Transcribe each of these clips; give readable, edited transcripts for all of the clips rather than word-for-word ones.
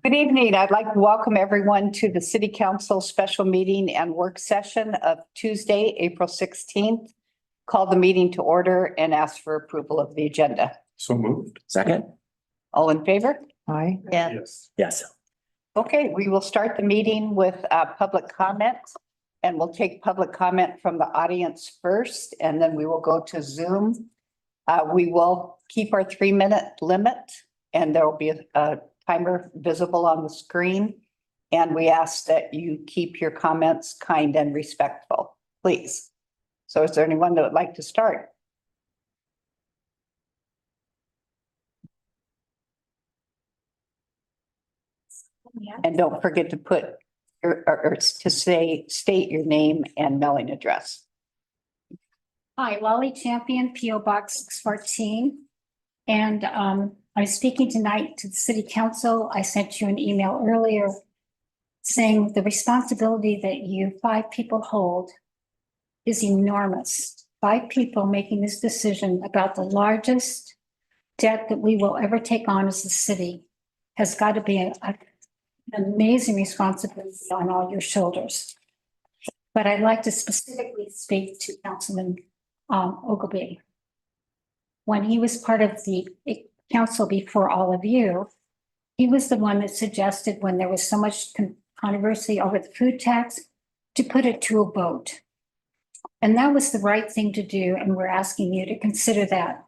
Good evening. I'd like to welcome everyone to the City Council special meeting and work session of Tuesday, April 16th. Call the meeting to order and ask for approval of the agenda. So moved. Second? All in favor? Aye. Yeah. Yes. Yes. Okay, we will start the meeting with public comment. And we'll take public comment from the audience first, and then we will go to Zoom. We will keep our 3-minute limit, and there will be a timer visible on the screen. And we ask that you keep your comments kind and respectful, please. So is there anyone that would like to start? And don't forget to put or to state your name and mailing address. Hi, Lolly Champion, P.O. Box 614. And I'm speaking tonight to the City Council. I sent you an email earlier saying the responsibility that you 5 people hold is enormous. 5 people making this decision about the largest debt that we will ever take on as a city has got to be an amazing responsibility on all your shoulders. But I'd like to specifically speak to Councilman Ogilvie. When he was part of the council before all of you, he was the one that suggested, when there was so much controversy over the food tax, to put it to a vote. And that was the right thing to do, and we're asking you to consider that.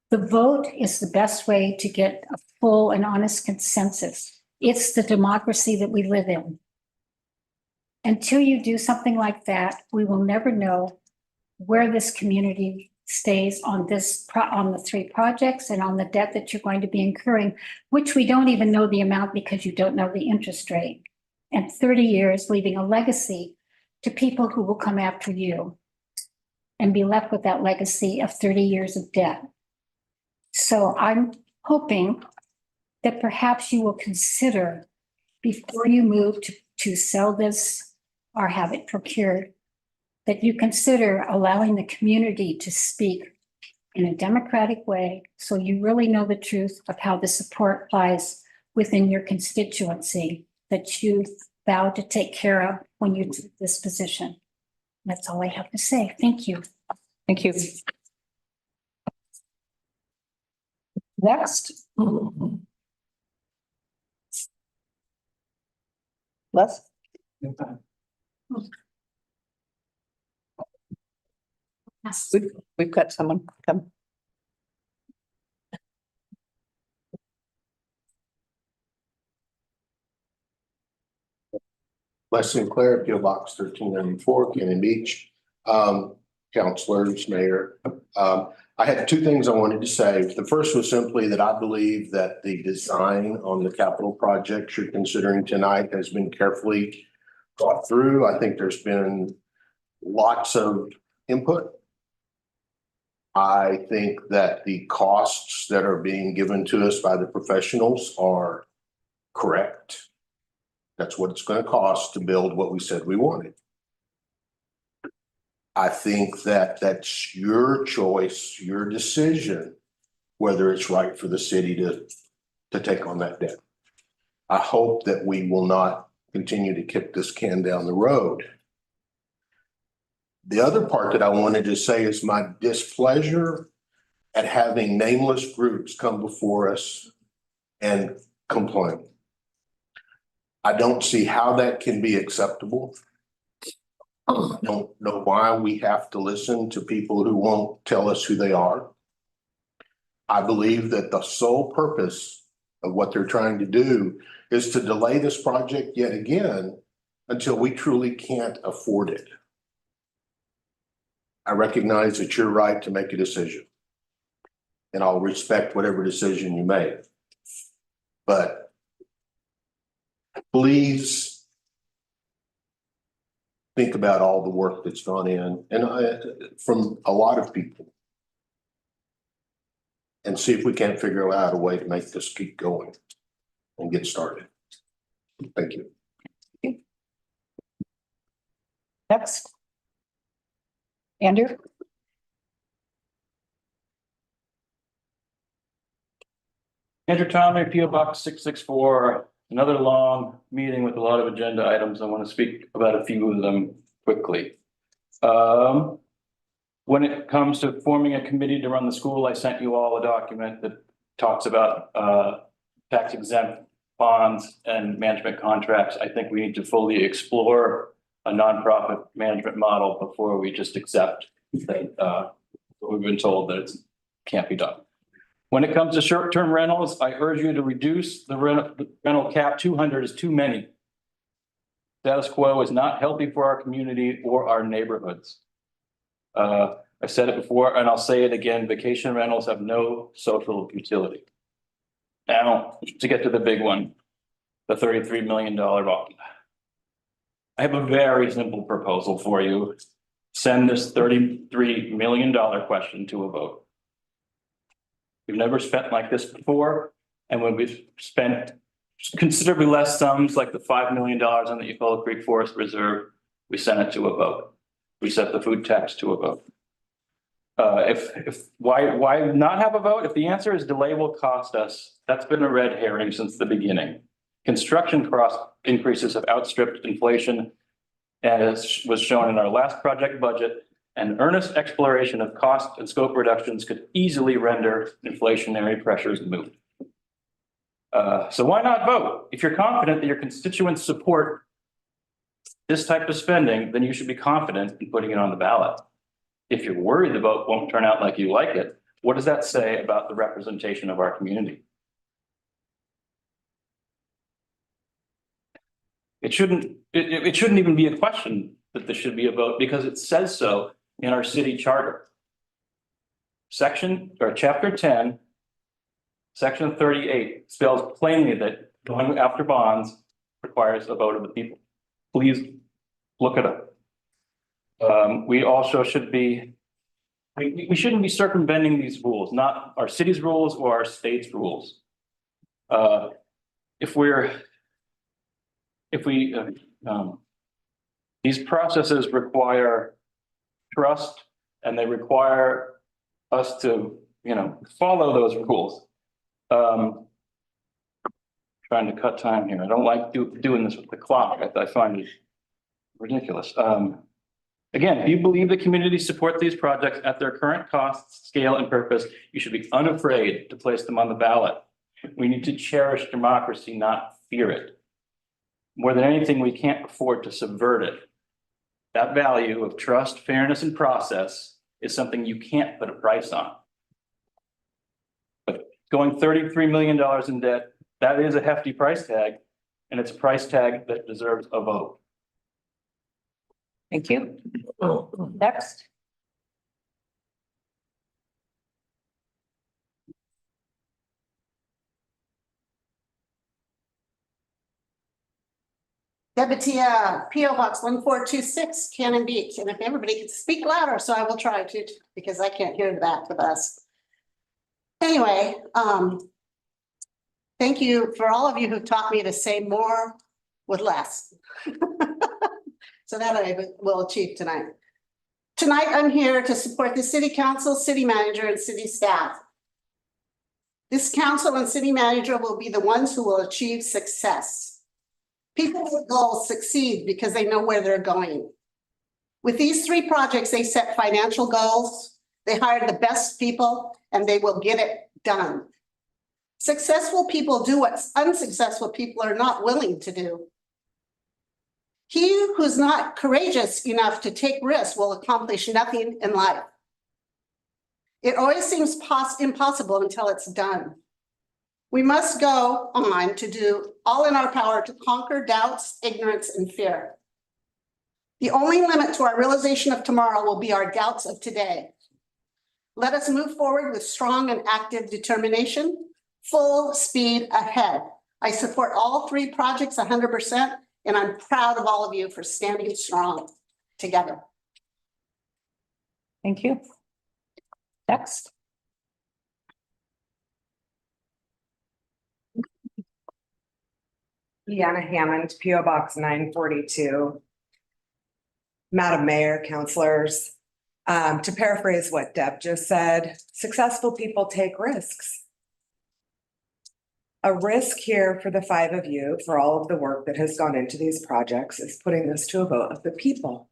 The vote is the best way to get a full and honest consensus. It's the democracy that we live in. Until you do something like that, we will never know where this community stays on the 3 projects and on the debt that you're going to be incurring, which we don't even know the amount because you don't know the interest rate. And 30 years leaving a legacy to people who will come after you and be left with that legacy of 30 years of debt. So I'm hoping that perhaps you will consider, before you move to sell this or have it procured, that you consider allowing the community to speak in a democratic way, so you really know the truth of how the support lies within your constituency that you vowed to take care of when you took this position. That's all I have to say. Thank you. Thank you. Next. Les? We've got someone come. Les Sinclair, P.O. Box 1394, Cannon Beach. Councilors, Mayor. I had 2 things I wanted to say. The first was simply that I believe that the design on the capital project you're considering tonight has been carefully thought through. I think there's been lots of input. I think that the costs that are being given to us by the professionals are correct. That's what it's going to cost to build what we said we wanted. I think that that's your choice, your decision, whether it's right for the city to take on that debt. I hope that we will not continue to kick this can down the road. The other part that I wanted to say is my displeasure at having nameless groups come before us and complain. I don't see how that can be acceptable. I don't know why we have to listen to people who won't tell us who they are. I believe that the sole purpose of what they're trying to do is to delay this project yet again until we truly can't afford it. I recognize that you're right to make a decision, and I'll respect whatever decision you make. But please think about all the work that's gone in, and from a lot of people, and see if we can't figure out a way to make this keep going and get started. Thank you. Next. Andrew? Andrew Tommy, P O Box 664, another long meeting with a lot of agenda items. I want to speak about a few of them quickly. When it comes to forming a committee to run the school, I sent you all a document that talks about tax exempt bonds and management contracts. I think we need to fully explore a nonprofit management model before we just accept that we've been told that it can't be done. When it comes to short-term rentals, I urge you to reduce the rental cap. 200 is too many. Status quo is not healthy for our community or our neighborhoods. I've said it before and I'll say it again, vacation rentals have no social utility. Now, to get to the big one, the $33 million bond. I have a very simple proposal for you. Send this $33 million question to a vote. We've never spent like this before. And when we've spent considerably less sums like the $5 million on the Euclid Creek Forest Reserve, we sent it to a vote. We set the food tax to a vote. Why not have a vote? If the answer is delay will cost us, that's been a red herring since the beginning. Construction cost increases have outstripped inflation, and as was shown in our last project budget, an earnest exploration of cost and scope reductions could easily render inflationary pressures moot. So why not vote? If you're confident that your constituents support this type of spending, then you should be confident in putting it on the ballot. If you're worried the vote won't turn out like you like it, what does that say about the representation of our community? It shouldn't even be a question that this should be a vote because it says so in our city charter. Chapter 10, section 38 spells plainly that going after bonds requires a vote of the people. Please look it up. We also should be, we shouldn't be circumventing these rules, not our city's rules or our state's rules. These processes require trust and they require us to, follow those rules. Trying to cut time here. I don't like doing this with the clock. I find it ridiculous. Again, if you believe the community support these projects at their current costs, scale, and purpose, you should be unafraid to place them on the ballot. We need to cherish democracy, not fear it. More than anything, we can't afford to subvert it. That value of trust, fairness, and process is something you can't put a price on. But going $33 million in debt, that is a hefty price tag, and it's a price tag that deserves a vote. Thank you. Next. Debatia, P.O. Box 1426, Cannon Beach. And if everybody could speak louder, so I will try to, because I can't hear the back of us. Anyway, thank you for all of you who taught me to say more with less. So that I will achieve tonight. Tonight, I'm here to support the city council, city manager, and city staff. This council and city manager will be the ones who will achieve success. People with goals succeed because they know where they're going. With these three projects, they set financial goals, they hire the best people, and they will get it done. Successful people do what unsuccessful people are not willing to do. He who's not courageous enough to take risks will accomplish nothing in life. It always seems impossible until it's done. We must go on to do all in our power to conquer doubts, ignorance, and fear. The only limit to our realization of tomorrow will be our doubts of today. Let us move forward with strong and active determination, full speed ahead. I support all three projects 100%, and I'm proud of all of you for standing strong together. Thank you. Next. Leanna Hammond, P.O. Box 942. Madam Mayor, councilors, to paraphrase what Deb just said, successful people take risks. A risk here for the five of you, for all of the work that has gone into these projects, is putting this to a vote of the people.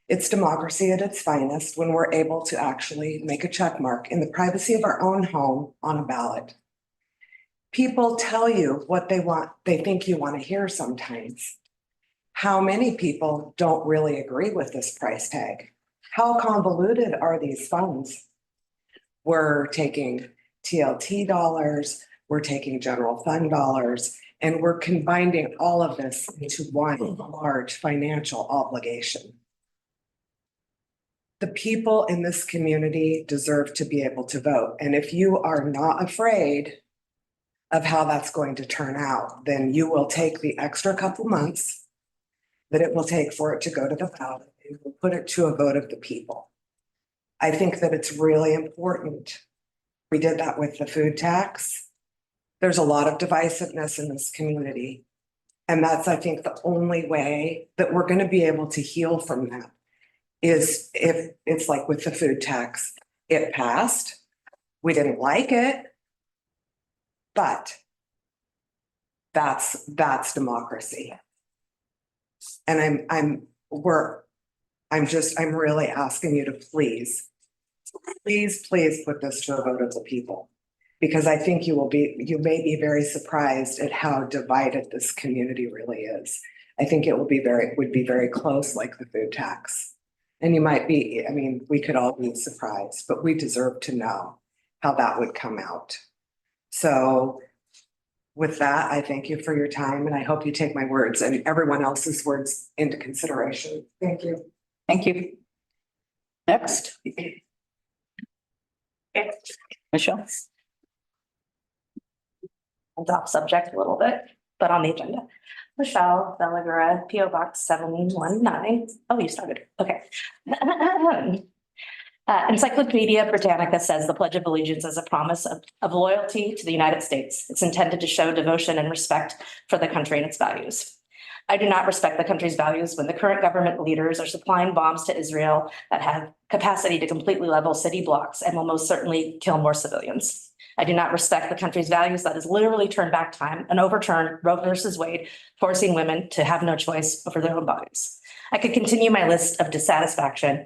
It's democracy at its finest when we're able to actually make a check mark in the privacy of our own home on a ballot. People tell you what they want, they think you want to hear sometimes. How many people don't really agree with this price tag? How convoluted are these funds? We're taking TLT dollars, we're taking general fund dollars, and we're combining all of this into one large financial obligation. The people in this community deserve to be able to vote. And if you are not afraid of how that's going to turn out, then you will take the extra couple months that it will take for it to go to the ballot and we'll put it to a vote of the people. I think that it's really important. We did that with the food tax. There's a lot of divisiveness in this community. And that's, I think, the only way that we're going to be able to heal from that is if it's like with the food tax. It passed. We didn't like it. But that's democracy. And I'm really asking you to please put this to a vote of the people. Because I think you may be very surprised at how divided this community really is. I think it would be very close, like the food tax. And you might be, I mean, we could all be surprised, but we deserve to know how that would come out. So with that, I thank you for your time and I hope you take my words and everyone else's words into consideration. Thank you. Thank you. Next. Michelle? It's off subject a little bit, but on the agenda. Michelle Belligura, P O Box 719. Oh, you started. Okay. Encyclopedia Britannica says the Pledge of Allegiance is a promise of loyalty to the United States. It's intended to show devotion and respect for the country and its values. I do not respect the country's values when the current government leaders are supplying bombs to Israel that have capacity to completely level city blocks and will most certainly kill more civilians. I do not respect the country's values that has literally turned back time and overturned Roe versus Wade, forcing women to have no choice over their own bodies. I could continue my list of dissatisfaction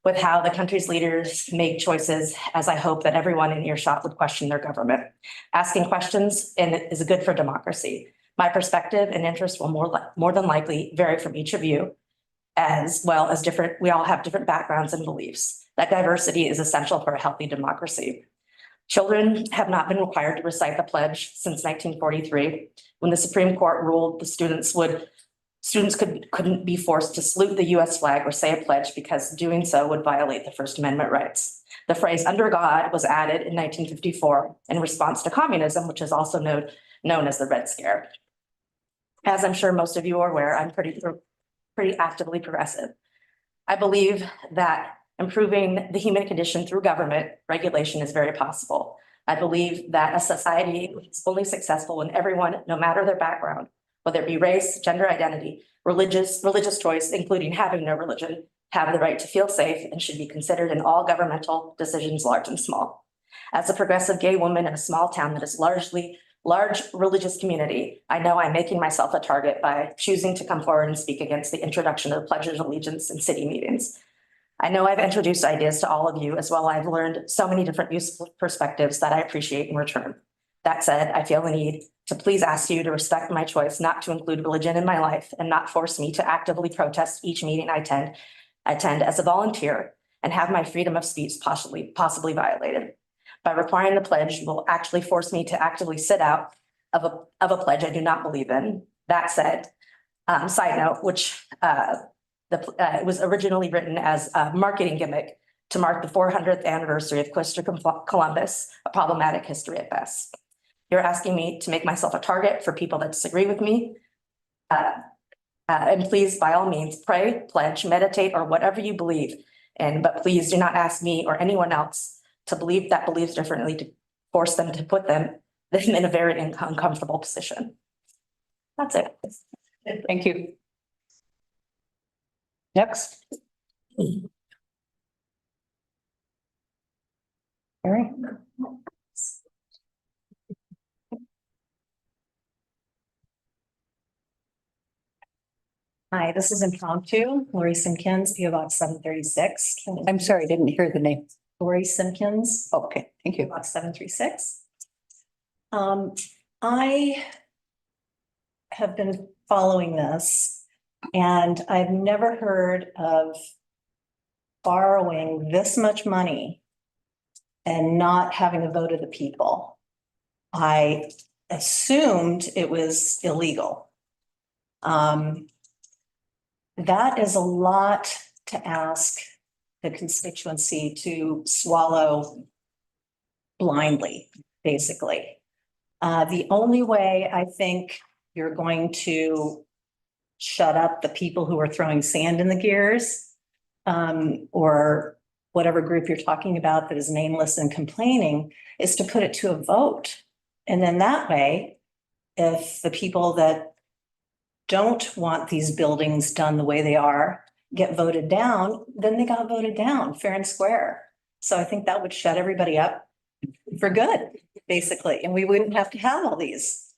with how the country's leaders make choices, as I hope that everyone in earshot would question their government. Asking questions is good for democracy. My perspective and interests will more than likely vary from each of you, as well as we all have different backgrounds and beliefs. That diversity is essential for a healthy democracy. Children have not been required to recite the pledge since 1943, when the Supreme Court ruled the students couldn't be forced to salute the US flag or say a pledge because doing so would violate the First Amendment rights. The phrase "under God" was added in 1954 in response to communism, which is also known as the Red Scare. As I'm sure most of you are aware, I'm pretty actively progressive. I believe that improving the human condition through government regulation is very possible. I believe that a society is only successful when everyone, no matter their background, whether it be race, gender identity, religious choice, including having no religion, have the right to feel safe and should be considered in all governmental decisions, large and small. As a progressive gay woman in a small town that is large religious community, I know I'm making myself a target by choosing to come forward and speak against the introduction of the Pledge of Allegiance in city meetings. I know I've introduced ideas to all of you as well. I've learned so many different useful perspectives that I appreciate in return. That said, I feel the need to please ask you to respect my choice not to include religion in my life and not force me to actively protest each meeting I attend as a volunteer and have my freedom of speech possibly violated. By requiring the pledge will actually force me to actively sit out of a pledge I do not believe in. That said, side note, which it was originally written as a marketing gimmick to mark the 400th anniversary of Christopher Columbus, a problematic history at best. You're asking me to make myself a target for people that disagree with me. And please, by all means, pray, pledge, meditate, or whatever you believe in, but please do not ask me or anyone else to believes differently to force them to put them in a very uncomfortable position. That's it. Thank you. Next. All right. Hi, this is impromptu. Lori Simpkins, PO Box 736. I'm sorry, I didn't hear the name. Lori Simpkins, Okay, thank PO you. Box 736. I have been following this and I've never heard of borrowing this much money and not having a vote of the people. I assumed it was illegal. That is a lot to ask the constituency to swallow blindly, basically. The only way I think you're going to shut up the people who are throwing sand in the gears, or whatever group you're talking about that is nameless and complaining, is to put it to a vote. And then that way, if the people that don't want these buildings done the way they are get voted down, then they got voted down fair and square. So I think that would shut everybody up for good, basically. And we wouldn't have to have all these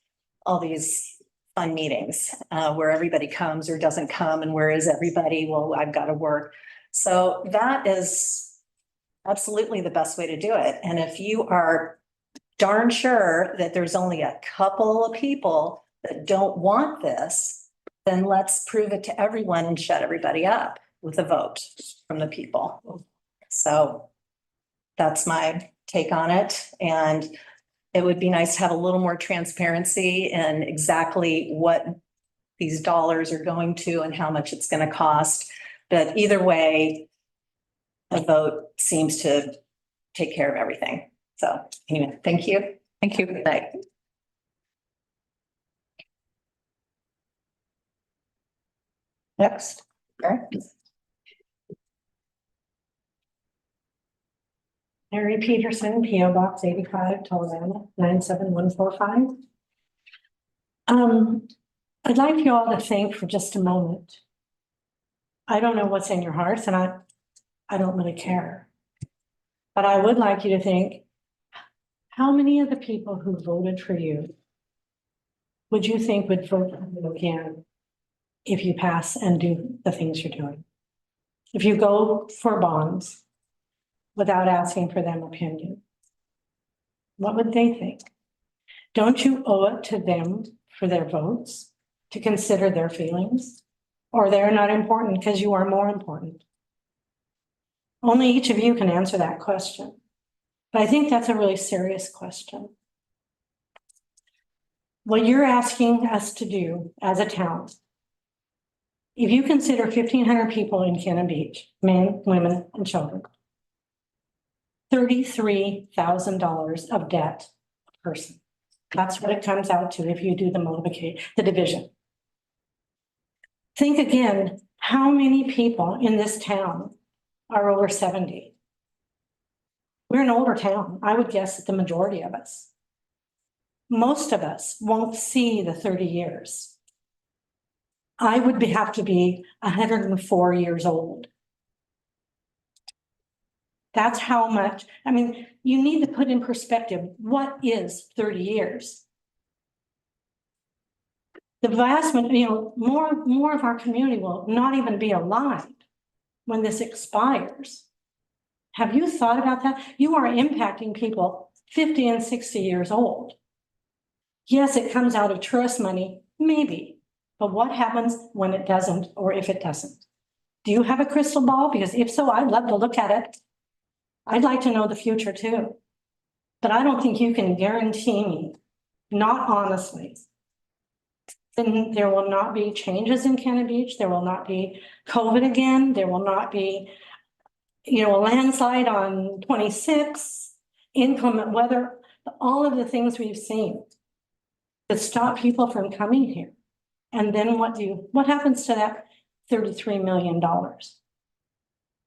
fun meetings where everybody comes or doesn't come. And where is everybody? Well, I've got to work. So that is absolutely the best way to do it. And if you are darn sure that there's only a couple of people that don't want this, then let's prove it to everyone and shut everybody up with a vote from the people. So that's my take on it. And it would be nice to have a little more transparency in exactly what these dollars are going to and how much it's going to cost. But either way, a vote seems to take care of everything. So anyway, thank you. Thank you. Good night. Next. Eric? Mary Peterson, PO Box 85, Tullamanda, 97145. I'd like you all to think for just a moment. I don't know what's in your hearts and I don't really care. But I would like you to think, how many of the people who voted for you would you think would vote for you again if you pass and do the things you're doing? If you go for bonds without asking for their opinion, what would they think? Don't you owe it to them for their votes to consider their feelings? Or they're not important because you are more important? Only each of you can answer that question. But I think that's a really serious question. What you're asking us to do as a town, if you consider 1,500 people in Cannon Beach, men, women, and children, $33,000 of debt per person. That's what it comes out to if you do the division. Think again, how many people in this town are over 70? We're an older town. I would guess that the majority of us. Most of us won't see the 30 years. I would have to be 104 years old. That's how much, I mean, you need to put in perspective, what is 30 years? The vast, more of our community will not even be alive when this expires. Have you thought about that? You are impacting people 50 and 60 years old. Yes, it comes out of tourist money, maybe, but what happens when it doesn't, or if it doesn't? Do you have a crystal ball? Because if so, I'd love to look at it. I'd like to know the future too. But I don't think you can guarantee me, not honestly, then there will not be changes in Cannon Beach. There will not be COVID again. There will not be, a landslide on 26, inclement weather, all of the things we've seen that stop people from coming here. And then what happens to that $33 million?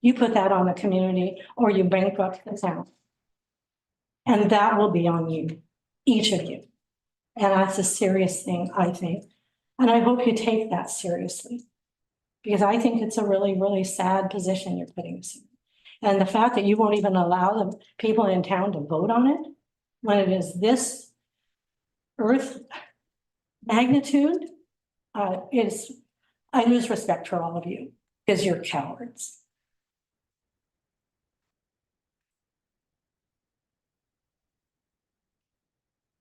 You put that on the community or you bankrupt the town. And that will be on you, each of you. And that's a serious thing, I think. And I hope you take that seriously. Because I think it's a really, really sad position you're putting us in. And the fact that you won't even allow the people in town to vote on it, when it is this earth magnitude, is I lose respect for all of you because you're cowards.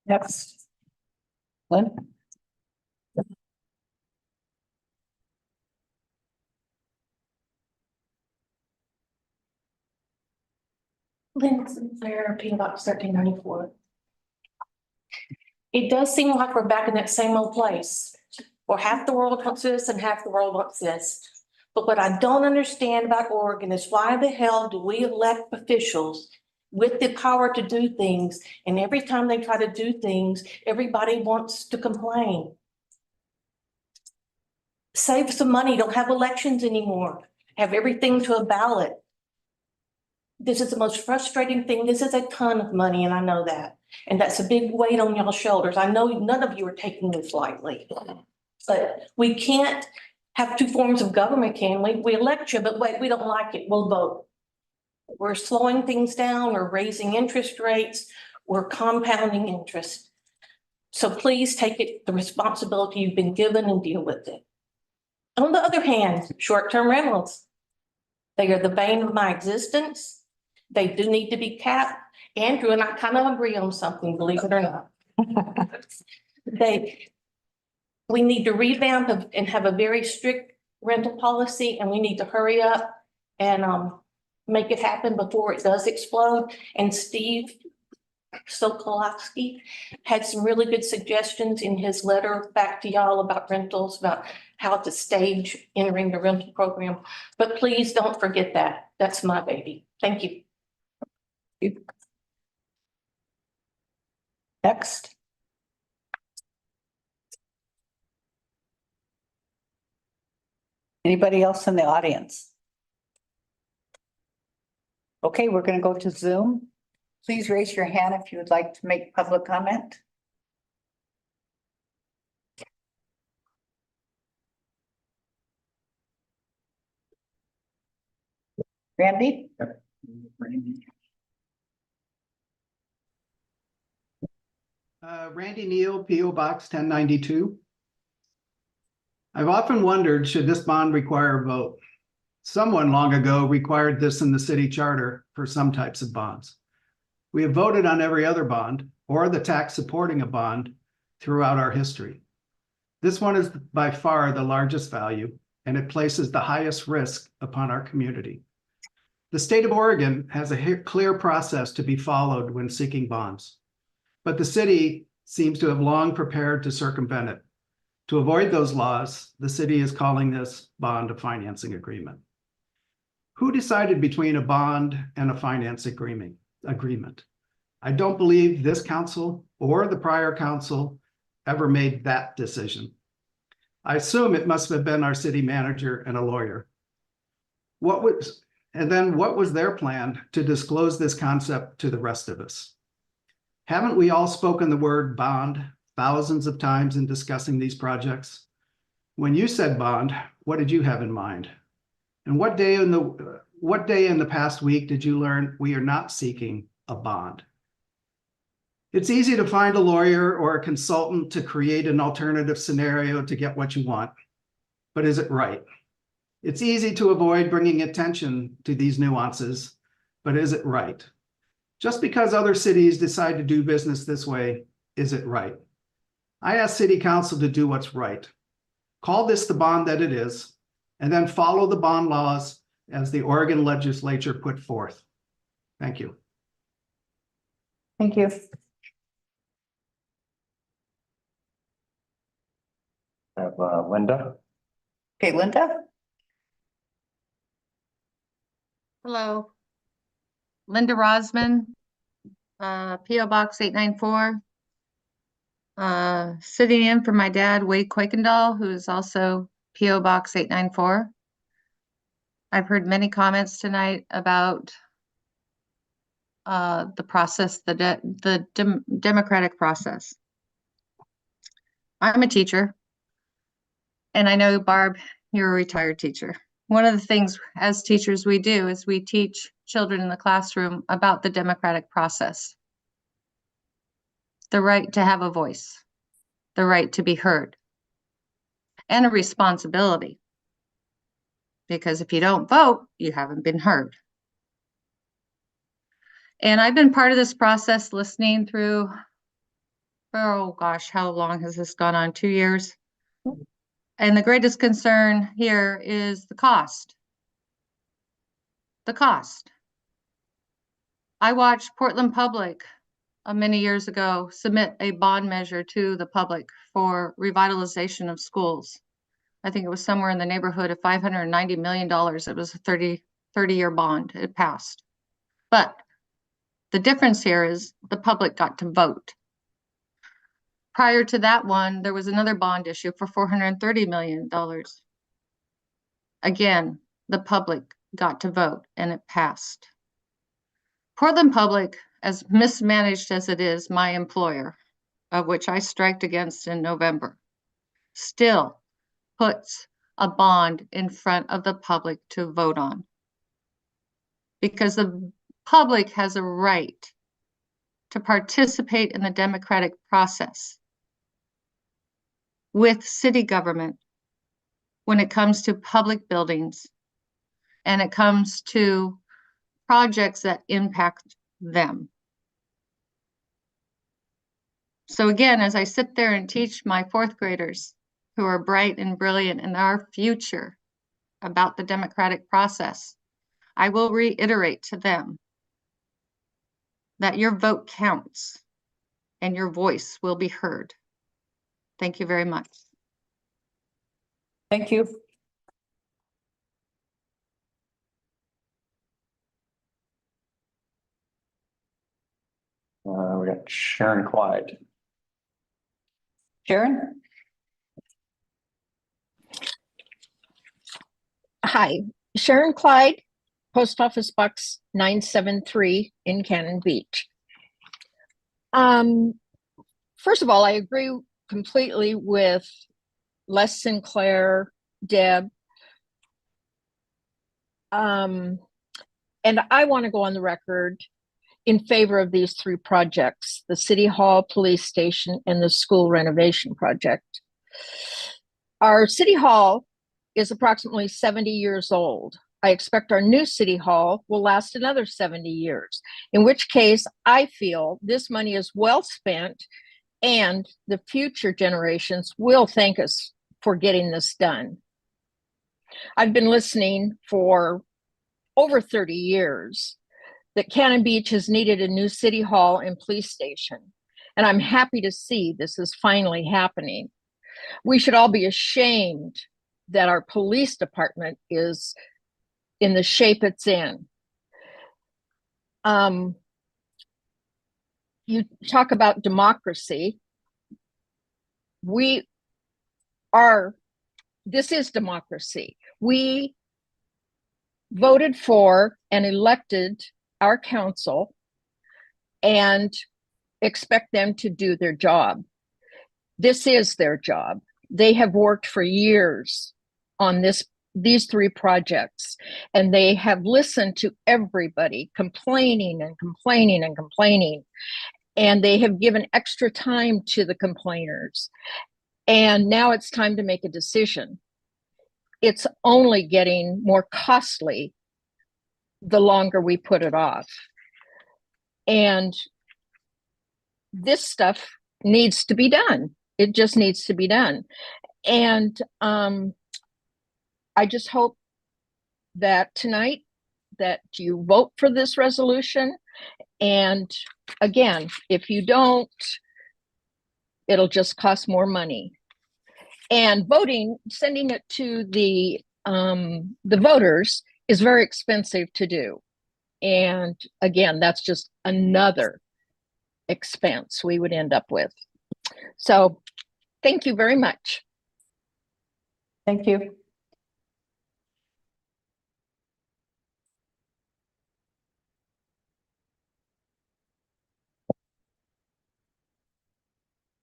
Next. Lynn? Lynn Sinclair, P O Box 1394. It does seem like we're back in that same old place, where half the world wants this and half the world wants this. But what I don't understand about Oregon is why the hell do we elect officials with the power to do things, and every time they try to do things, everybody wants to complain? Save some money, don't have elections anymore, have everything to a ballot. This is the most frustrating thing. This is a ton of money, and I know that. And that's a big weight on y'all's shoulders. I know none of you are taking this lightly. But we can't have two forms of government, can we? We elect you, but wait, we don't like it, we'll vote. We're slowing things down, we're raising interest rates, we're compounding interest. So please take it, the responsibility you've been given, and deal with it. On the other hand, short-term rentals. They are the bane of my existence. They do need to be capped. Andrew and I kind of agree on something, believe it or not. We need to revamp and have a very strict rental policy, and we need to hurry up and make it happen before it does explode. And Steve Sokolowski had some really good suggestions in his letter back to y'all about rentals, about how to stage entering the rental program. But please don't forget that. That's my baby. Thank you. Next. Anybody else in the audience? Okay, we're going to go to Zoom. Please raise your hand if you would like to make public comment. Randy? Randy Neal, P O Box 1092. I've often wondered, should this bond require a vote? Someone long ago required this in the city charter for some types of bonds. We have voted on every other bond or the tax supporting a bond throughout our history. This one is by far the largest value, and it places the highest risk upon our community. The state of Oregon has a clear process to be followed when seeking bonds, but the city seems to have long prepared to circumvent it. To avoid those laws, the city is calling this bond a financing agreement. Who decided between a bond and a finance agreement? I don't believe this council or the prior council ever made that decision. I assume it must have been our city manager and a lawyer. What was their plan to disclose this concept to the rest of us? Haven't we all spoken the word bond thousands of times in discussing these projects? When you said bond, what did you have in mind? And what day in the past week did you learn we are not seeking a bond? It's easy to find a lawyer or a consultant to create an alternative scenario to get what you want, but is it right? It's easy to avoid bringing attention to these nuances, but is it right? Just because other cities decide to do business this way, is it right? I ask City Council to do what's right. Call this the bond that it is, and then follow the bond laws as the Oregon legislature put forth. Thank you. Thank you. I have Linda. Okay, Linda? Hello. Linda Rosman, P.O. Box 894. Sitting in for my dad, Wade Kuykendall, who is also P.O. Box 894. I've heard many comments tonight about the process, the democratic process. I'm a teacher, and I know, Barb, you're a retired teacher. One of the things as teachers we do is we teach children in the classroom about the democratic process. The right to have a voice, the right to be heard, and a responsibility Because if you don't vote, you haven't been heard. And I've been part of this process listening through, oh gosh, how long has this gone on? 2 years? And the greatest concern here is the cost. The cost. I watched Portland Public many years ago submit a bond measure to the public for revitalization of schools. I think it was somewhere in the neighborhood of $590 million. It was a 30-year bond. It passed. But the difference here is the public got to vote. Prior to that one, there was another bond issue for $430 million. Again, the public got to vote and it passed. Portland Public, as mismanaged as it is, my employer, of which I striked against in November, still puts a bond in front of the public to vote on. Because the public has a right to participate in the democratic process with city government when it comes to public buildings and it comes to projects that impact them. So again, as I sit there and teach my fourth graders who are bright and brilliant in our future about the democratic process, I will reiterate to them that your vote counts and your voice will be heard. Thank you very much. Thank you. We got Sharon Clyde. Sharon? Hi, Sharon Clyde, Post Office Box 973 in Cannon Beach. First of all, I agree completely with Les Sinclair, Deb. And I want to go on the record in favor of these three projects, the City Hall, Police Station, and the school renovation project. Our City Hall is approximately 70 years old. I expect our new City Hall will last another 70 years, in which case I feel this money is well spent and the future generations will thank us for getting this done. I've been listening for over 30 years that Cannon Beach has needed a new City Hall and police station, and I'm happy to see this is finally happening. We should all be ashamed that our police department is in the shape it's in. You talk about democracy. This is democracy. We voted for and elected our council and expect them to do their job. This is their job. They have worked for years on these three projects, and they have listened to everybody complaining and complaining and complaining, and they have given extra time to the complainers. And now it's time to make a decision. It's only getting more costly the longer we put it off. And this stuff needs to be done. It just needs to be done. And I just hope that tonight that you vote for this resolution. And again, if you don't, it'll just cost more money. And voting, sending it to the voters is very expensive to do. And again, that's just another expense we would end up with. So thank you very much. Thank you.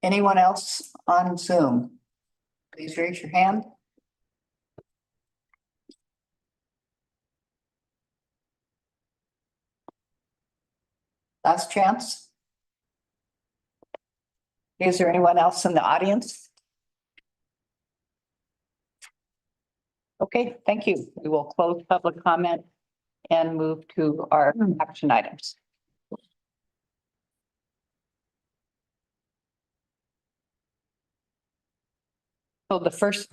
Anyone else on Zoom? Please raise your hand. Last chance. Is there anyone else in the audience? Okay, thank you. We will close public comment and move to our action items. So the first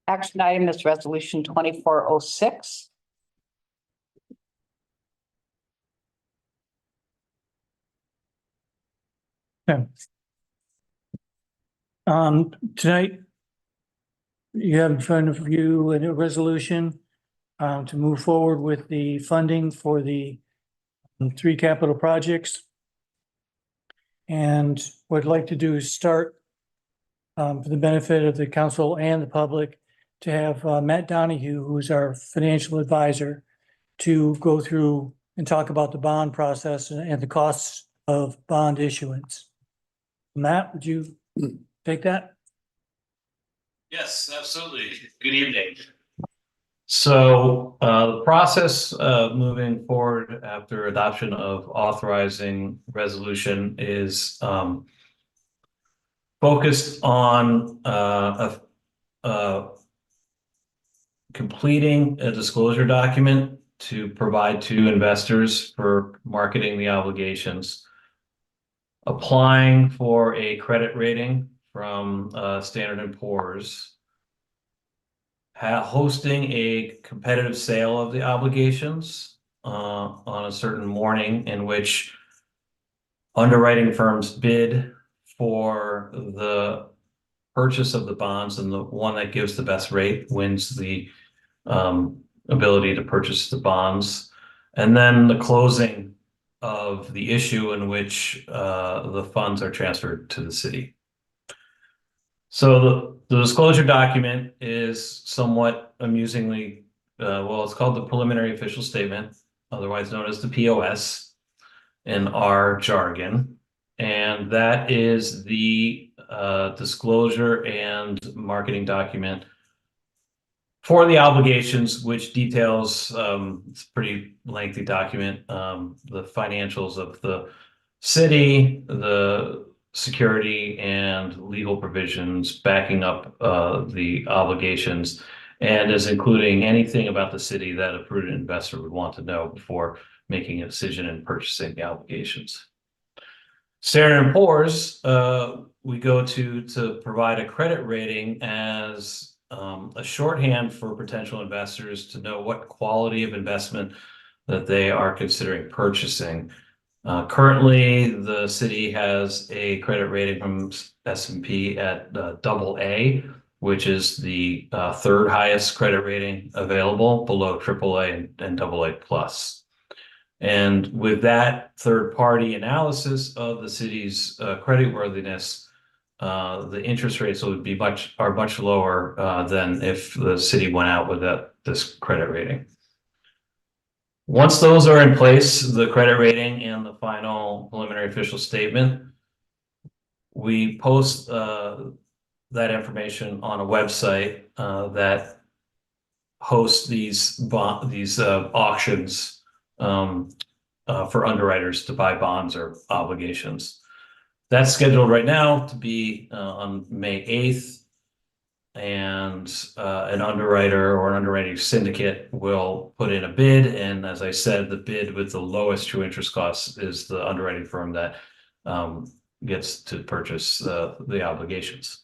action item is resolution 2406. Tonight, you have in front of you a resolution to move forward with the funding for the 3 capital projects. And what I'd like to do is start for the benefit of the council and the public to have Matt Donahue, who's our financial advisor, to go through and talk about the bond process and the costs of bond issuance. Matt, would you take that? Yes, absolutely. Good evening. So the process moving forward after adoption of authorizing resolution is focused on completing a disclosure document to provide to investors for marketing the obligations, applying for a credit rating from Standard & Poor's, hosting a competitive sale of the obligations on a certain morning in which underwriting firms bid for the purchase of the bonds, and the one that gives the best rate wins the ability to purchase the bonds, and then the closing of the issue in which the funds are transferred to the city. So the disclosure document is somewhat amusingly, well, it's called the preliminary official statement, otherwise known as the POS in our jargon. And that is the disclosure and marketing document for the obligations, which details, it's a pretty lengthy document, the financials of the city, the security and legal provisions backing up the obligations, and is including anything about the city that a prudent investor would want to know before making a decision and purchasing the obligations. Standard & Poor's, we go to provide a credit rating as a shorthand for potential investors to know what quality of investment that they are considering purchasing. Currently, the city has a credit rating from S&P at AA, which is the third highest credit rating available, below AAA and AA plus. And with that third-party analysis of the city's creditworthiness, the interest rates would be much lower than if the city went out with this credit rating. Once those are in place, the credit rating and the final preliminary official statement, we post that information on a website that hosts these auctions for underwriters to buy bonds or obligations. That's scheduled right now to be on May 8th. And an underwriter or an underwriting syndicate will put in a bid. And as I said, the bid with the lowest true interest costs is the underwriting firm that gets to purchase the obligations.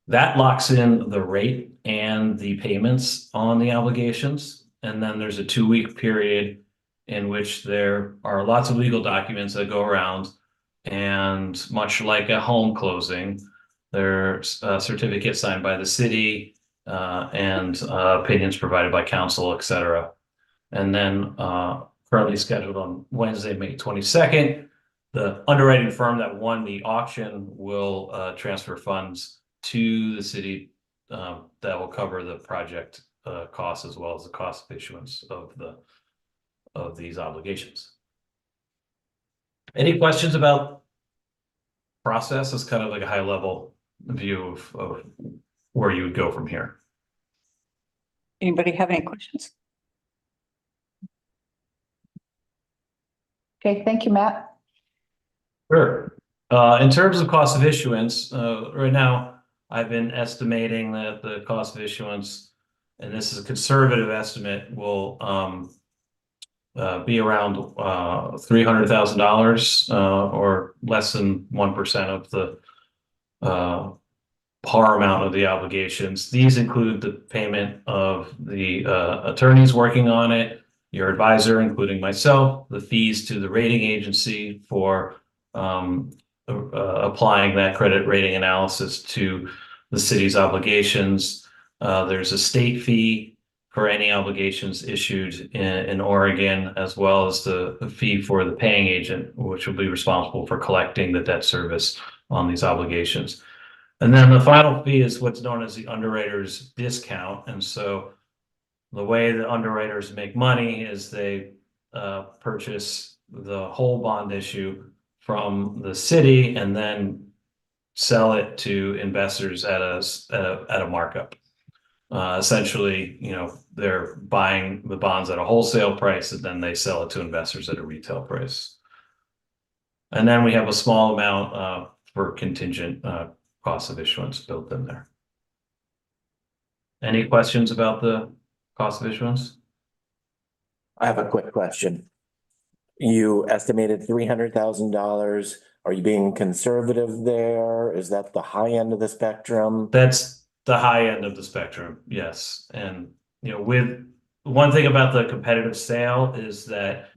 That locks in the rate and the payments on the obligations. And then there's a 2-week period in which there are lots of legal documents that go around. And much like a home closing, there's a certificate signed by the city and opinions provided by counsel, et cetera. And then currently scheduled on Wednesday, May 22nd, the underwriting firm that won the auction will transfer funds to the city that will cover the project costs as well as the cost of issuance of these obligations. Any questions about process? It's kind of like a high level view of where you would go from here. Anybody have any questions? Okay, thank you, Matt. Sure. In terms of cost of issuance, right now, I've been estimating that the cost of issuance and this is a conservative estimate, will be around $300,000 or less than 1% of the par amount of the obligations. These include the payment of the attorneys working on it, your advisor, including myself, the fees to the rating agency for applying that credit rating analysis to the city's obligations. There's a state fee for any obligations issued in Oregon, as well as the fee for the paying agent, which will be responsible for collecting the debt service on these obligations. And then the final fee is what's known as the underwriter's discount. And so the way the underwriters make money is they purchase the whole bond issue from the city and then sell it to investors at a markup. Essentially, they're buying the bonds at a wholesale price and then they sell it to investors at a retail price. And then we have a small amount for contingent cost of issuance built in there. Any questions about the cost of issuance? I have a quick question. You estimated $300,000. Are you being conservative there? Is that the high end of the spectrum? That's the high end of the spectrum, yes. And with one thing about the competitive sale is that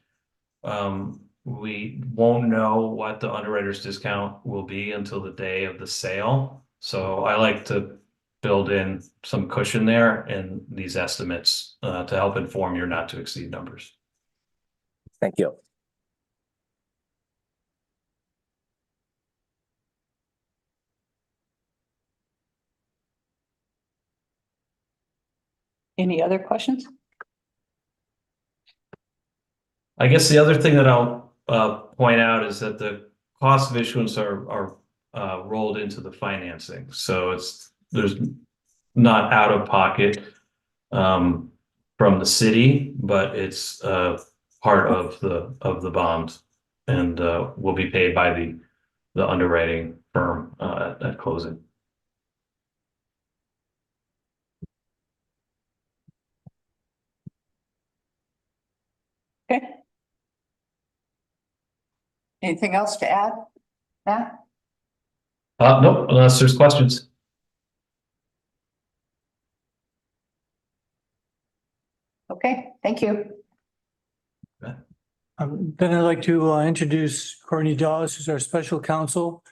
we won't know what the underwriter's discount will be until the day of the sale. So I like to build in some cushion there in these estimates to help inform your not to exceed numbers. Thank you. Any other questions? I guess the other thing that I'll point out is that the cost of issuance are rolled into the financing. So there's not out of pocket from the city, but it's part of the bond and will be paid by the underwriting firm at closing. Okay. Anything else to add, Matt? No, unless there's questions. Okay, thank you. Then I'd like to introduce Courtney Dawes, who's our special counsel,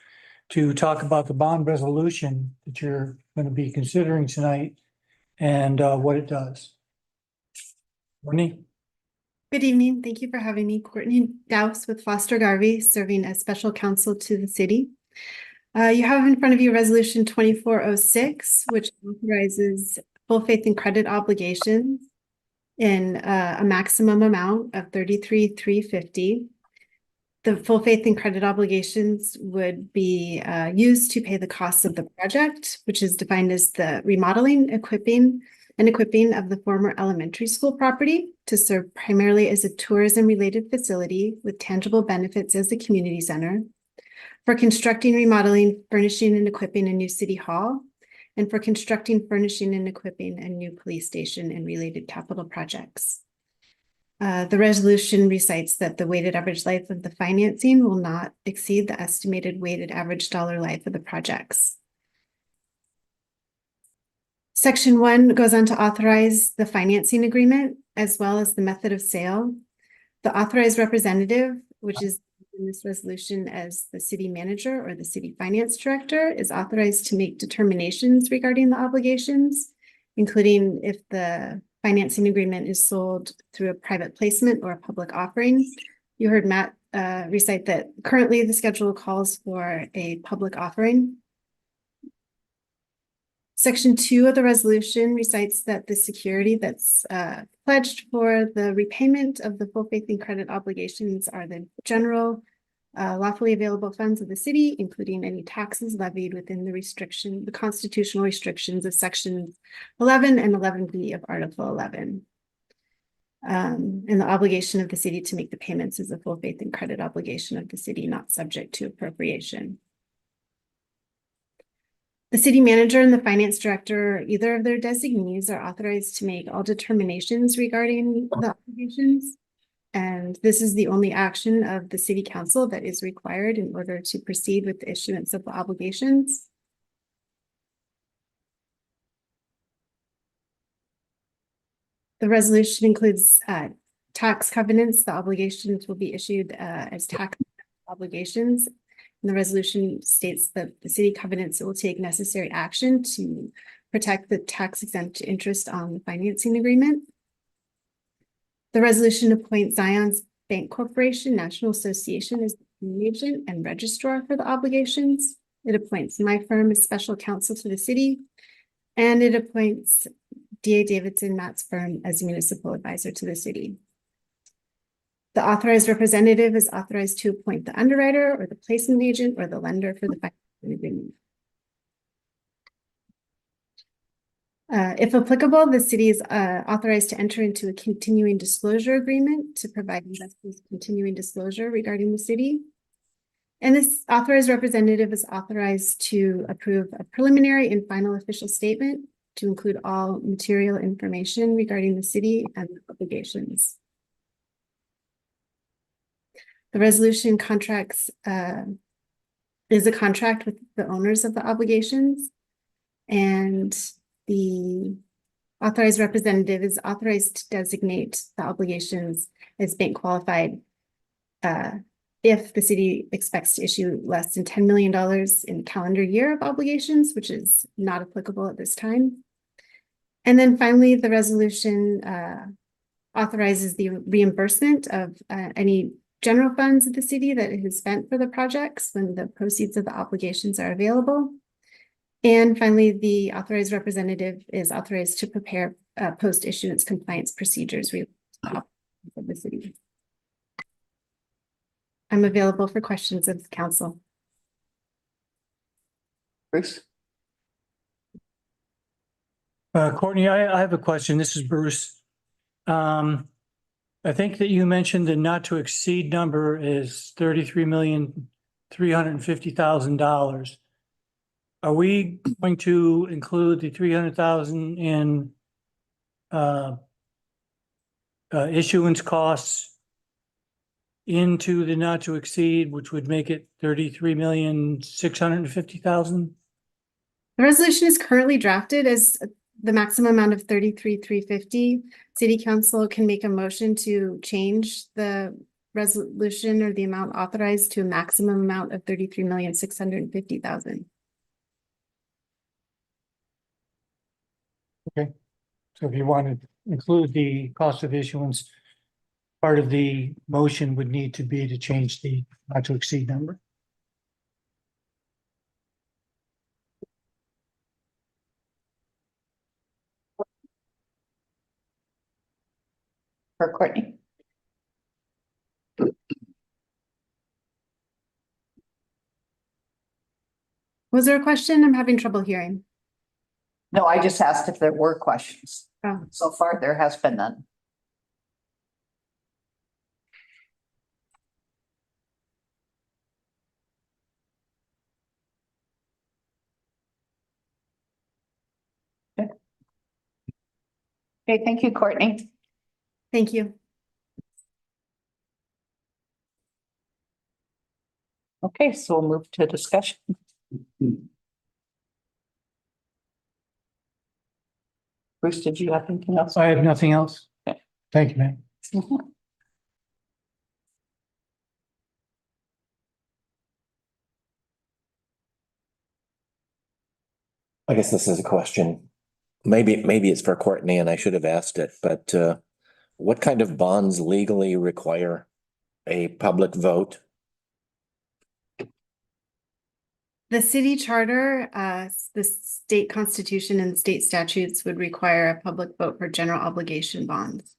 to talk about the bond resolution that you're going to be considering tonight and what it does. Courtney? Good evening. Thank you for having me. Courtney Dawes with Foster Garvey, serving as special counsel to the city. You have in front of you Resolution 2406, which authorizes full faith and credit obligations in a maximum amount of $33,350. The full faith and credit obligations would be used to pay the costs of the project, which is defined as the remodeling, equipping of the former elementary school property to serve primarily as a tourism-related facility with tangible benefits as a community center, for constructing, remodeling, furnishing, and equipping a new city hall, and for constructing, furnishing, and equipping a new police station and related capital projects. The resolution recites that the weighted average life of the financing will not exceed the estimated weighted average dollar life of the projects. Section 1 goes on to authorize the financing agreement as well as the method of sale. The authorized representative, which is in this resolution as the city manager or the city finance director, is authorized to make determinations regarding the obligations, including if the financing agreement is sold through a private placement or a public offering. You heard Matt recite that currently the schedule calls for a public offering. Section 2 of the resolution recites that the security that's pledged for the repayment of the full faith and credit obligations are the general lawfully available funds of the city, including any taxes levied within the constitutional restrictions of sections 11 and 11B of Article 11. And the obligation of the city to make the payments is a full faith and credit obligation of the city, not subject to appropriation. The city manager and the finance director, either of their designees, are authorized to make all determinations regarding the obligations. And this is the only action of the city council that is required in order to proceed with the issuance of the obligations. The resolution includes tax covenants. The obligations will be issued as tax obligations. And the resolution states that the city covenants will take necessary action to protect the tax exempt interest on the financing agreement. The resolution appoints Zion's Bank Corporation National Association as the agent and registrar for the obligations. It appoints my firm as special counsel to the city, and it appoints D.A. Davidson, Matt's firm, as municipal advisor to the city. The authorized representative is authorized to appoint the underwriter or the placement agent or the lender for the financing agreement. If applicable, the city is authorized to enter into a continuing disclosure agreement to provide investors continuing disclosure regarding the city. And this authorized representative is authorized to approve a preliminary and final official statement to include all material information regarding the city and the obligations. The resolution contracts is a contract with the owners of the obligations, and the authorized representative is authorized to designate the obligations as bank qualified if the city expects to issue less than $10 million in calendar year of obligations, which is not applicable at this time. And then finally, the resolution authorizes the reimbursement of any general funds of the city that it has spent for the projects when the proceeds of the obligations are available. And finally, the authorized representative is authorized to prepare post-issuance compliance procedures related to the operations of the city. I'm available for questions of the council. Bruce? Courtney, I have a question. This is Bruce. I think that you mentioned the not to exceed number is $33,350,000. Are we going to include the 300,000 in issuance costs into the not to exceed, which would make it 33,650,000? The resolution is currently drafted as the maximum amount of 33,350. City council can make a motion to change the resolution or the amount authorized to a maximum amount of 33,650,000. Okay, so if you want to include the cost of issuance, part of the motion would need to be to change the not to exceed number. For Courtney? Was there a question? I'm having trouble hearing. No, I just asked if there were questions. Oh. So far, there has been none. Okay. Okay, thank you, Courtney. Thank you. Okay, so we'll move to discussion. Bruce, did you have anything else? I have nothing else. Okay. Thank you, ma'am. I guess this is a question. Maybe it's for Courtney and I should have asked it, but what kind of bonds legally require a public vote? The city charter, the state constitution and state statutes would require a public vote for general obligation bonds.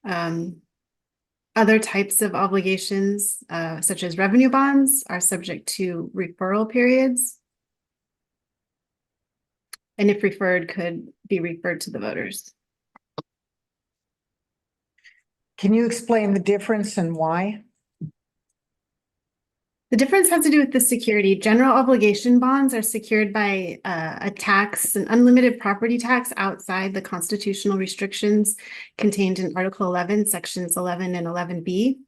Other types of obligations, such as revenue bonds, are subject to referral periods. And if referred, could be referred to the voters. Can you explain the difference and why? The difference has to do with the security. General obligation bonds are secured by a tax, an unlimited property tax outside the constitutional restrictions contained in Article 11, Sections 11 and 11B.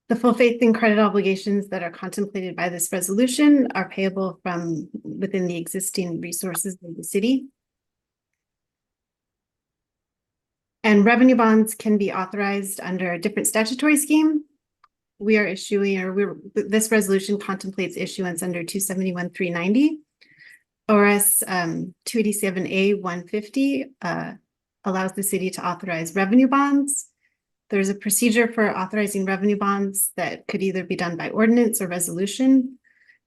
The full faith and credit obligations that are contemplated by this resolution are payable from within the existing resources of the city. And revenue bonds can be authorized under a different statutory scheme. We are issuing, this resolution contemplates issuance under 271-390. ORS 287A 150 allows the city to authorize revenue bonds. There's a procedure for authorizing revenue bonds that could either be done by ordinance or resolution.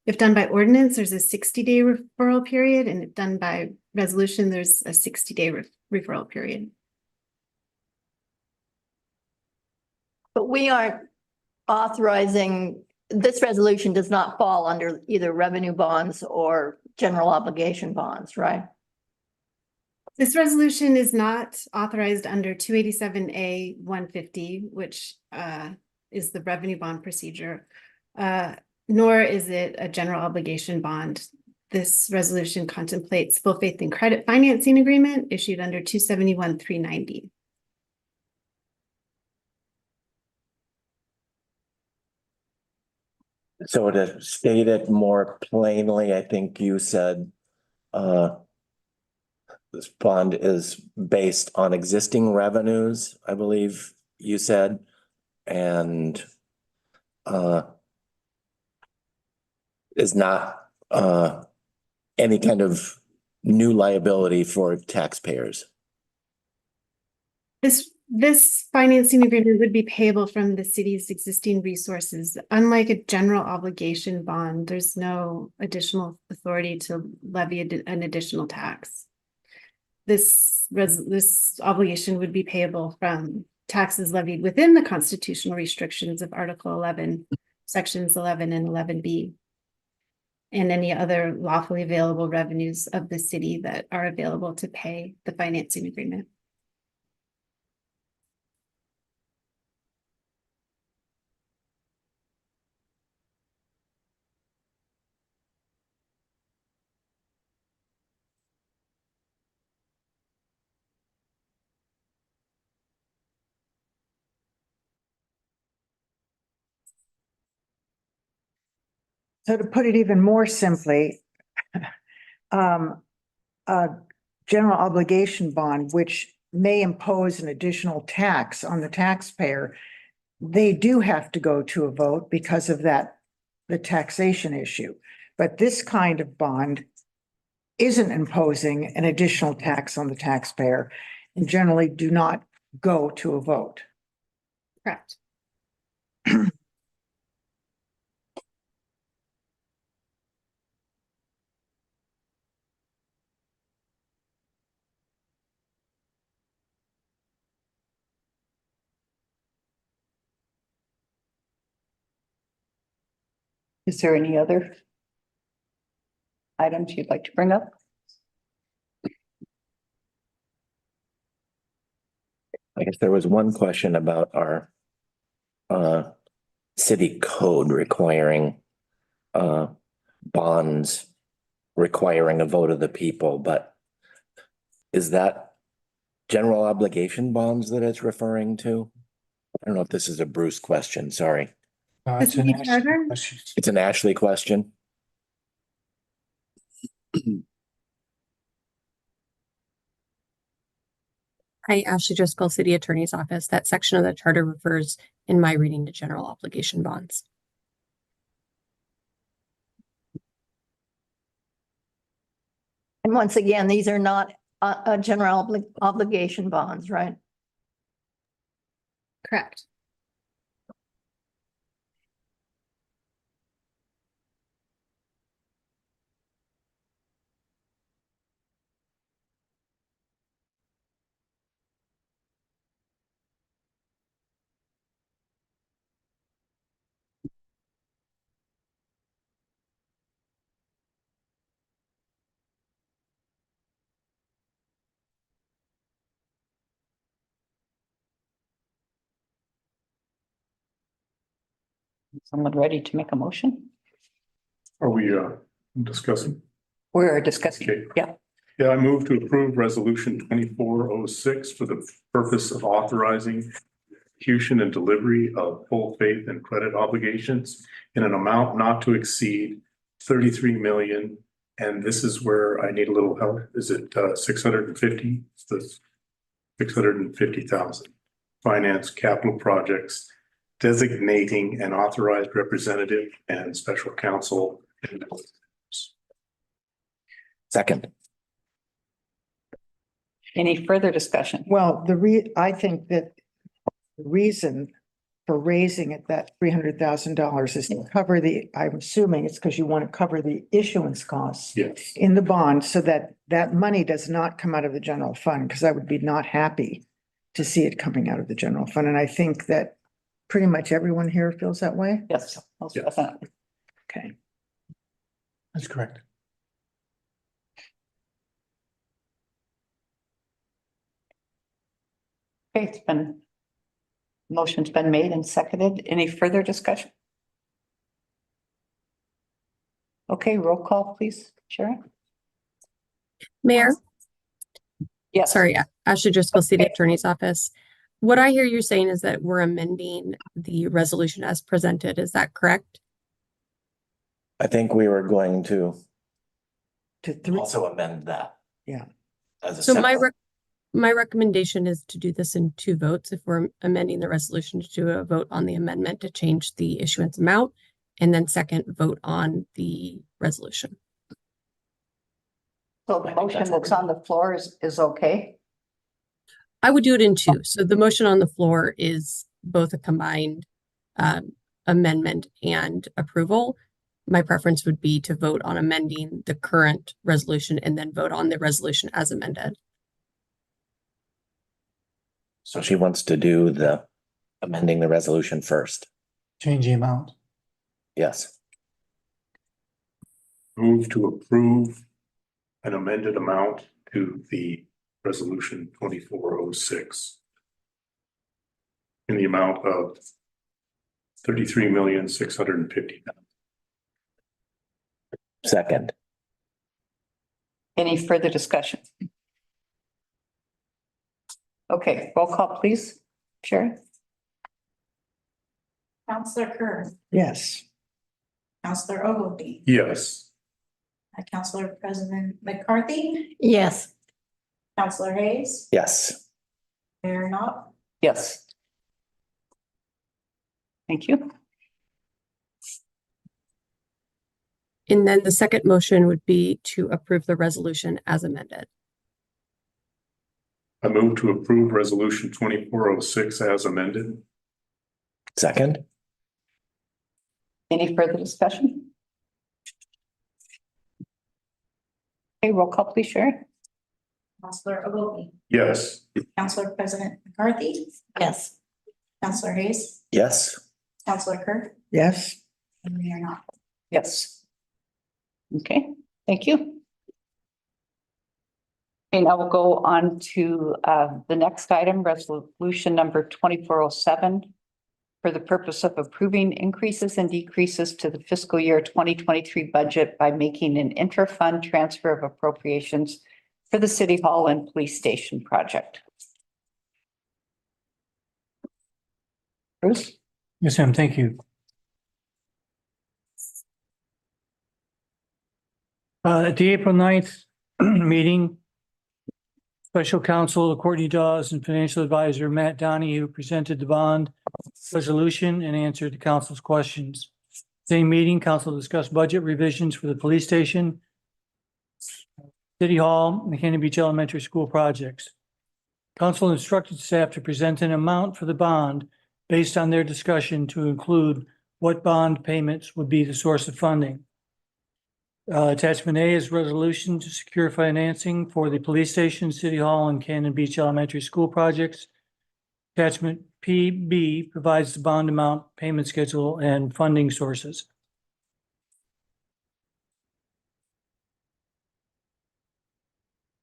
If done by ordinance, there's a 60-day referral period, and if done by resolution, there's a 60-day referral period. But we aren't authorizing, this resolution does not fall under either revenue bonds or general obligation bonds, right? This resolution is not authorized under 287A 150, which is the revenue bond procedure, nor is it a general obligation bond. This resolution contemplates full faith and credit financing agreement issued under 271-390. So to state it more plainly, I think you said this fund is based on existing revenues, I believe you said, and is not any kind of new liability for taxpayers. This financing agreement would be payable from the city's existing resources. Unlike a general obligation bond, there's no additional authority to levy an additional tax. This obligation would be payable from taxes levied within the constitutional restrictions of Article 11, Sections 11 and 11B, and any other lawfully available revenues of the city that are available to pay the financing agreement. So to put it even more simply, a general obligation bond, which may impose an additional tax on the taxpayer, they do have to go to a vote because of that, the taxation issue. But this kind of bond isn't imposing an additional tax on the taxpayer and generally do not go to a vote. Correct. Is there any other items you'd like to bring up? I guess there was one question about our city code requiring bonds requiring a vote of the people, but is that general obligation bonds that it's referring to? I don't know if this is a Bruce question, sorry. It's an Ashley question. It's an Ashley question. Hi, Ashley Driscoll, City Attorney's Office. That section of the charter refers, in my reading, to general obligation bonds. And once again, these are not general obligation bonds, right? Correct. Someone ready to make a motion? Are we discussing? We're discussing, Okay. yeah. Yeah, I move to approve resolution 2406 for the purpose of authorizing execution and delivery of full faith and credit obligations in an amount not to exceed 33 million. And this is where I need a little help. Is it 650? It's the 650,000. Finance capital projects, designating an authorized representative and special counsel. Second. Any further discussion? Well, I think that the reason for raising it, that $300,000 is to cover I'm assuming it's because you want to cover the issuance costs. Yes. In the bond, so that that money does not come out of the general fund, because I would be not happy to see it coming out of the general fund. And I think that pretty much everyone here feels that way. Yes, most definitely. Okay. That's correct. Okay, motion's been made and seconded. Any further discussion? Okay, roll call, please, Sharon. Mayor? Yes. Sorry, Ashley Driscoll, City Attorney's Office. What I hear you saying is that we're amending the resolution as presented. Is that correct? I think we were going to To also amend that. Yeah. As a So separate. my recommendation is to do this in two votes. If we're amending the resolution, to do a vote on the amendment to change the issuance amount, and then second, vote on the resolution. So the motion that's on the floor is okay? I would do it in two. So the motion on the floor is both a combined amendment and approval. My preference would be to vote on amending the current resolution and then vote on the resolution as amended. So she wants to do the amending the resolution first. Change the amount. Yes. Move to approve an amended amount to the resolution 2406 in the amount of 33,650,000. Second. Any further discussion? Okay, roll call, please. Sharon? Counselor Kern, Yes. Counselor Ogilvy, Yes. Counselor President McCarthy, Yes. Counselor Hayes, Yes. Mayor Knopf, Yes. Thank you. And then the second motion would be to approve the resolution as amended. I move to approve resolution 2406 as amended. Second. Any further discussion? Okay, roll call, please, Sharon. Counselor Ogilvy, Yes. Counselor President McCarthy, Yes. Counselor Hayes, Yes. Counselor Kern, Yes. and Mayor Knopf. Yes. Okay, thank you. Okay, now we'll go on to the next item, resolution number 2407. For the purpose of approving increases and decreases to the fiscal year 2023 budget by making an intra-fund transfer of appropriations for the City Hall and Police Station project. Bruce? Yes, ma'am. Thank you. At the April 9th meeting, Special Counsel Courtney Dawes and Financial Advisor Matt Donahue presented the bond resolution and answered the council's questions. Same meeting, council discussed budget revisions for the police station, City Hall, and Cannon Beach Elementary School projects. Council instructed staff to present an amount for the bond based on their discussion to include what bond payments would be the source of funding. Attachment A is resolution to secure financing for the police station, City Hall, and Cannon Beach Elementary School projects. Attachment PB provides the bond amount, payment schedule, and funding sources.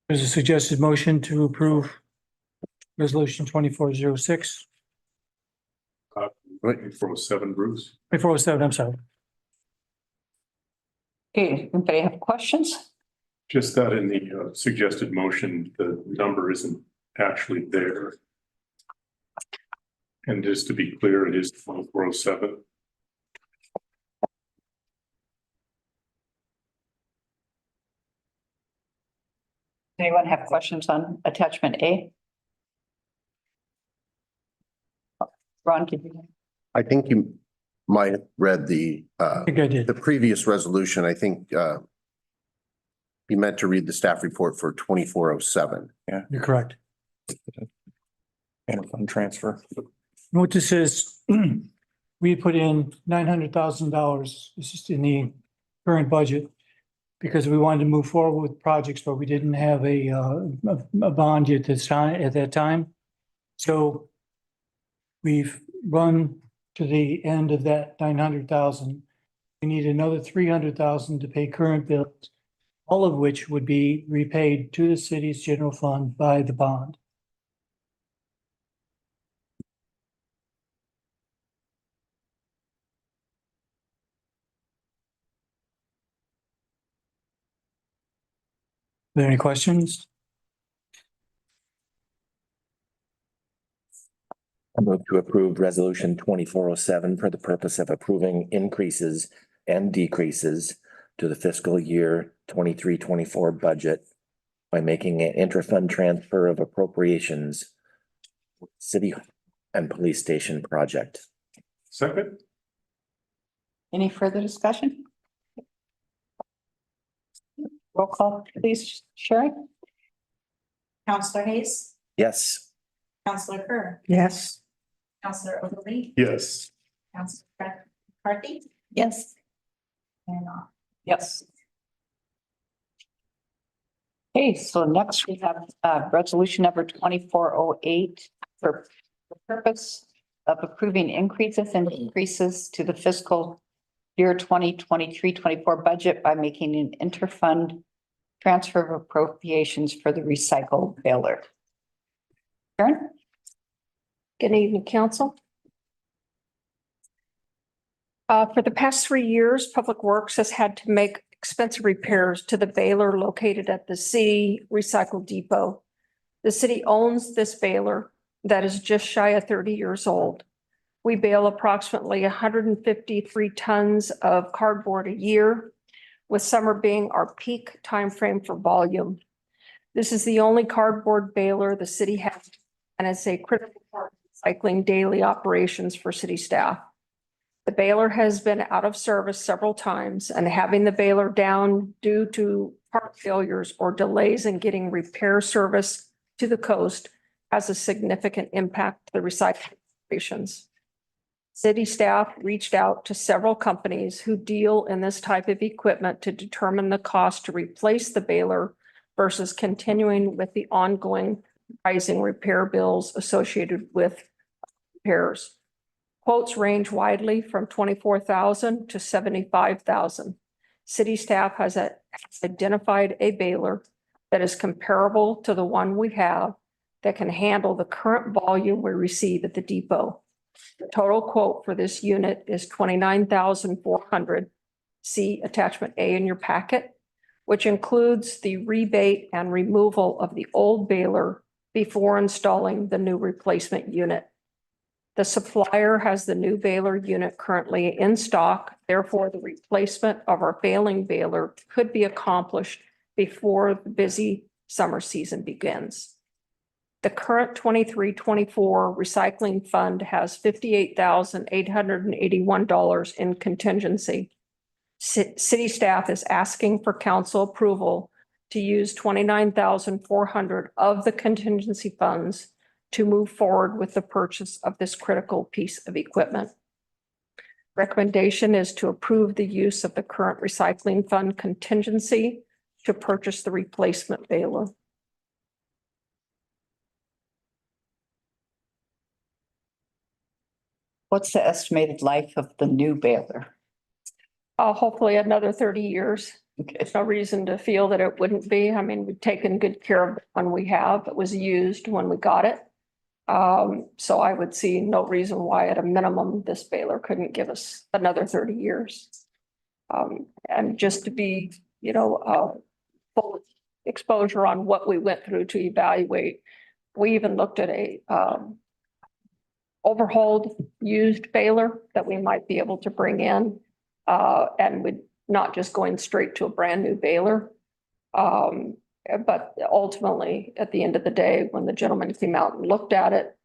There's a suggested motion to approve resolution 2406. 2407, Bruce. 2407, I'm sorry. Okay, anybody have questions? Just that in the suggested motion, the number isn't actually there. And just to be clear, it is 2407. Anyone have questions on attachment A? Ron, did you? I think you might have read the think I did. the previous resolution. I think you meant to read the staff report for 2407. Yeah, You're correct. interfund transfer. What this is, we put in $900,000, it's just in the current budget, because we wanted to move forward with projects, but we didn't have a bond yet at that time. So we've run to the end of that 900,000. We need another 300,000 to pay current bills, all of which would be repaid to the city's general fund by the bond. Are there any questions? I move to approve resolution 2407 for the purpose of approving increases and decreases to the fiscal year 23-24 budget by making an inter-fund transfer of appropriations, city and police station project. Second. Any further discussion? Roll call, please, Sherry. Counselor Hayes, Yes. Counselor Kerr, Yes. Counselor Ogilvy, Yes. Counselor McCarthy, Yes. and Yes. Okay, so next we have resolution number 2408 for the purpose of approving increases and decreases to the fiscal year 2023-24 budget by making an interfund transfer of appropriations for the recycle baler. Karen? Good evening, council. For the past 3 years, Public Works has had to make expensive repairs to the baler located at the city recycle depot. The city owns this baler that is just shy of 30 years old. We bale approximately 153 tons of cardboard a year, with summer being our peak timeframe for volume. This is the only cardboard baler the city has, and it's a critical part of recycling daily operations for city staff. The baler has been out of service several times, and having the baler down due to part failures or delays in getting repair service to the coast has a significant impact to the recycling operations. City staff reached out to several companies who deal in this type of equipment to determine the cost to replace the baler versus continuing with the ongoing rising repair bills associated with repairs. Quotes range widely from $24,000 to $75,000. City staff has identified a baler that is comparable to the one we have that can handle the current volume we receive at the depot. The total quote for this unit is $29,400. See attachment A in your packet, which includes the rebate and removal of the old baler before installing the new replacement unit. The supplier has the new baler unit currently in stock. Therefore, the replacement of our failing baler could be accomplished before the busy summer season begins. The current 23-24 recycling fund has $58,881 in contingency. City staff is asking for council approval to use $29,400 of the contingency funds to move forward with the purchase of this critical piece of equipment. Recommendation is to approve the use of the current recycling fund contingency to purchase the replacement baler. What's the estimated life of the new baler? Hopefully another 30 years. Okay. There's no reason to feel that it wouldn't be. I mean, we've taken good care of the one we have. It was used when we got it. So I would see no reason why at a minimum, this baler couldn't give us another 30 years. And just to be, full exposure on what we went through to evaluate. We even looked at a, overhauled used baler that we might be able to bring in. And would not just going straight to a brand new baler. But ultimately, at the end of the day, when the gentleman came out and looked at it,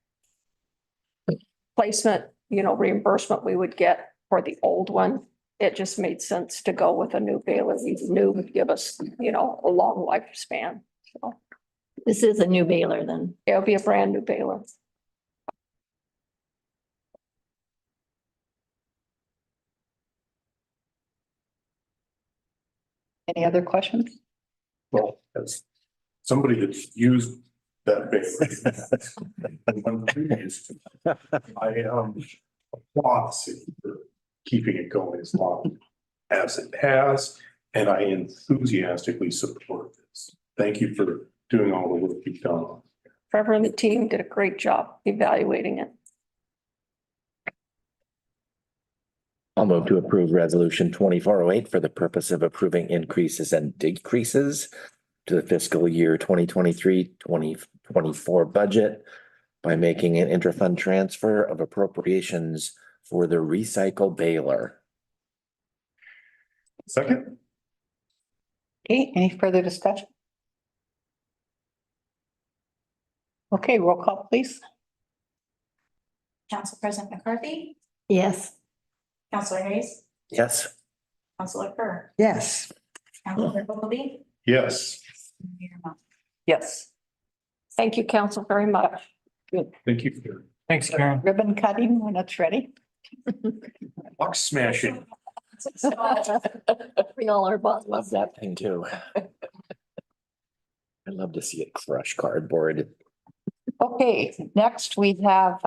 placement, reimbursement we would get for the old one, it just made sense to go with a new baler. We knew would give us, a long lifespan. So This is a new baler then. it'll be a brand new baler. Any other questions? Well, as somebody that's used that I applaud the city for keeping it going as long as it has, and I enthusiastically support this. Thank you for doing all the work you've done. Trevor and the team did a great job evaluating it. I'll move to approve resolution 2408 for the purpose of approving increases and decreases to the fiscal year 2023-2024 budget by making an inter-fund transfer of appropriations for the recycle baler. Second? Okay, any further discussion? Okay, roll call, please. Council President McCarthy, Yes. Counselor Hayes, Yes. Counselor Kerr, Yes. Counselor Ogilvy, Yes. Mayor Mott. Yes. Thank you, council, very much. Thank you for Thanks, Karen. Ribbon cutting when it's ready. box smashing. We all are boss. Love that thing too. I love to see it crush cardboard. Okay, next we have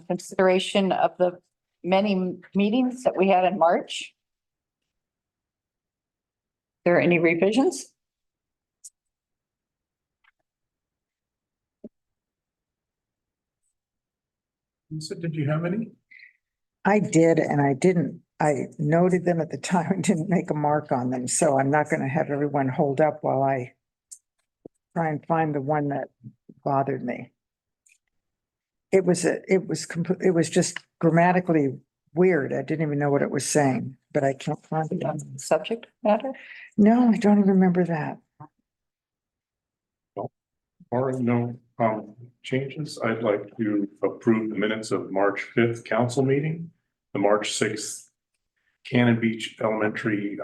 consideration of the many meetings that we had in March. There any revisions? So did you have any? I did, and I noted them at the time and didn't make a mark on them, so I'm not gonna have everyone hold up while I try and find the one that bothered me. It was just grammatically weird. I didn't even know what it was saying, but I can't find it. Subject matter? No, I don't even remember that. Or no, changes. I'd like to approve the minutes of March 5th council meeting, the March 6th Cannon Beach Elementary,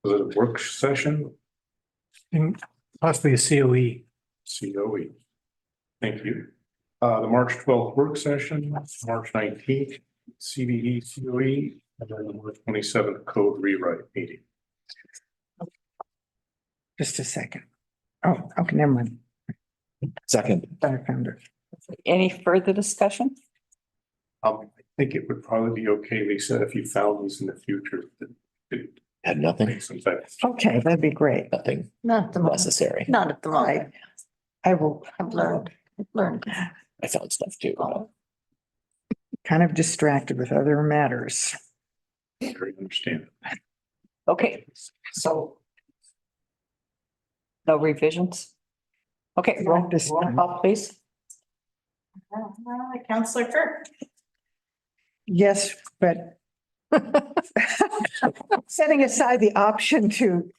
was it a work session? And possibly a COE. COE. Thank you. The March 12th work session, March 19th, CBE COE, and then the March 27th code rewrite meeting. Just a second. Oh, okay, never mind. Second. I found it. Any further discussion? I think it would probably be okay, Lisa, if you found these in the future that it Had nothing, makes some sense. Okay, that'd be great. nothing Not at the moment. necessary. Not at the moment. I will. I've learned. I found stuff too. Kind of distracted with other matters. Very understand. Okay, so no revisions? Okay, roll call, please. Counselor Kerr, Yes, but setting aside the option to,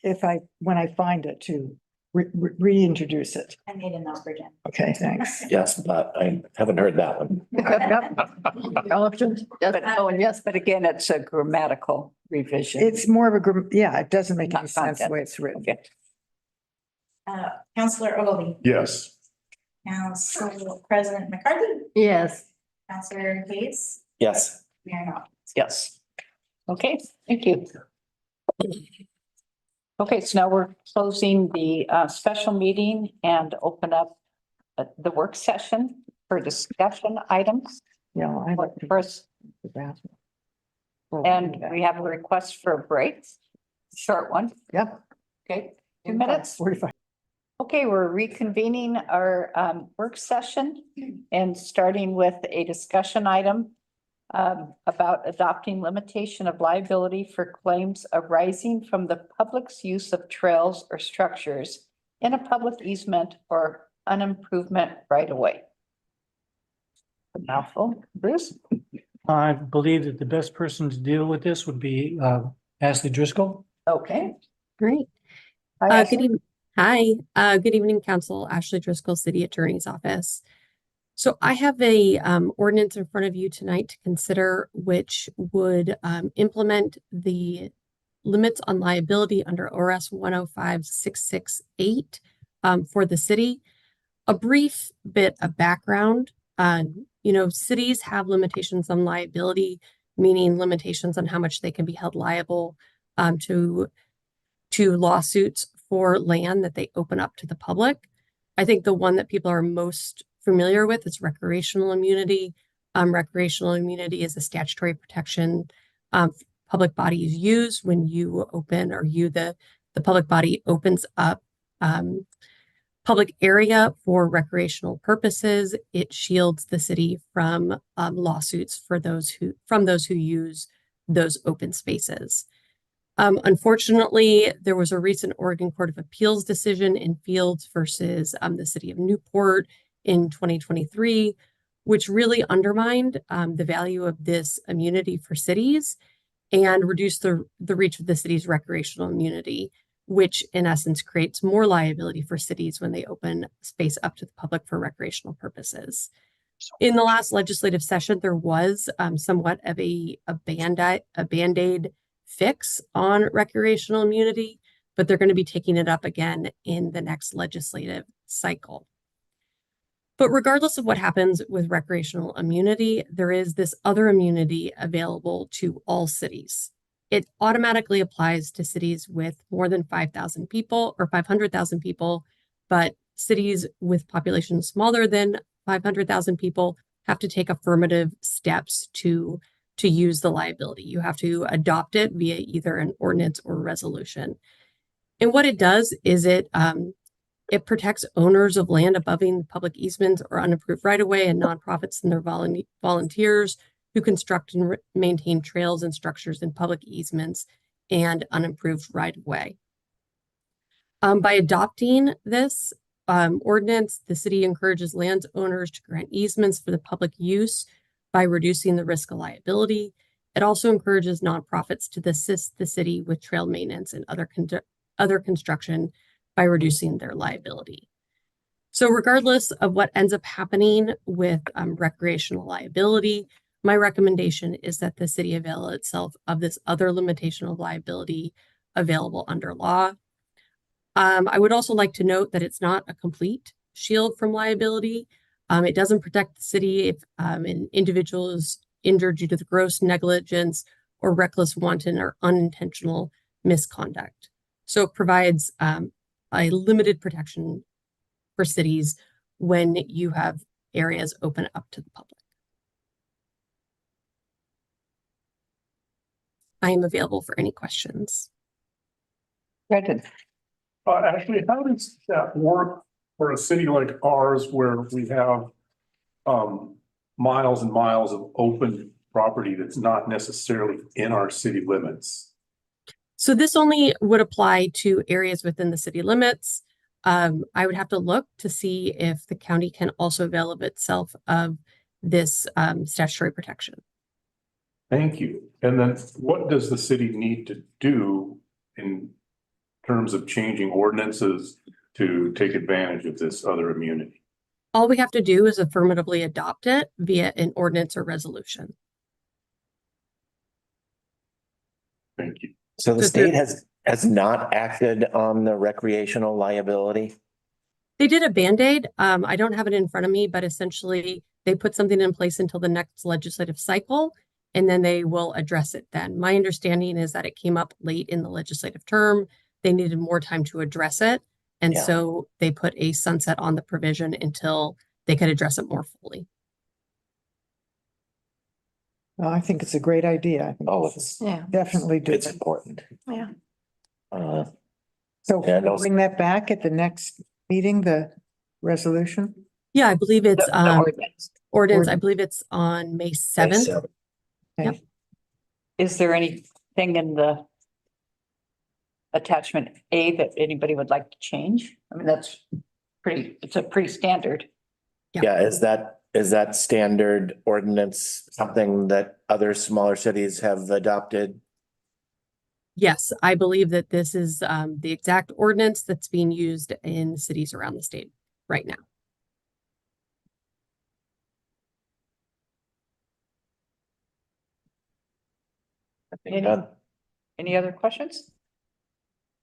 when I find it, to reintroduce it. I made a note for Jen. Okay, thanks. Yes, but I haven't heard that one. Options, yes, but again, it's a grammatical revision. It's more of a, yeah, it doesn't make any Not sense the content. way it's written. Okay. Counselor Ogilvy, Yes. Council President McCarthy, Yes. Counselor Hayes, Yes. Mayor Mott. Yes. Okay, thank you. Okay, so now we're closing the special meeting and open up the work session for discussion items. Yeah, I like to- First, and we have a request for a break, short one. Yep. Okay, 2 minutes. 45. Okay, we're reconvening our work session and starting with a discussion item about adopting limitation of liability for claims arising from the public's use of trails or structures in a public easement or an improvement right away. Mouthful, Bruce? I believe that the best person to deal with this would be Ashley Driscoll. Okay. Great. Hi, Good Ashley. evening. Hi, good evening, Council. Ashley Driscoll, City Attorney's Office. So I have a ordinance in front of you tonight to consider, which would implement the limits on liability under ORS 105668 for the city. A brief bit of background. Cities have limitations on liability, meaning limitations on how much they can be held liable to lawsuits for land that they open up to the public. I think the one that people are most familiar with is recreational immunity. Recreational immunity is a statutory protection public bodies use when you open or the public body opens up public area for recreational purposes. It shields the city from lawsuits from those who use those open spaces. Unfortunately, there was a recent Oregon Court of Appeals decision in Fields versus the city of Newport in 2023, which really undermined the value of this immunity for cities and reduced the reach of the city's recreational immunity, which in essence creates more liability for cities when they open space up to the public for recreational purposes. In the last legislative session, there was somewhat of a Band-Aid fix on recreational immunity, but they're going to be taking it up again in the next legislative cycle. But regardless of what happens with recreational immunity, there is this other immunity available to all cities. It automatically applies to cities with more than 5,000 people or 500,000 people, but cities with populations smaller than 500,000 people have to take affirmative steps to use the liability. You have to adopt it via either an ordinance or resolution. And what it does is it protects owners of land abutting public easements or unapproved right-of-way and nonprofits and their volunteers who construct and maintain trails and structures in public easements and unimproved right-of-way. By adopting this ordinance, the city encourages landowners to grant easements for the public use by reducing the risk of liability. It also encourages nonprofits to assist the city with trail maintenance and other construction by reducing their liability. So regardless of what ends up happening with recreational liability, my recommendation is that the city avail itself of this other limitation of liability available under law. I would also like to note that it's not a complete shield from liability. It doesn't protect the city if an individual is injured due to the gross negligence or reckless, wanton, or unintentional misconduct. So it provides a limited protection for cities when you have areas open up to the public. I am available for any questions. Brendan. Actually, how does that work for a city like ours where we have miles and miles of open property that's not necessarily in our city limits? So this only would apply to areas within the city limits. I would have to look to see if the county can also avail of itself of this statutory protection. Thank you. And then what does the city need to do in terms of changing ordinances to take advantage of this other immunity? All we have to do is affirmatively adopt it via an ordinance or resolution. Thank you. So the state has not acted on the recreational liability? They did a Band-Aid. I don't have it in front of me, but essentially they put something in place until the next legislative cycle, and then they will address it then. My understanding is that it came up late in the legislative term. They needed more time to address it. And so they put a sunset on the provision until they could address it more fully. Well, I think it's a great idea. I think it's definitely do it's it. important. Yeah. So can we bring that back at the next meeting, the resolution? Yeah, I believe it's The ordinance. I believe it's on May 7th. Yep. Is there anything in the attachment A that anybody would like to change? I mean, it's a pretty standard. Yeah, is that standard ordinance something that other smaller cities have adopted? Yes, I believe that this is the exact ordinance that's being used in cities around the state right now. Any other questions?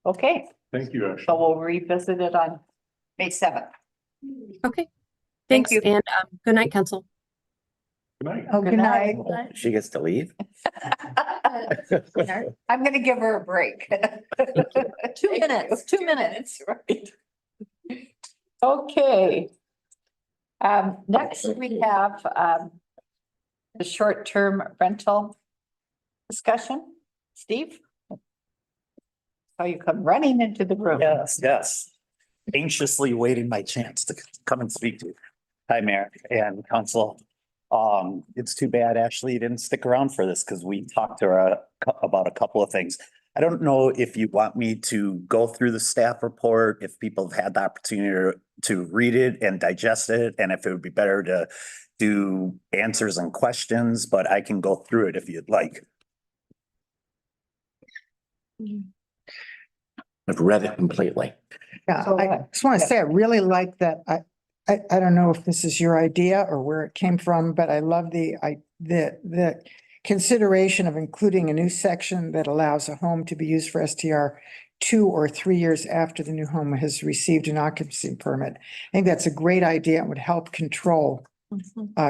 Okay, Thank you, Ashley. so we'll revisit it on May 7th. Okay. Thank Thanks. you. And good night, council. Good night. Oh, good night. She gets to leave? I'm gonna give her a break. 2 minutes, 2 minutes. Right. Okay. Next we have, the short-term rental discussion. Steve? How you come running into the room. Yes. Anxiously waiting my chance to come and speak to you. Hi, Mayor and Council. It's too bad Ashley didn't stick around for this because we talked to her about a couple of things. I don't know if you want me to go through the staff report, if people have had the opportunity to read it and digest it, and if it would be better to do answers and questions, but I can go through it if you'd like. I've read it completely. Yeah, So, I just want to say, I really like that. I don't know if this is your idea or where it came from, but I love the consideration of including a new section that allows a home to be used for STR 2 or 3 years after the new home has received an occupancy permit. I think that's a great idea and would help control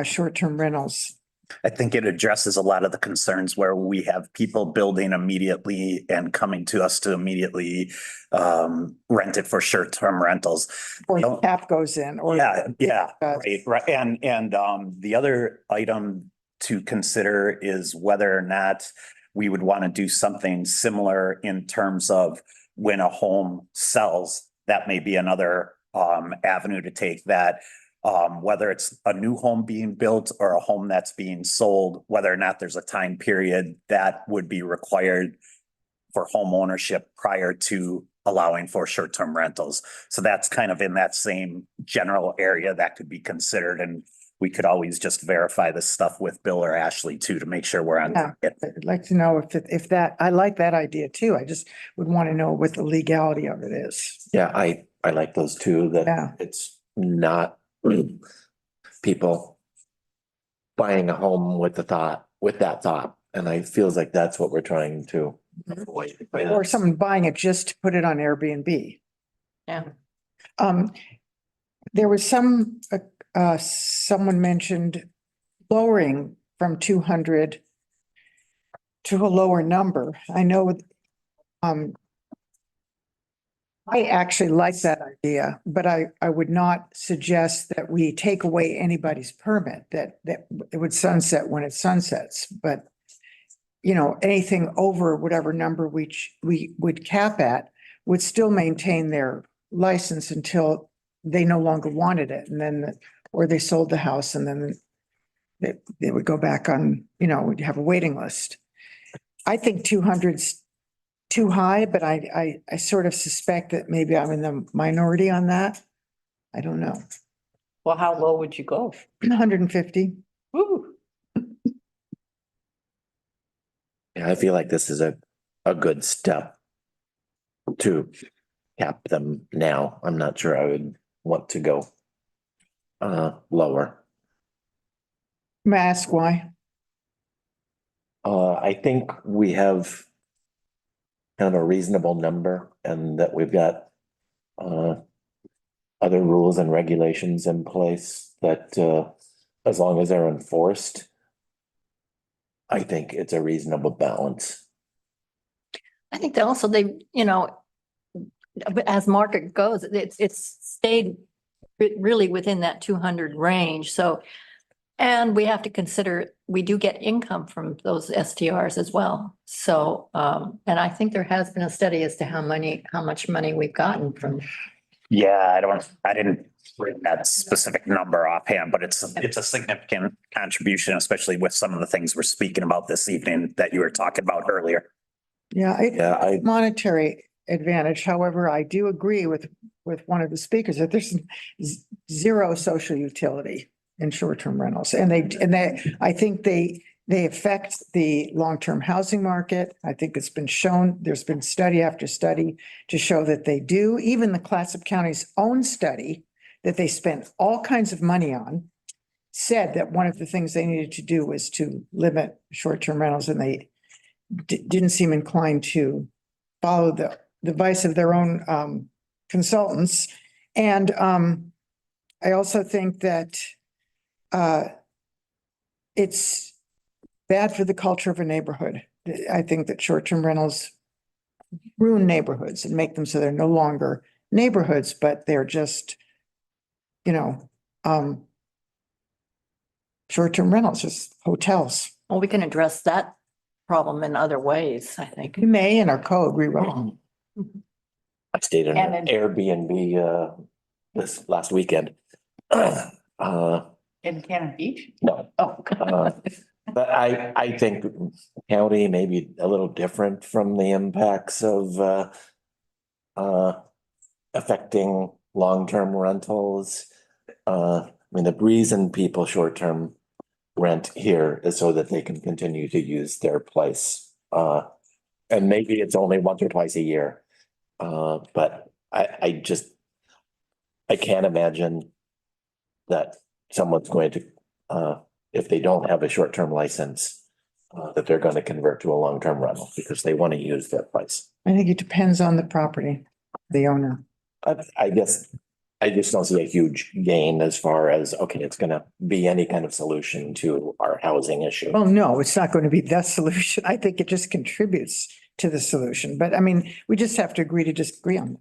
short-term rentals. I think it addresses a lot of the concerns where we have people building immediately and coming to us to immediately rent it for short-term rentals. Or the cap goes in, or. Yeah, right. And the other item to consider is whether or not we would want to do something similar in terms of when a home sells. That may be another avenue to take that. Whether it's a new home being built or a home that's being sold, whether or not there's a time period that would be required for home ownership prior to allowing for short-term rentals. So that's kind of in that same general area that could be considered. And we could always just verify this stuff with Bill or Ashley too, to make sure we're on target. I'd like to know if that, I like that idea too. I just would want to know what the legality of it is. Yeah, I like those two, that it's not people buying a home with that thought. And I feels like that's what we're trying to avoid. Or someone buying it just to put it on Airbnb. Yeah. There was someone mentioned lowering from 200 to a lower number. I know, I actually like that idea, but I would not suggest that we take away anybody's permit, that it would sunset when it sunsets, but anything over whatever number we would cap at would still maintain their license until they no longer wanted it. And then, or they sold the house and then they would go back on, we'd have a waiting list. I think 200's too high, but I sort of suspect that maybe I'm in the minority on that. I don't know. Well, how low would you go? 150. Woo. Yeah, I feel like this is a good step to cap them now. I'm not sure I would want to go lower. May I ask why? I think we have kind of a reasonable number, and that we've got other rules and regulations in place that as long as they're enforced, I think it's a reasonable balance. I think that also as market goes, it's stayed really within that 200 range. So, and we have to consider, we do get income from those STRs as well. So, and I think there has been a study as to how much money we've gotten from Yeah, I didn't bring that specific number offhand, but it's a significant contribution, especially with some of the things we're speaking about this evening that you were talking about earlier. Yeah, Yeah, monetary advantage. However, I do agree with one of the speakers that there's zero social utility in short-term rentals. And I think they affect the long-term housing market. I think it's been shown, there's been study after study to show that they do. Even the Clatsop County's own study that they spent all kinds of money on said that one of the things they needed to do was to limit short-term rentals, and they didn't seem inclined to follow the advice of their own consultants. And I also think that it's bad for the culture of a neighborhood. I think that short-term rentals ruin neighborhoods and make them so they're no longer neighborhoods, but they're just, short-term rentals, just hotels. Well, we can address that problem in other ways, I think. We may in our code rewrite. I stayed in And an in- Airbnb this last weekend. In Cannon Beach? No, Oh. but I think county may be a little different from the impacts of affecting long-term rentals. I mean, the reason people short-term rent here is so that they can continue to use their place. And maybe it's only once or twice a year. But I can't imagine that someone's going to, if they don't have a short-term license, that they're going to convert to a long-term rental because they want to use their place. I think it depends on the property, the owner. I guess I just don't see a huge gain as far as, okay, it's going to be any kind of solution to our housing issue. Well, no, it's not going to be the solution. I think it just contributes to the solution. But I mean, we just have to agree to disagree on it.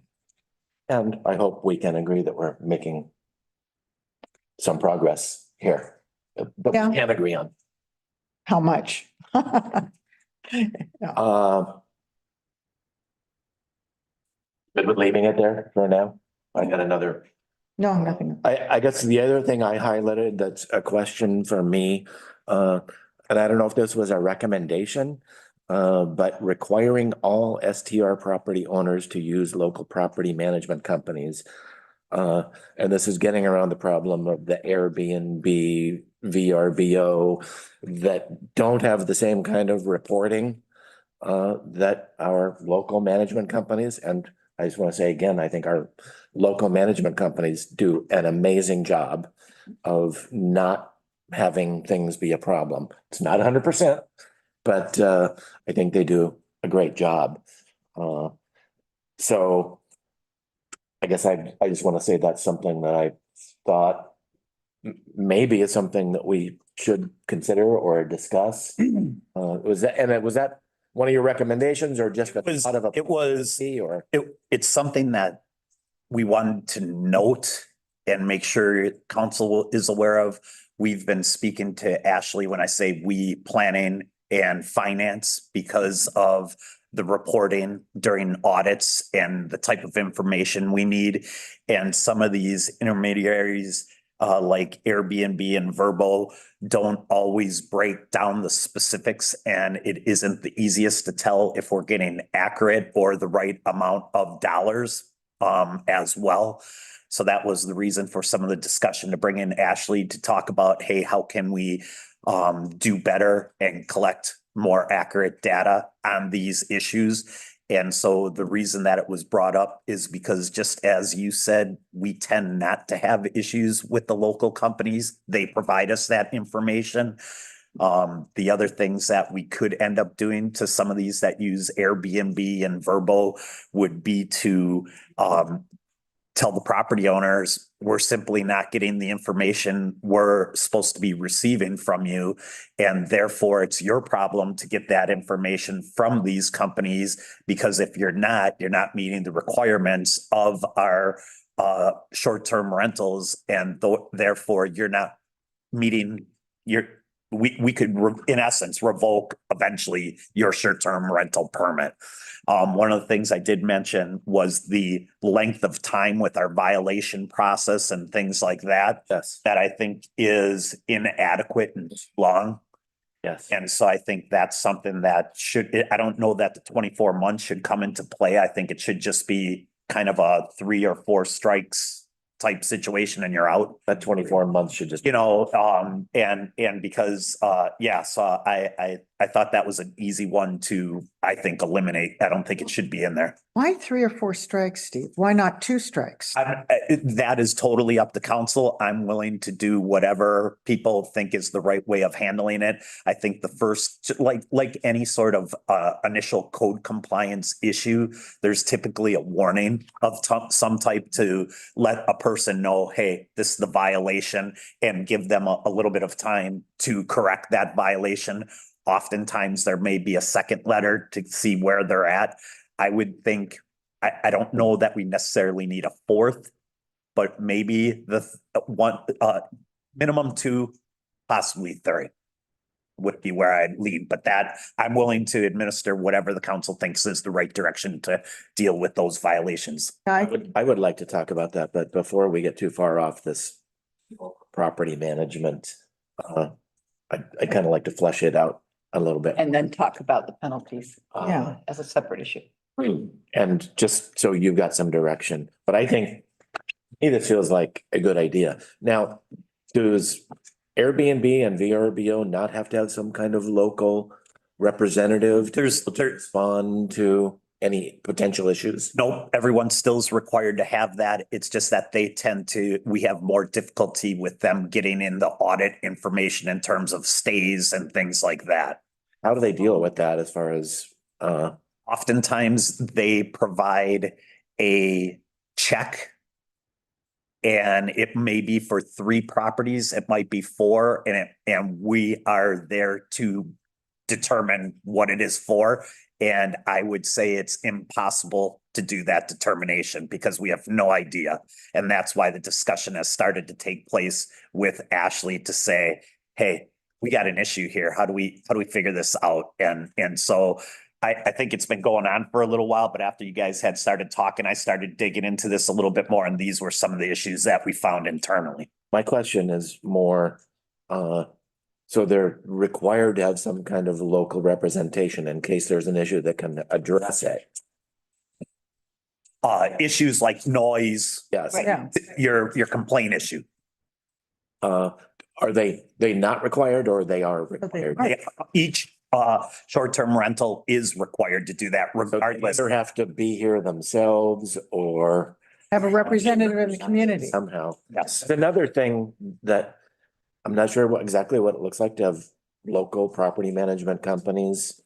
And I hope we can agree that we're making some progress here, but Yeah. we can't agree on. How much? But with leaving it there for now, I got another. No, nothing. I guess the other thing I highlighted, that's a question for me, and I don't know if this was a recommendation, but requiring all STR property owners to use local property management companies. And this is getting around the problem of the Airbnb, VRBO that don't have the same kind of reporting that our local management companies, and I just want to say again, I think our local management companies do an amazing job of not having things be a problem. It's not 100%, but I think they do a great job. So I guess I just want to say that's something that I thought maybe is something that we should consider or discuss. Was that one of your recommendations or just a thought of a? It was, or it's something that we wanted to note and make sure council is aware of. We've been speaking to Ashley, when I say we, planning and finance, because of the reporting during audits and the type of information we need. And some of these intermediaries, like Airbnb and Vrbo, don't always break down the specifics, and it isn't the easiest to tell if we're getting accurate or the right amount of dollars as well. So that was the reason for some of the discussion to bring in Ashley to talk about, hey, how can we do better and collect more accurate data on these issues. And so the reason that it was brought up is because, just as you said, we tend not to have issues with the local companies. They provide us that information. The other things that we could end up doing to some of these that use Airbnb and Vrbo would be to tell the property owners, we're simply not getting the information we're supposed to be receiving from you. And therefore it's your problem to get that information from these companies, because if you're not meeting the requirements of our short-term rentals, and therefore you're not meeting we could, in essence, revoke eventually your short-term rental permit. One of the things I did mention was the length of time with our violation process and things like that. Yes. That I think is inadequate and long. Yes. And so I think that's something that I don't know that the 24 months should come into play. I think it should just be kind of a 3 or 4 strikes type situation and you're out. That 24 months should just. And because, so I thought that was an easy one to, I think, eliminate. I don't think it should be in there. Why 3 or 4 strikes, Steve? Why not 2 strikes? That is totally up to council. I'm willing to do whatever people think is the right way of handling it. I think the first, like any sort of initial code compliance issue, there's typically a warning of some type to let a person know, hey, this is the violation, and give them a little bit of time to correct that violation. Oftentimes there may be a second letter to see where they're at. I would think, I don't know that we necessarily need a 4th, but maybe the minimum 2, possibly 3 would be where I'd lead, but that I'm willing to administer whatever the council thinks is the right direction to deal with those violations. I would like to talk about that, but before we get too far off this property management, I'd kind of like to flesh it out a little bit. And then talk about the penalties. Yeah. As a separate issue. And just so you've got some direction, but I think this feels like a good idea. Now, does Airbnb and VRBO not have to have some kind of local representative to respond to any potential issues? No, everyone still is required to have that. It's just that we have more difficulty with them getting in the audit information in terms of stays and things like that. How do they deal with that as far as, oftentimes they provide a check. And it may be for 3 properties, it might be 4, and we are there to determine what it is for. And I would say it's impossible to do that determination because we have no idea. And that's why the discussion has started to take place with Ashley to say, hey, we got an issue here. How do we figure this out? And so I think it's been going on for a little while, but after you guys had started talking, I started digging into this a little bit more, and these were some of the issues that we found internally. my question is more, so they're required to have some kind of local representation in case there's an issue that can address it. Issues like noise. Yes. Yeah. Your complaint issue. Are they not required or they are required? Each short-term rental is required to do that regardless. They either have to be here themselves or Have a representative in the community. somehow. Yes. It's another thing that I'm not sure exactly what it looks like to have local property management companies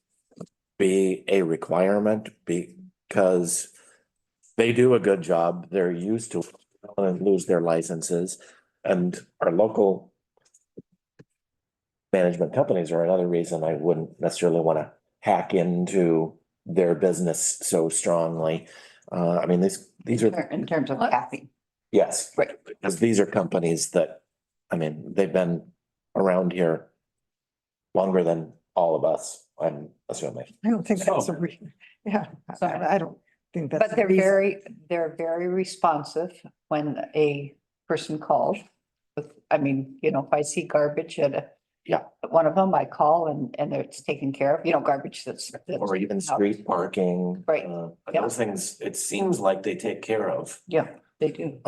be a requirement because they do a good job. They're used to and lose their licenses, and our local management companies are another reason I wouldn't necessarily want to hack into their business so strongly. I mean, these are. In terms of capping. Yes. Right. Because these are companies that, I mean, they've been around here longer than all of us, I'm assuming. I don't think that's yeah, I don't think that's. But they're very responsive when a person calls. If I see garbage at one of them, I call and it's taken care of, garbage that's. Or even street parking. Right. Those things, it seems like they take care of. Yeah, they do.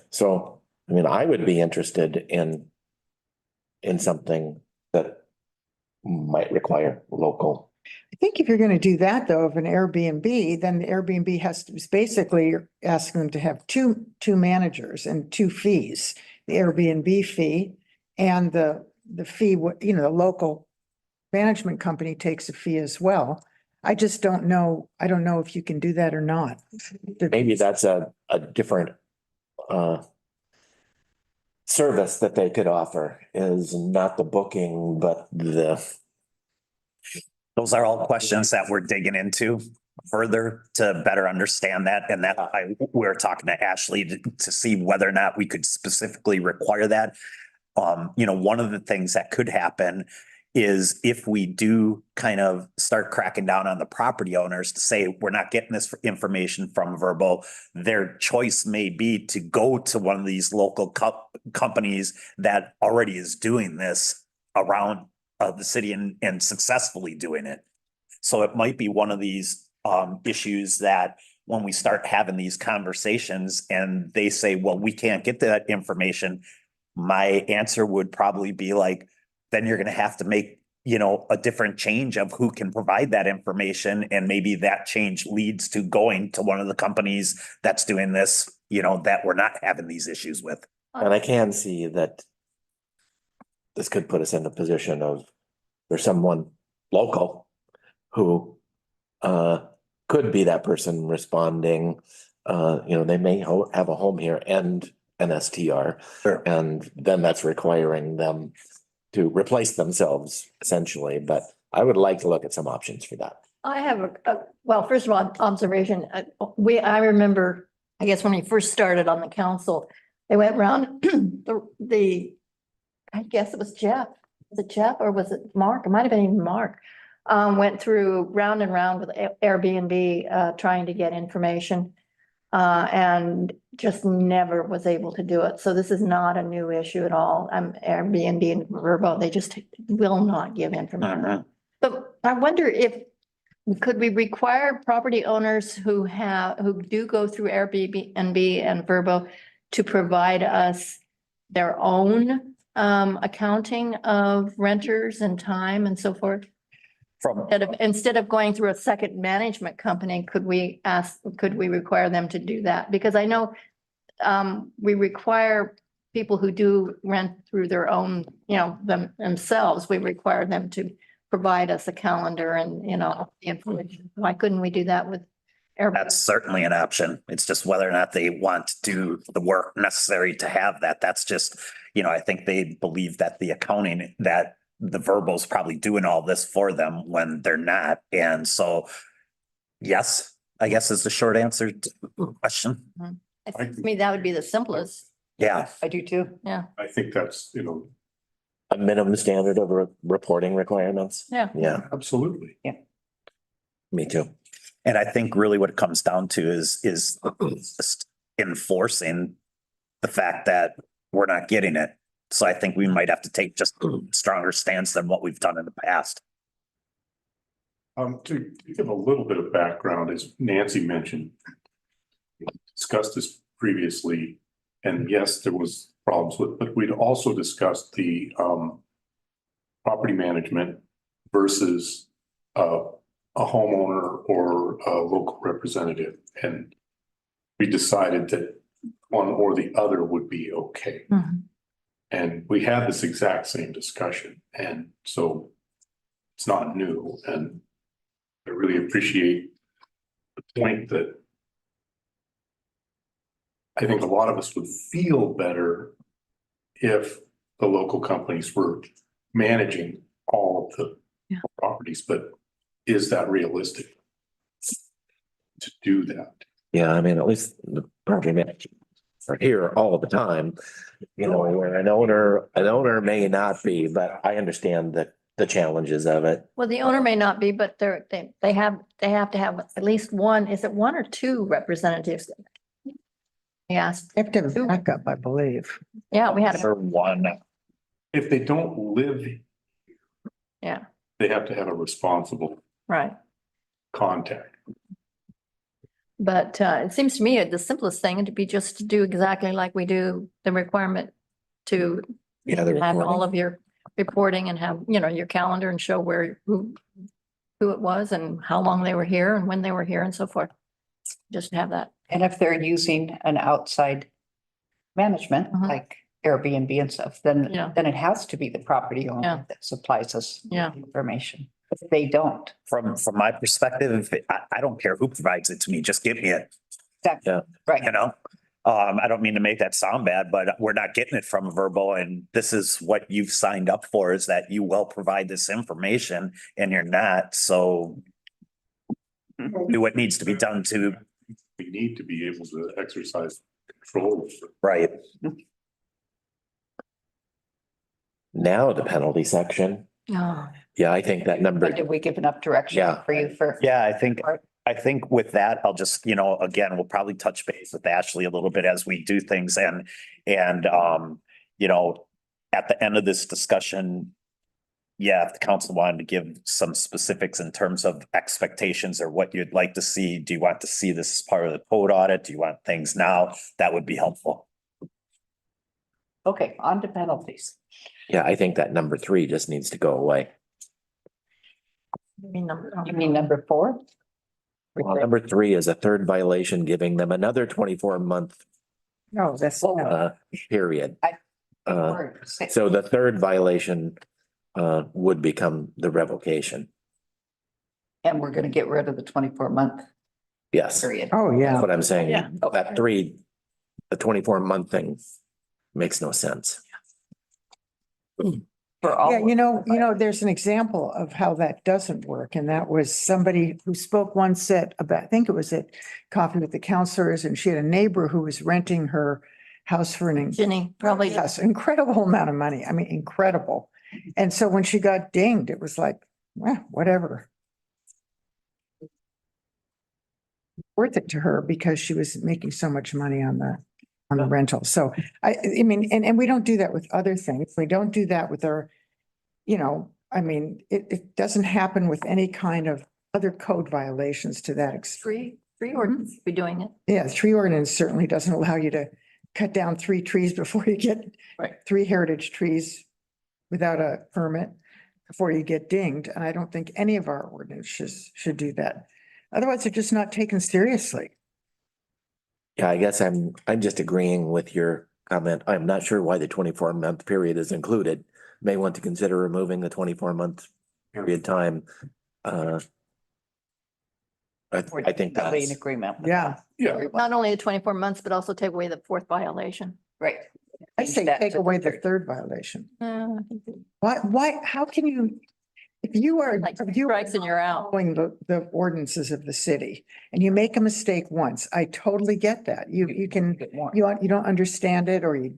So, I mean, I would be interested in something that might require local. I think if you're gonna do that though, of an Airbnb, then the Airbnb has to, basically you're asking them to have two managers and 2 fees. The Airbnb fee and the fee, the local management company takes a fee as well. I just don't know. I don't know if you can do that or not. Maybe that's a different service that they could offer is not the booking, but Those are all questions that we're digging into further to better understand that. And we're talking to Ashley to see whether or not we could specifically require that. one of the things that could happen is if we do kind of start cracking down on the property owners to say, we're not getting this information from Verbo, their choice may be to go to one of these local companies that already is doing this around the city and successfully doing it. So it might be one of these issues that when we start having these conversations and they say, well, we can't get that information, my answer would probably be like, then you're going to have to make, a different change of who can provide that information. And maybe that change leads to going to one of the companies that's doing this, that we're not having these issues with. And I can see that this could put us in a position of there's someone local who could be that person responding. They may have a home here and an STR. Sure. And then that's requiring them to replace themselves essentially. But I would like to look at some options for that. I have well, first of all, observation. I remember, I guess when we first started on the council, they went around I guess it was Jeff. Was it Jeff or was it Mark? It might have been even Mark. Went through round and round with Airbnb, trying to get information. And just never was able to do it. So this is not a new issue at all. Airbnb and Verbo, they just will not give information. But I wonder could we require property owners who do go through Airbnb and Verbo to provide us their own accounting of renters and time and so forth? Instead of going through a second management company, could we require them to do that? Because I know we require people who do rent through their own, themselves, we require them to provide us a calendar and, the information. Why couldn't we do that with Airbnb? That's certainly an option. It's just whether or not they want to do the work necessary to have that. That's just, I think they believe that the accounting that the Verbo's probably doing all this for them when they're not. And so, yes, I guess is the short answer to the question. To me, that would be the simplest. Yeah. I do too. Yeah. I think that's, A minimum standard of reporting requirements. Yeah. Yeah, absolutely. Yeah. Me too. And I think really what it comes down to is just enforcing the fact that we're not getting it. So I think we might have to take just a stronger stance than what we've done in the past. To give a little bit of background, as Nancy mentioned, we discussed this previously, and yes, there was problems with, but we'd also discussed the property management versus a homeowner or a local representative. And we decided that one or the other would be okay. Mhm. And we had this exact same discussion. And so it's not new. And I really appreciate the point that I think a lot of us would feel better if the local companies were managing all of the properties, but is that realistic to do that? Yeah, I mean, at least the property managers are here all the time. Where an owner may not be, but I understand the challenges of it. Well, the owner may not be, but they have to have at least one, is it one or two representatives? Yes. They have to have a backup, I believe. Yeah, we had For one. If they don't live, yeah, they have to have a responsible right. contact. But it seems to me the simplest thing to be just to do exactly like we do the requirement to have all of your reporting and have, your calendar and show who it was and how long they were here and when they were here and so forth. Just have that. And if they're using an outside management, like Airbnb and stuff, then it has to be the property owner that supplies us with information. If they don't. From my perspective, I don't care who provides it to me, just give me it. Exactly. Right. I don't mean to make that sound bad, but we're not getting it from Verbo, and this is what you've signed up for, is that you will provide this information and you're not. So do what needs to be done to. We need to be able to exercise control. Right. Now the penalty section. Oh, Yeah, I think that number, But did we give enough direction Yeah. for you for? Yeah, I think with that, I'll just, again, we'll probably touch base with Ashley a little bit as we do things and, at the end of this discussion, yeah, if the council wanted to give some specifics in terms of expectations or what you'd like to see, do you want to see this as part of the code audit? Do you want things now? That would be helpful. Okay, on to penalties. yeah, I think that number 3 just needs to go away. you mean You mean number 4? Well, number 3 is a third violation, giving them another 24-month No, that's, period. Or- So the third violation would become the revocation. And we're gonna get rid of the 24-month Yes, period. oh, that's yeah. what I'm saying. Yeah. That 3, the 24-month thing makes no sense. For all. Yeah, there's an example of how that doesn't work. And that was somebody who spoke once at about, I think it was at Coffee with the Counselors, and she had a neighbor who was renting her house for an Ginny, probably. yes, incredible amount of money. I mean, incredible. And so when she got dinged, it was like, whatever. Worth it to her because she was making so much money on the rental. So I mean, and we don't do that with other things. We don't do that with our, it doesn't happen with any kind of other code violations to that extent. Free ordinance be doing it. Yeah, the tree ordinance certainly doesn't allow you to cut down 3 trees before you get 3 heritage trees without a permit before you get dinged. And I don't think any of our ordinances should do that. Otherwise, they're just not taken seriously. Yeah, I guess I'm just agreeing with your comment. I'm not sure why the 24-month period is included. May want to consider removing the 24-month period time. I think Totally in that's, agreement. with Yeah. Yeah. Not only the 24 months, but also take away the 4th violation. Right. I say That take to away the 3rd violation. Uh, Why, how can you, if you are, Like if you are strikes and you're out. following the ordinances of the city and you make a mistake once, I totally get that. You can, Get more. you don't understand it, or you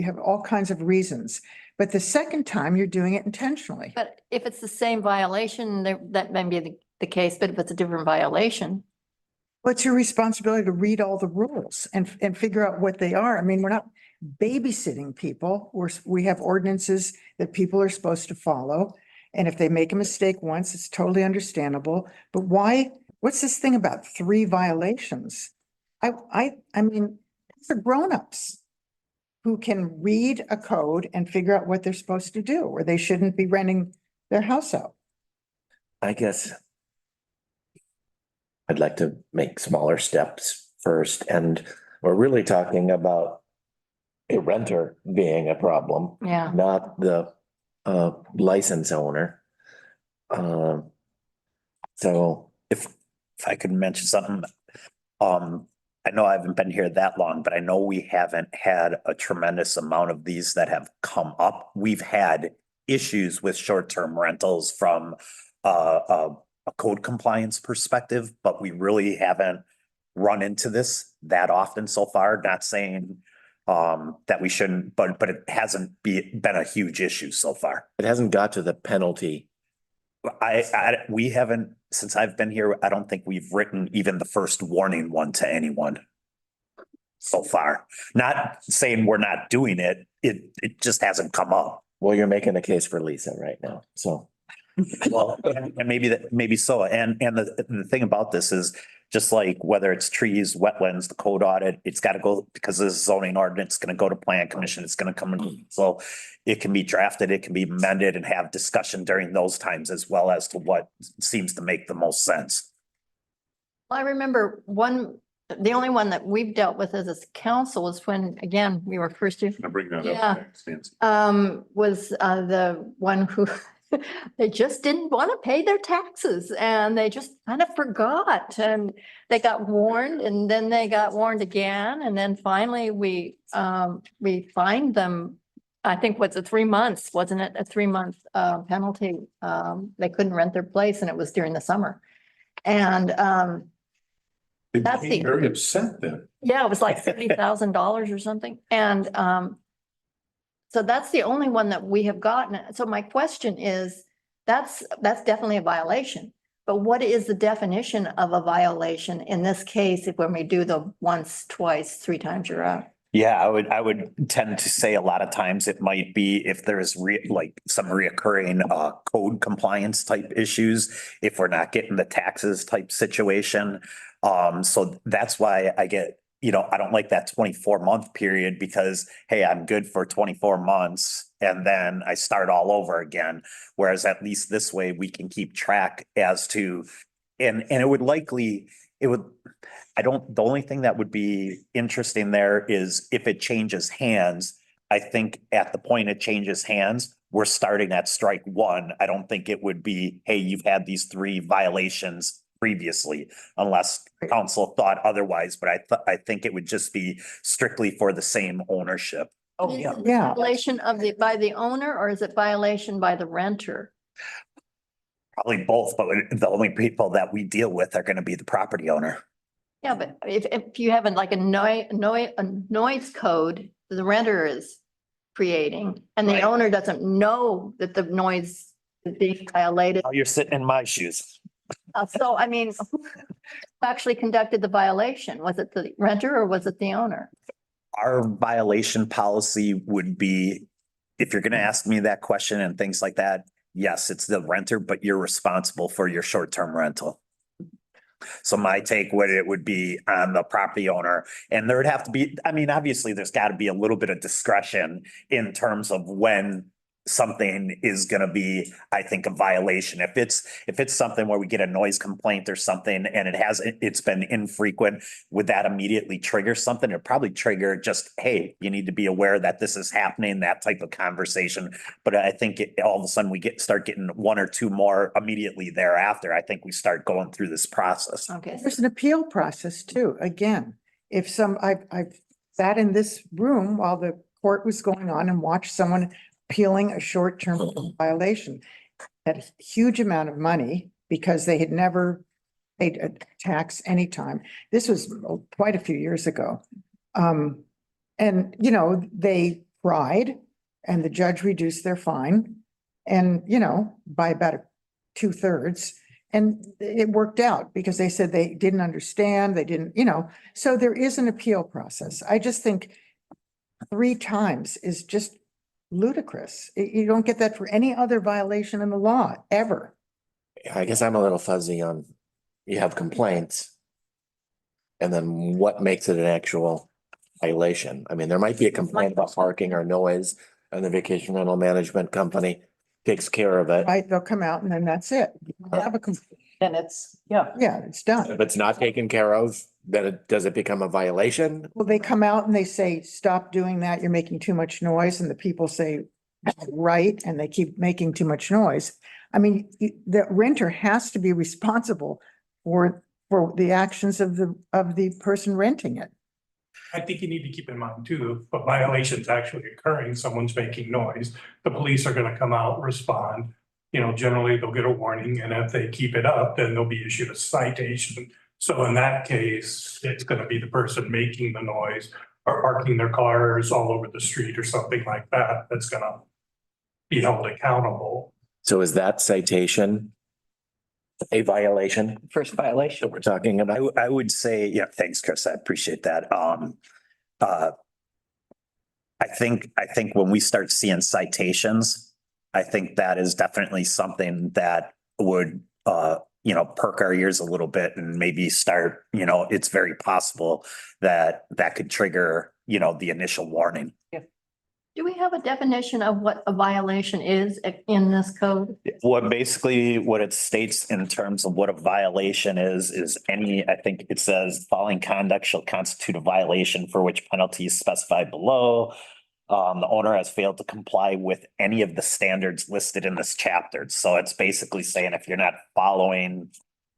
have all kinds of reasons. But the second time you're doing it intentionally. But if it's the same violation, that may be the case, but if it's a different violation. What's your responsibility to read all the rules and figure out what they are? I mean, we're not babysitting people. We have ordinances that people are supposed to follow. And if they make a mistake once, it's totally understandable. But why, what's this thing about 3 violations? I mean, it's the grownups who can read a code and figure out what they're supposed to do, or they shouldn't be renting their house out. I guess I'd like to make smaller steps first, and we're really talking about a renter being a problem, Yeah. not the license owner. So If I could mention something, I know I haven't been here that long, but I know we haven't had a tremendous amount of these that have come up. We've had issues with short-term rentals from a code compliance perspective, but we really haven't run into this that often so far. Not saying that we shouldn't, but it hasn't been a huge issue so far. it hasn't got to the penalty. We haven't, since I've been here, I don't think we've written even the first warning one to anyone so far. Not saying we're not doing it, it just hasn't come up. Well, you're making a case for Lisa right now, so. Well, and maybe so. And the thing about this is, just like whether it's trees, wetlands, the code audit, it's got to go, because this zoning ordinance is going to go to plan commission, it's going to come in. So it can be drafted, it can be amended, and have discussion during those times as well as to what seems to make the most sense. I remember the only one that we've dealt with as a council was when, again, we were first year. I bring that Yeah. up next, Nancy. Was the one who they just didn't want to pay their taxes and they just kind of forgot, and they got warned and then they got warned again. And then finally we fined them. I think what's it, 3 months, wasn't it? A 3-month penalty. They couldn't rent their place and it was during the summer. And They that's became the- very upset then. yeah, it was like $70,000 or something. And so So that's the only one that we have gotten. So my question is, that's definitely a violation. But what is the definition of a violation in this case, if when we do the once, twice, 3 times you're out? Yeah, I would tend to say a lot of times it might be if there's like some reoccurring code compliance type issues, if we're not getting the taxes type situation. So that's why I get, I don't like that 24-month period because, hey, I'm good for 24 months and then I start all over again. Whereas at least this way we can keep track as to, and it would likely, the only thing that would be interesting there is if it changes hands. I think at the point it changes hands, we're starting at strike 1. I don't think it would be, hey, you've had these 3 violations previously, unless council thought otherwise, but I think it would just be strictly for the same ownership. Oh, Is yeah. it violation of by the owner, or is it violation by the renter? Probably both, but the only people that we deal with are going to be the property owner. Yeah, but if you have like a noise code the renter is creating and the owner doesn't know that the noise is being violated. Oh, you're sitting in my shoes. So, I mean, who actually conducted the violation? Was it the renter or was it the owner? Our violation policy would be, if you're going to ask me that question and things like that, yes, it's the renter, but you're responsible for your short-term rental. So my take would be on the property owner, and there would have to be, I mean, obviously there's got to be a little bit of discretion in terms of when something is going to be, I think, a violation. If it's something where we get a noise complaint or something and it's been infrequent, would that immediately trigger something? It'd probably trigger just, hey, you need to be aware that this is happening, that type of conversation. But I think all of a sudden we start getting 1 or 2 more immediately thereafter. I think we start going through this process. Okay. There's an appeal process too. Again, if I've sat in this room while the court was going on and watched someone appealing a short-term violation at a huge amount of money because they had never paid a tax anytime. This was quite a few years ago. And, they tried and the judge reduced their fine and, by about 2/3. And it worked out because they said they didn't understand, they didn't, so there is an appeal process. I just think 3 times is just ludicrous. You don't get that for any other violation in the law, ever. I guess I'm a little fuzzy on, you have complaints. And then what makes it an actual violation? I mean, there might be a complaint about parking or noise and the vacation rental management company takes care of it. Right, they'll come out and then that's it. You don't have a complaint. Then it's, yeah. Yeah, it's done. If it's not taken care of, then does it become a violation? Well, they come out and they say, stop doing that. You're making too much noise. And the people say, right, and they keep making too much noise. I mean, the renter has to be responsible for the actions of the person renting it. I think you need to keep in mind too, if a violation's actually occurring, someone's making noise, the police are gonna come out, respond. Generally they'll get a warning, and if they keep it up, then they'll be issued a citation. So in that case, it's gonna be the person making the noise or parking their cars all over the street or something like that, that's gonna be held accountable. So is that citation a violation? First violation. That we're talking about? I would say, yeah, thanks, Chris. I appreciate that. I think when we start seeing citations, I think that is definitely something that would, perk our ears a little bit and maybe start, it's very possible that could trigger, the initial warning. Do we have a definition of what a violation is in this code? What it states in terms of what a violation is any, I think it says following conduct shall constitute a violation for which penalty is specified below. The owner has failed to comply with any of the standards listed in this chapter. So it's basically saying if you're not following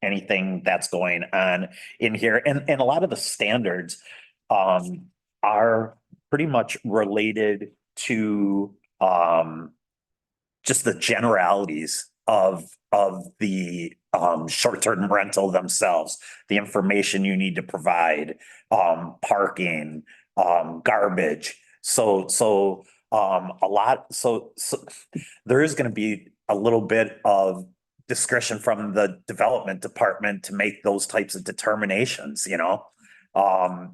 anything that's going on in here, and a lot of the standards are pretty much related to just the generalities of the short-term rental themselves, the information you need to provide, parking, garbage. So so there is gonna be a little bit of discretion from the development department to make those types of determinations, you know?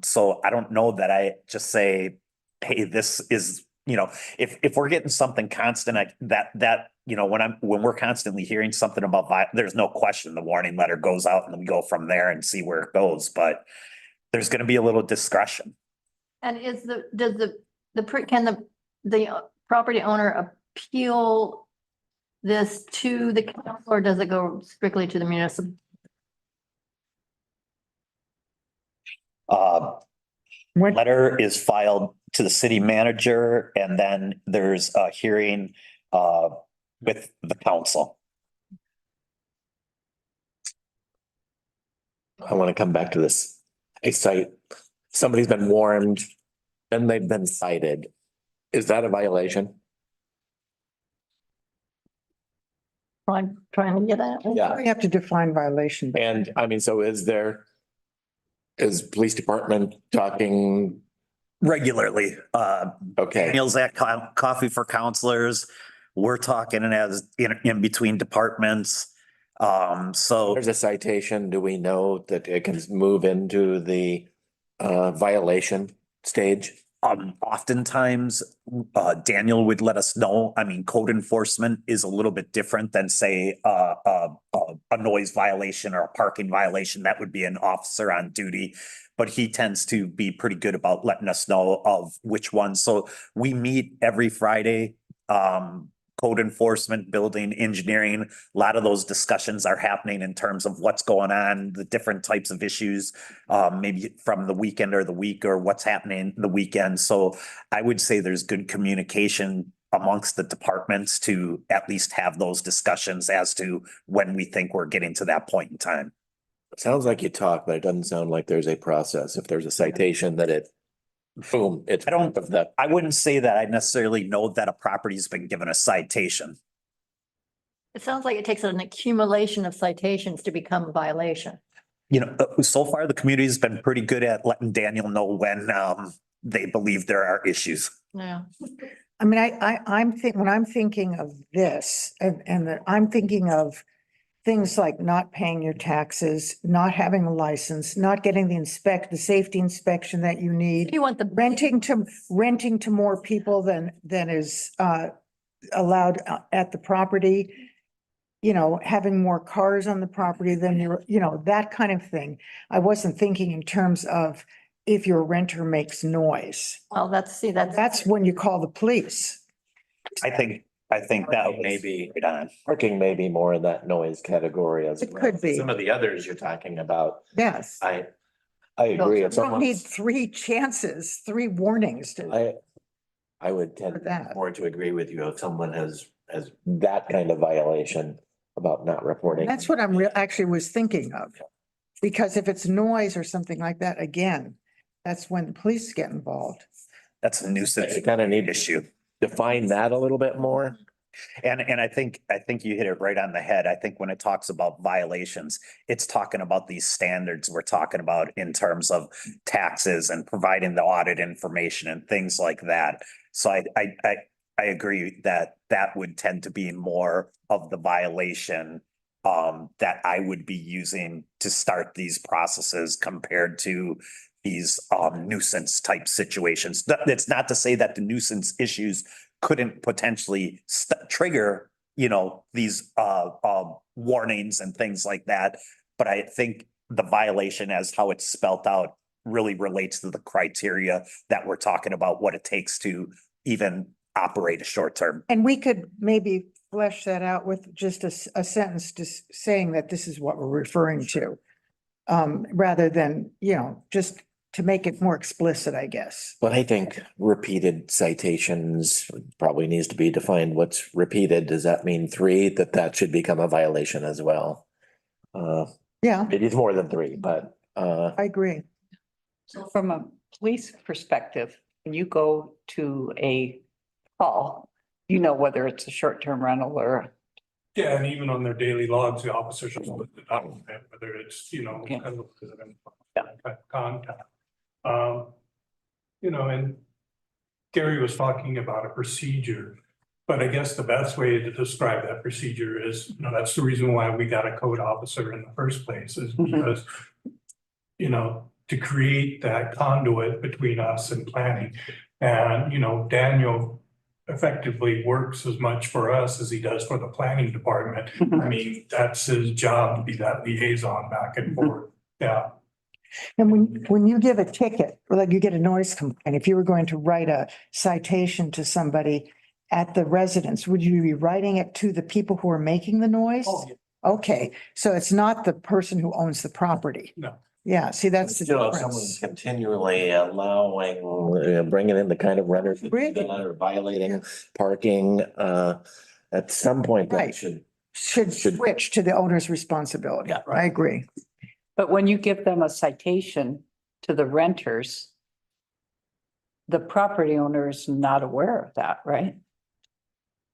So I don't know that I just say, hey, this is, you know, if we're getting something constant, that, you know, when we're constantly hearing something about there's no question the warning letter goes out and then we go from there and see where it goes, but there's gonna be a little discretion. And can the property owner appeal this to the council, or does it go strictly to the municipal? Letter is filed to the city manager and then there's a hearing with the council. I want to come back to this. A site, somebody's been warned and they've been cited. Is that a violation? I'm trying to get at. Yeah. We have to define violation. And I mean, so is police department talking Regularly, okay, Daniel's at Coffee for Counselors. We're talking as in between departments. So there's a citation. Do we know that it can move into the violation stage? Oftentimes, Daniel would let us know. I mean, code enforcement is a little bit different than say a noise violation or a parking violation. That would be an officer on duty. But he tends to be pretty good about letting us know of which ones. So we meet every Friday. Code enforcement, building, engineering, a lot of those discussions are happening in terms of what's going on, the different types of issues, maybe from the weekend or the week or what's happening the weekend. So I would say there's good communication amongst the departments to at least have those discussions as to when we think we're getting to that point in time. It sounds like you talk, but it doesn't sound like there's a process. If there's a citation that boom, it's. I wouldn't say that I necessarily know that a property's been given a citation. It sounds like it takes an accumulation of citations to become a violation. You know, so far the community's been pretty good at letting Daniel know when they believe there are issues. Yeah. I mean, when I'm thinking of this and I'm thinking of things like not paying your taxes, not having a license, not getting the safety inspection that you need. You want the renting to more people than is allowed at the property. You know, having more cars on the property than that kind of thing. I wasn't thinking in terms of if your renter makes noise. Well, that's when you call the police. I think that may be parking may be more in that noise category as well. Could be. Some of the others you're talking about. Yes. I agree. You If don't someone, need 3 chances, 3 warnings to. I would tend more to agree with you if someone has that kind of violation about not reporting. That's what I'm actually was thinking of. Because if it's noise or something like that, again, that's when the police get involved. That's a nuisance. You kind of need issue. Define that a little bit more. And I think you hit it right on the head. I think when it talks about violations, it's talking about these standards we're talking about in terms of taxes and providing the audit information and things like that. So I agree that would tend to be more of the violation that I would be using to start these processes compared to these nuisance type situations. That's not to say that the nuisance issues couldn't potentially trigger, these warnings and things like that. But I think the violation as how it's spelt out really relates to the criteria that we're talking about, what it takes to even operate a short term. And we could maybe flesh that out with just a sentence just saying that this is what we're referring to. Rather than, just to make it more explicit, I guess. But I think repeated citations probably needs to be defined. What's repeated? Does that mean 3? That should become a violation as well? Yeah. It is more than 3, but I agree. So from a police perspective, when you go to a call, whether it's a short-term rental or. Yeah, and even on their daily logs, the officers are supposed to document whether it's, kind of contact. And Gary was talking about a procedure. But I guess the best way to describe that procedure is, that's the reason why we got a code officer in the first place is because, to create that conduit between us and planning. And, Daniel effectively works as much for us as he does for the planning department. I mean, that's his job to be that liaison back and forth. Yeah. And when you give a ticket, or like you get a noise complaint, if you were going to write a citation to somebody at the residence, would you be writing it to the people who are making the noise? Oh, yeah. Okay, so it's not the person who owns the property. No. Yeah, see, that's the If someone's difference. continually allowing, bringing in the kind of renters that do that or violating parking, at some point that Right. Should switch to the owner's responsibility. Yeah, I agree. But when you give them a citation to the renters, the property owner is not aware of that, right?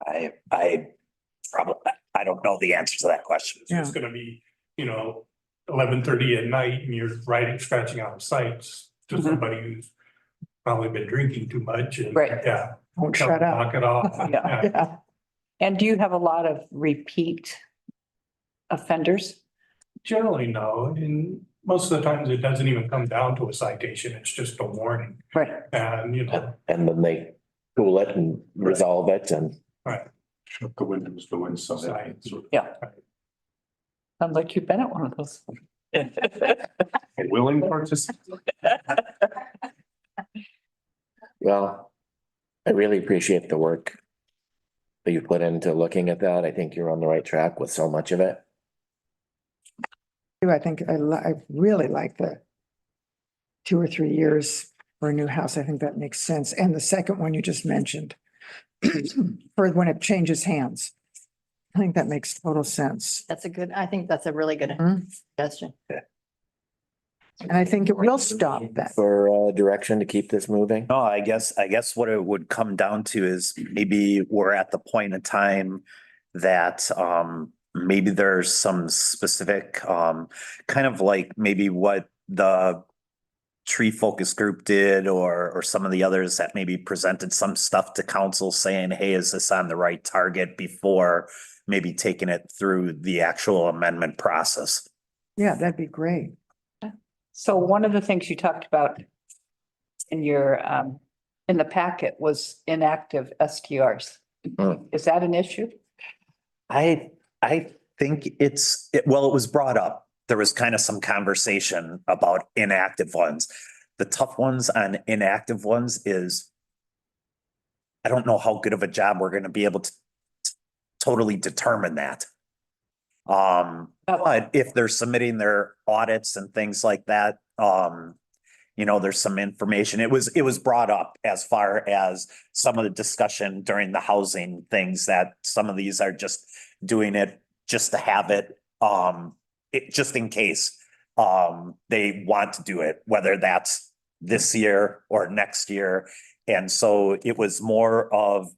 I probably, I don't know the answer to that question. So it's gonna be, 11:30 at night and you're scratching out sites to somebody who's probably been drinking too much and. Right. Yeah. Won't shut up. Knock it off. Yeah. Yeah. And do you have a lot of repeat offenders? Generally, no, and most of the times it doesn't even come down to a citation, it's just a warning. Right. And, and then they cool it and resolve it and. Right. Shut the windows, go inside. Yeah. Sounds like you've been at one of those. Willing participant. Well, I really appreciate the work that you put into looking at that. I think you're on the right track with so much of it. I think I really like the 2 or 3 years for a new house. I think that makes sense. And the second one you just mentioned for when it changes hands. I think that makes total sense. I think that's a really good Mhm. suggestion. And I think it will stop that. For direction to keep this moving. No, I guess what it would come down to is maybe we're at the point in time that maybe there's some specific kind of like maybe what the tree focus group did or some of the others that maybe presented some stuff to council saying, hey, is this on the right target before maybe taking it through the actual amendment process? Yeah, that'd be great. So one of the things you talked about in your, in the packet was inactive STRs. Is that an issue? I think it was brought up. There was kind of some conversation about inactive ones. The tough ones on inactive ones is I don't know how good of a job we're going to be able to totally determine that. But if they're submitting their audits and things like that, there's some information. It was brought up as far as some of the discussion during the housing things that some of these are just doing it just to have it, just in case they want to do it, whether that's this year or next year. And so it was more of,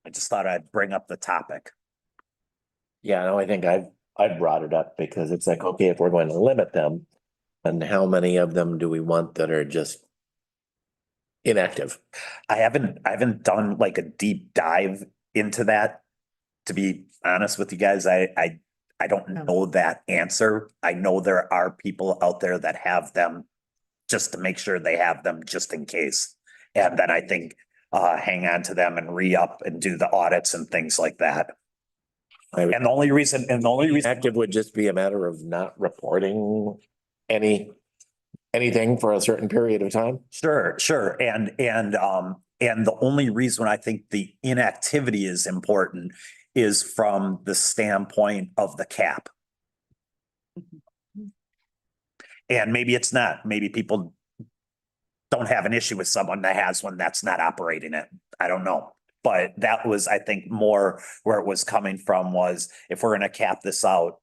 I just thought I'd bring up the topic. Yeah, no, I think I've brought it up because it's like, okay, if we're going to limit them, then how many of them do we want that are just inactive? I haven't done like a deep dive into that. To be honest with you guys, I don't know that answer. I know there are people out there that have them just to make sure they have them just in case. And then I think hang on to them and re-up and do the audits and things like that. And the only reason Active would just be a matter of not reporting anything for a certain period of time. Sure. And the only reason I think the inactivity is important is from the standpoint of the cap. And maybe it's not. Maybe people don't have an issue with someone that has one that's not operating it. I don't know. But that was, I think, more where it was coming from was if we're going to cap this out,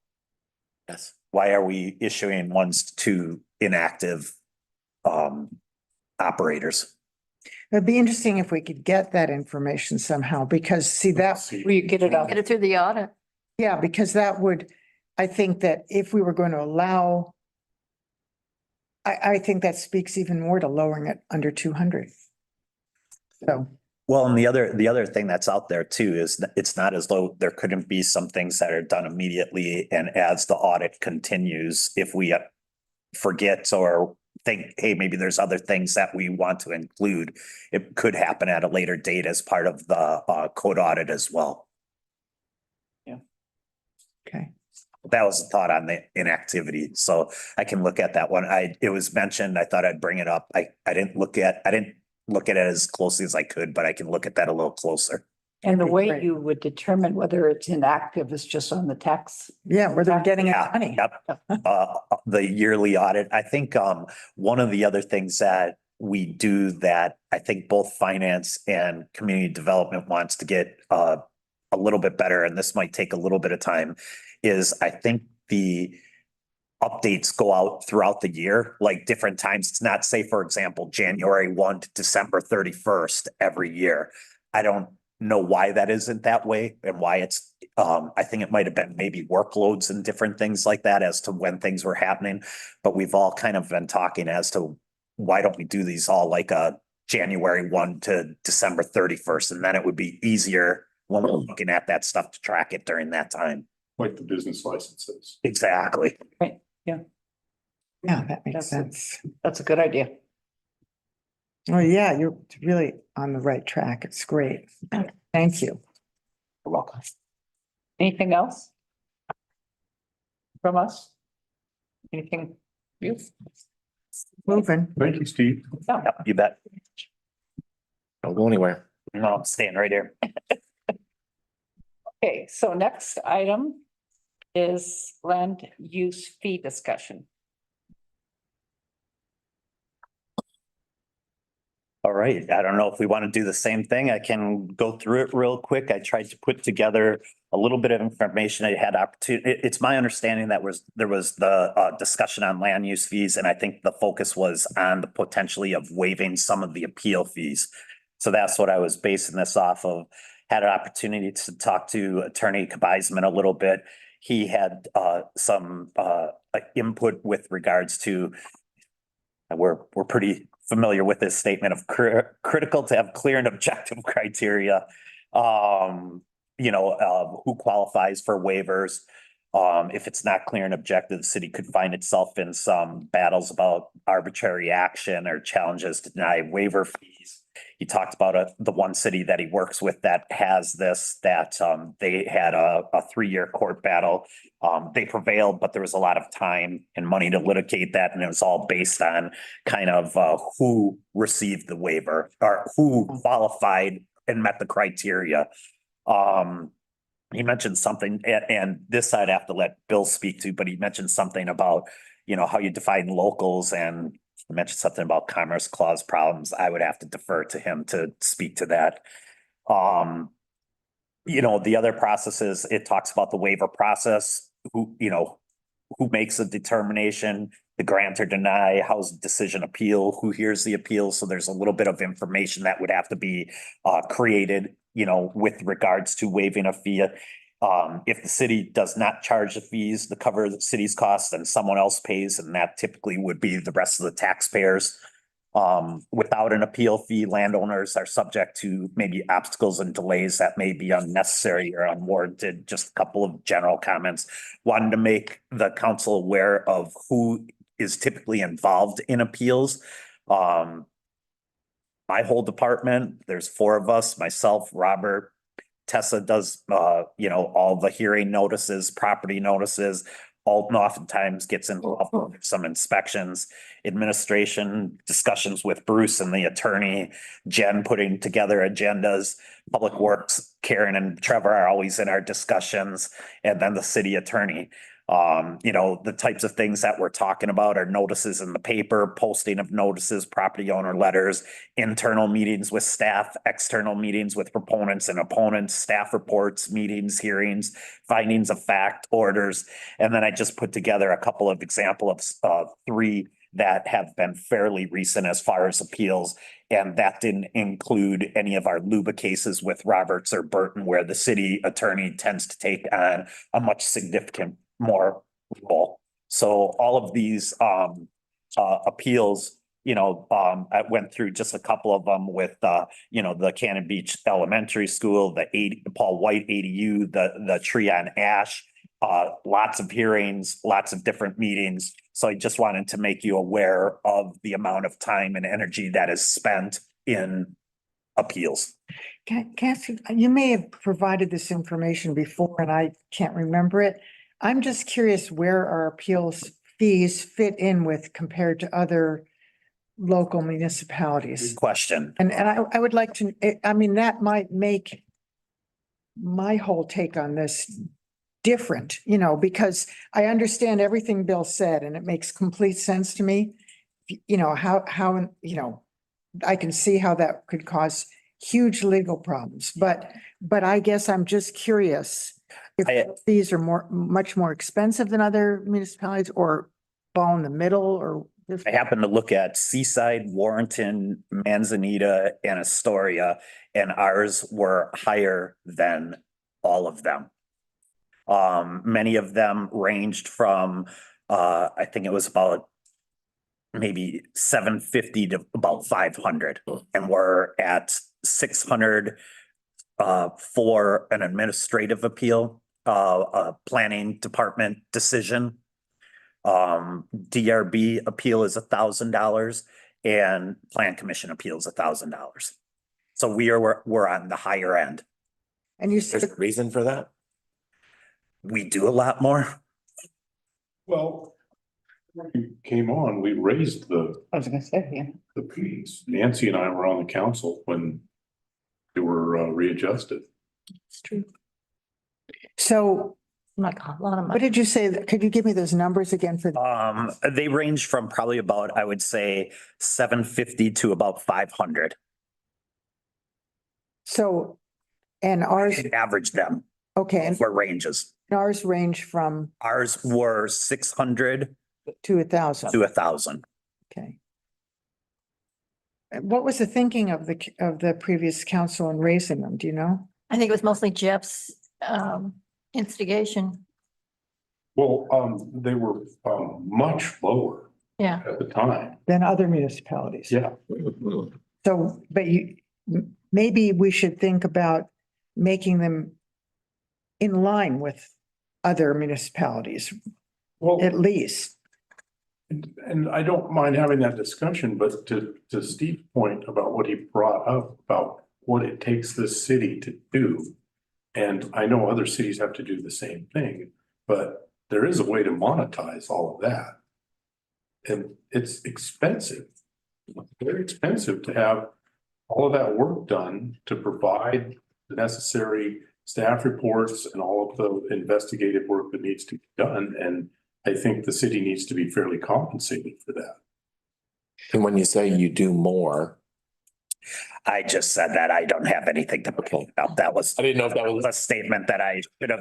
yes, why are we issuing ones to inactive operators? It'd be interesting if we could get that information somehow, because see that. We get it Get it through the audit. Yeah, because that would, I think that if we were going to allow, I think that speaks even more to lowering it under 200. So, Well, and the other thing that's out there too is that it's not as though there couldn't be some things that are done immediately. And as the audit continues, if we forget or think, hey, maybe there's other things that we want to include, it could happen at a later date as part of the code audit as well. okay. That was a thought on the inactivity, so I can look at that one. It was mentioned, I thought I'd bring it up. I didn't look at it as closely as I could, but I can look at that a little closer. And the Okay, way great. you would determine whether it's inactive is just on the tax. Yeah, where they're getting Yeah, money. yep. The yearly audit, I think, one of the other things that we do that I think both finance and community development wants to get, a little bit better, and this might take a little bit of time, is I think the updates go out throughout the year, like different times. It's not, say, for example, January 1 to December 31st every year. I don't know why that isn't that way and why it's, I think it might have been maybe workloads and different things like that as to when things were happening. But we've all kind of been talking as to why don't we do these all like a January 1 to December 31st, and then it would be easier when we're looking at that stuff to track it during that time. Like the business licenses. Exactly. Right, yeah, Yeah, that makes That's sense. that's a good idea. Oh, yeah, you're really on the right track. It's great. Thank you. You're welcome. Anything else? From us? Anything? You? Moving. Thank you, Steve. No. Yep, you bet. Don't go anywhere. No, I'm staying right here. Okay, so next item is land use fee discussion. All right, I don't know if we want to do the same thing. I can go through it real quick. I tried to put together a little bit of information. I had opportunity. It's my understanding that there was the discussion on land use fees, and I think the focus was on the potentially of waiving some of the appeal fees. So that's what I was basing this off of. Had an opportunity to talk to Attorney Kabizman a little bit. He had some input with regards to, we're pretty familiar with this statement of critical to have clear and objective criteria. Who qualifies for waivers. If it's not clear and objective, the city could find itself in some battles about arbitrary action or challenges to deny waiver fees. He talked about the one city that he works with that has this, that they had a 3-year court battle. They prevailed, but there was a lot of time and money to litigate that. And it was all based on kind of who received the waiver or who qualified and met the criteria. He mentioned something, and this I'd have to let Bill speak to, but he mentioned something about, how you define locals, and he mentioned something about Commerce Clause problems. I would have to defer to him to speak to that. The other processes, it talks about the waiver process, who makes a determination, the grant or deny, how's the decision appeal, who hears the appeal. So there's a little bit of information that would have to be created, with regards to waiving a fee. If the city does not charge the fees to cover the city's costs, then someone else pays, and that typically would be the rest of the taxpayers. Without an appeal fee, landowners are subject to maybe obstacles and delays that may be unnecessary or unwarranted. Just a couple of general comments. Wanted to make the council aware of who is typically involved in appeals. My whole department, there's 4 of us, myself, Robert, Tessa does, all the hearing notices, property notices. Alton oftentimes gets involved with some inspections, administration, discussions with Bruce and the attorney, Jen putting together agendas, Public Works, Karen and Trevor are always in our discussions, and then the city attorney. The types of things that we're talking about are notices in the paper, posting of notices, property owner letters, internal meetings with staff, external meetings with proponents and opponents, staff reports, meetings, hearings, findings of fact, orders. And then I just put together a couple of examples of 3 that have been fairly recent as far as appeals. And that didn't include any of our LUBA cases with Roberts or Burton, where the city attorney tends to take on a much significant more role. So all of these appeals, I went through just a couple of them with, the Cannon Beach Elementary School, the Paul White ADU, the Tree on Ash. Lots of hearings, lots of different meetings. So I just wanted to make you aware of the amount of time and energy that is spent in appeals. Cassie, you may have provided this information before and I can't remember it. I'm just curious where our appeals fees fit in with compared to other local municipalities. Good question. And I would like to, I mean, that might make my whole take on this different, because I understand everything Bill said and it makes complete sense to me. How, I can see how that could cause huge legal problems, but I guess I'm just curious if these are much more expensive than other municipalities or fall in the middle or. I happen to look at Seaside, Warrenton, Manzanita, and Astoria, and ours were higher than all of them. Many of them ranged from, I think it was about maybe 750 to about 500, and we're at 600 for an administrative appeal, a planning department decision. DRB appeal is $1,000 and plan commission appeal is $1,000. So we're on the higher end. And you said There's a reason for that? We do a lot more. Well, when you came on, we raised I was gonna say, yeah. the fees. Nancy and I were on the council when they were readjusted. It's true. so. Like a lot of What money. did you say? Could you give me those numbers again for? They range from probably about, I would say, 750 to about 500. So, and ours, Average them okay, and for ranges. ours range from Ours were 600 to 1,000. to 1,000. Okay. What was the thinking of the previous council in raising them? Do you know? I think it was mostly Jeff's instigation. Well, they were much lower Yeah. at the time. Than other municipalities. Yeah. So, but maybe we should think about making them in line with other municipalities, Well, at least. and I don't mind having that discussion, but to Steve's point about what he brought up about what it takes this city to do. And I know other cities have to do the same thing, but there is a way to monetize all of that. And it's expensive, very expensive to have all of that work done to provide the necessary staff reports and all of the investigative work that needs to be done. And I think the city needs to be fairly compensated for that. And when you say you do more, I just said that I don't have anything to point out. That was. I didn't know if that was a statement that I should have.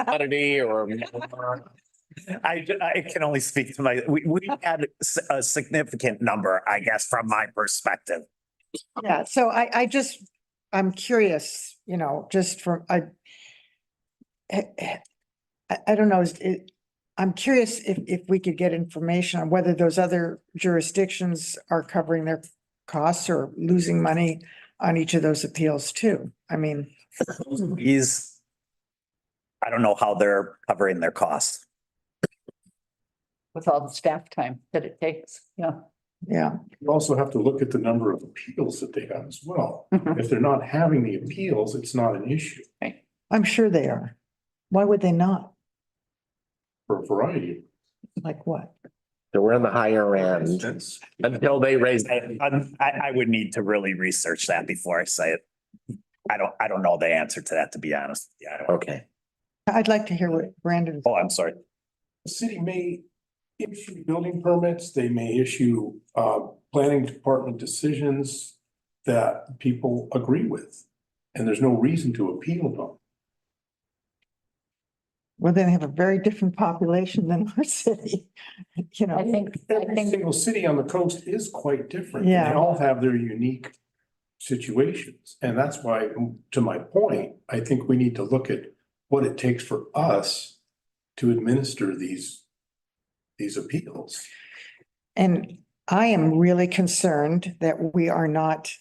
quantity or. I can only speak to we had a significant number, I guess, from my perspective. Yeah, so I'm curious, just from, I don't know, I'm curious if we could get information on whether those other jurisdictions are covering their costs or losing money on each of those appeals too. I mean. I don't know how they're covering their costs. With all the staff time that it takes, yeah. Yeah. You also have to look at the number of appeals that they have as well. Mhm. If they're not having the appeals, it's not an issue I'm sure they are. Why would they not? for a variety. Like what? So we're in the higher end until they raise. I would need to really research that before I say it. I don't know the answer to that, to be honest. Yeah. Okay. I'd like to hear what Brandon. Oh, I'm sorry. The city may issue building permits, they may issue planning department decisions that people agree with. And there's no reason to appeal them. Well, then they have a very different population than our city, I think, Every single city on the coast is quite different. and Yeah. They all have their unique situations. And that's why, to my point, I think we need to look at what it takes for us to administer these appeals. And I am really concerned that we are not,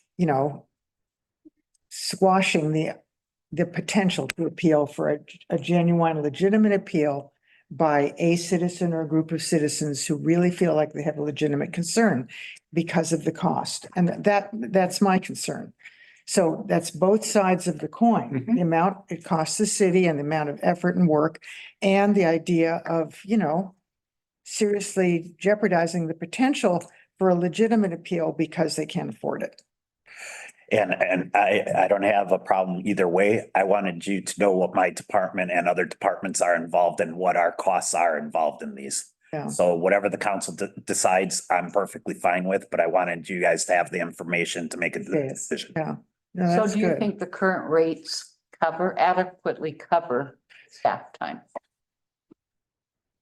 squashing the potential to appeal for a genuine, legitimate appeal by a citizen or a group of citizens who really feel like they have a legitimate concern because of the cost. And that's my concern. So that's both sides of the coin, the amount it costs the city and the amount of effort and work, and the idea of, seriously jeopardizing the potential for a legitimate appeal because they can't afford it. And I don't have a problem either way. I wanted you to know what my department and other departments are involved in, what our costs are involved in these. Yeah. So whatever the council decides, I'm perfectly fine with, but I wanted you guys to have the information to make a decision. Yeah. No, So that's do you good. think the current rates adequately cover staff time?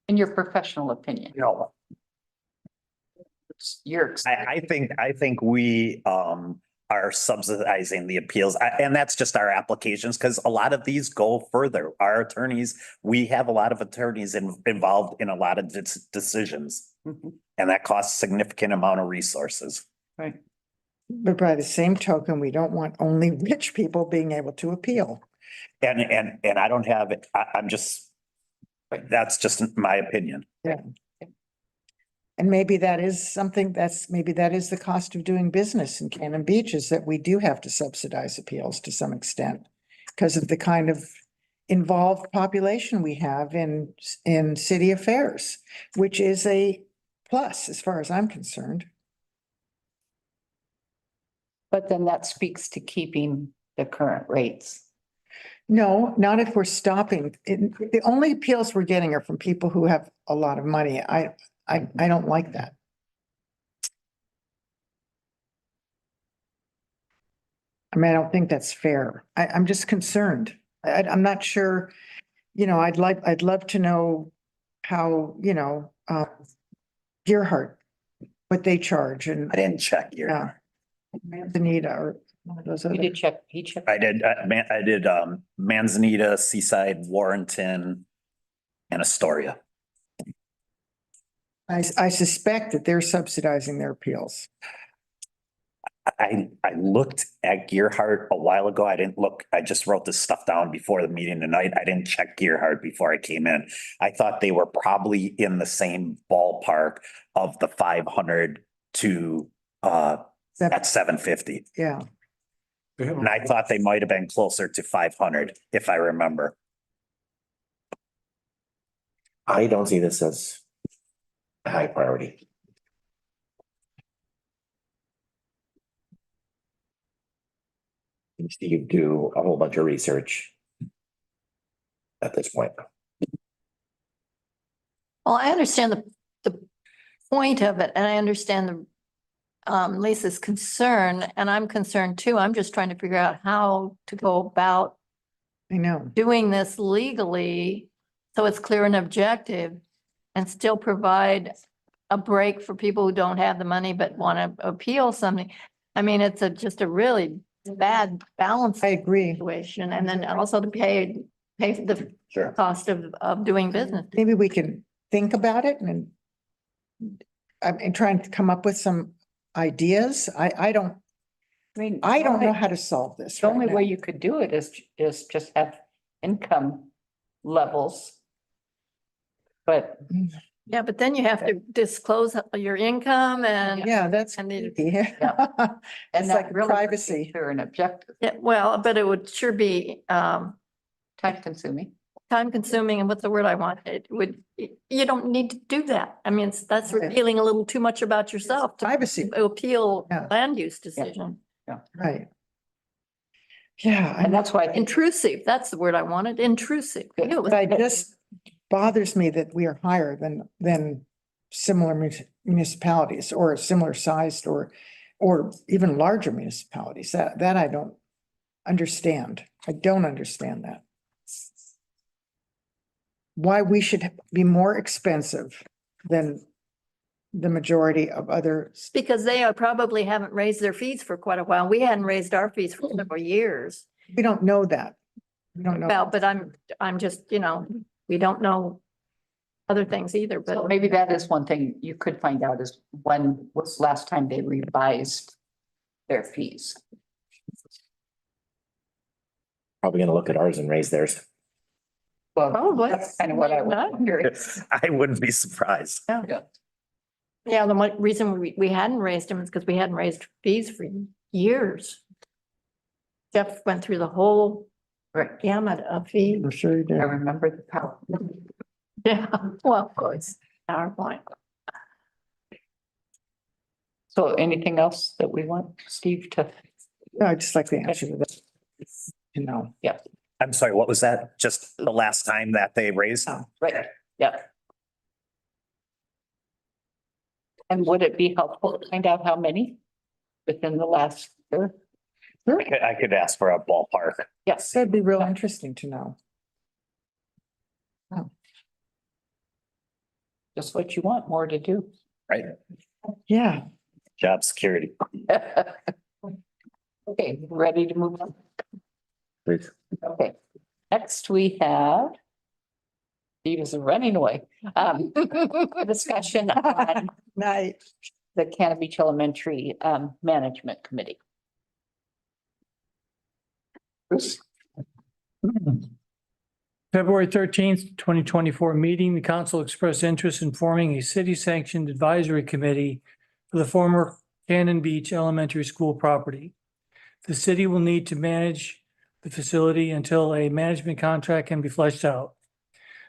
In your professional opinion? No. I think we are subsidizing the appeals, and that's just our applications, because a lot of these go further. Our attorneys, we have a lot of attorneys involved in a lot of decisions, and that costs a significant amount of resources. Right. But by the same token, we don't want only rich people being able to appeal. And I don't have it, I'm just, that's just my opinion. Yeah. And maybe that is something maybe that is the cost of doing business in Cannon Beach, is that we do have to subsidize appeals to some extent because of the kind of involved population we have in city affairs, which is a plus as far as I'm concerned. But then that speaks to keeping the current rates. No, not if we're stopping. The only appeals we're getting are from people who have a lot of money. I don't like that. I mean, I don't think that's fair. I'm just concerned. I'm not sure, I'd love to know how, Gearhart, what they charge, and I didn't check here. Anita or one of those other. You did check, he checked. I did Manzanita, Seaside, Warrenton, and Astoria. I suspect that they're subsidizing their appeals. I looked at Gearhart a while ago. I didn't look, I just wrote this stuff down before the meeting tonight. I didn't check Gearhart before I came in. I thought they were probably in the same ballpark of the 500 to at 750. Yeah. And I thought they might have been closer to 500, if I remember. I don't see this as a high priority. Steve, do a whole bunch of research at this point. Well, I understand the point of it, and I understand the Lisa's concern, and I'm concerned too. I'm just trying to figure out how to go about doing this legally so it's clear and objective and still provide a break for people who don't have the money but want to appeal something. I mean, it's just a really bad balance. I agree. Situation, and then also to pay for the cost of doing business. Maybe we can think about it and I'm trying to come up with some ideas. I don't know how to solve this. The only way you could do it is just have income levels. But. Yeah, but then you have to disclose your income and. Yeah, that's. And the, And It's that like really privacy. clear and objective. yeah, well, but it would sure be Time consuming. time consuming, and what's the word I want? It would, you don't need to do that. I mean, that's revealing a little too much about yourself to Privacy. appeal land use decision. Right. Yeah. And that's why. Intrusive, that's the word I wanted, intrusive. I knew it was- But it just bothers me that we are higher than similar municipalities or similar sized or even larger municipalities. That I don't understand. I don't understand that. Why we should be more expensive than the majority of others. Because they probably haven't raised their fees for quite a while. We hadn't raised our fees for several years. We don't know that. We don't know. Well, but I'm just, we don't know other things either, So but maybe that is one thing you could find out is when was the last time they revised their fees? Probably gonna look at ours and raise theirs. Well, Probably. that's kind of what I was wondering. I wouldn't be surprised. Yeah. yeah, the one reason we hadn't raised them is because we hadn't raised fees for years. Jeff went through the whole gamut of fees. I'm sure you I did. remember the power. Yeah, well, of course, PowerPoint. So anything else that we want Steve to? No, I just like the answer to that. You know, I'm sorry, what was that? Just the last time that they raised? Right, yep. And would it be helpful to find out how many within the last year? I could ask for a ballpark. Yes. that'd be real interesting to know. Just what you want more to do. Right. Yeah. Job security. Okay, ready to move on? Please. Okay, next we have. Steve is running away. A discussion on Night. the Cannon Beach Elementary Management Committee. Bruce? February 13th, 2024 meeting, the council expressed interest in forming a city-sanctioned advisory committee for the former Cannon Beach Elementary School property. The city will need to manage the facility until a management contract can be fleshed out.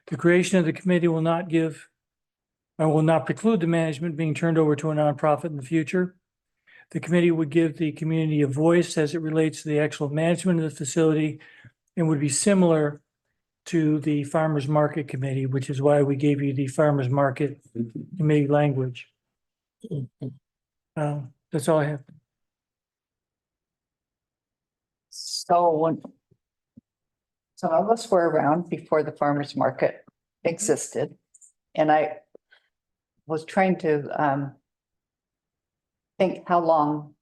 The creation of the committee will not preclude the management being turned over to a nonprofit in the future. The committee would give the community a voice as it relates to the actual management of the facility and would be similar to the Farmers Market Committee, which is why we gave you the Farmers Market Committee language. That's all I have. So when some of us were around before the farmer's market existed, and I was trying to think how long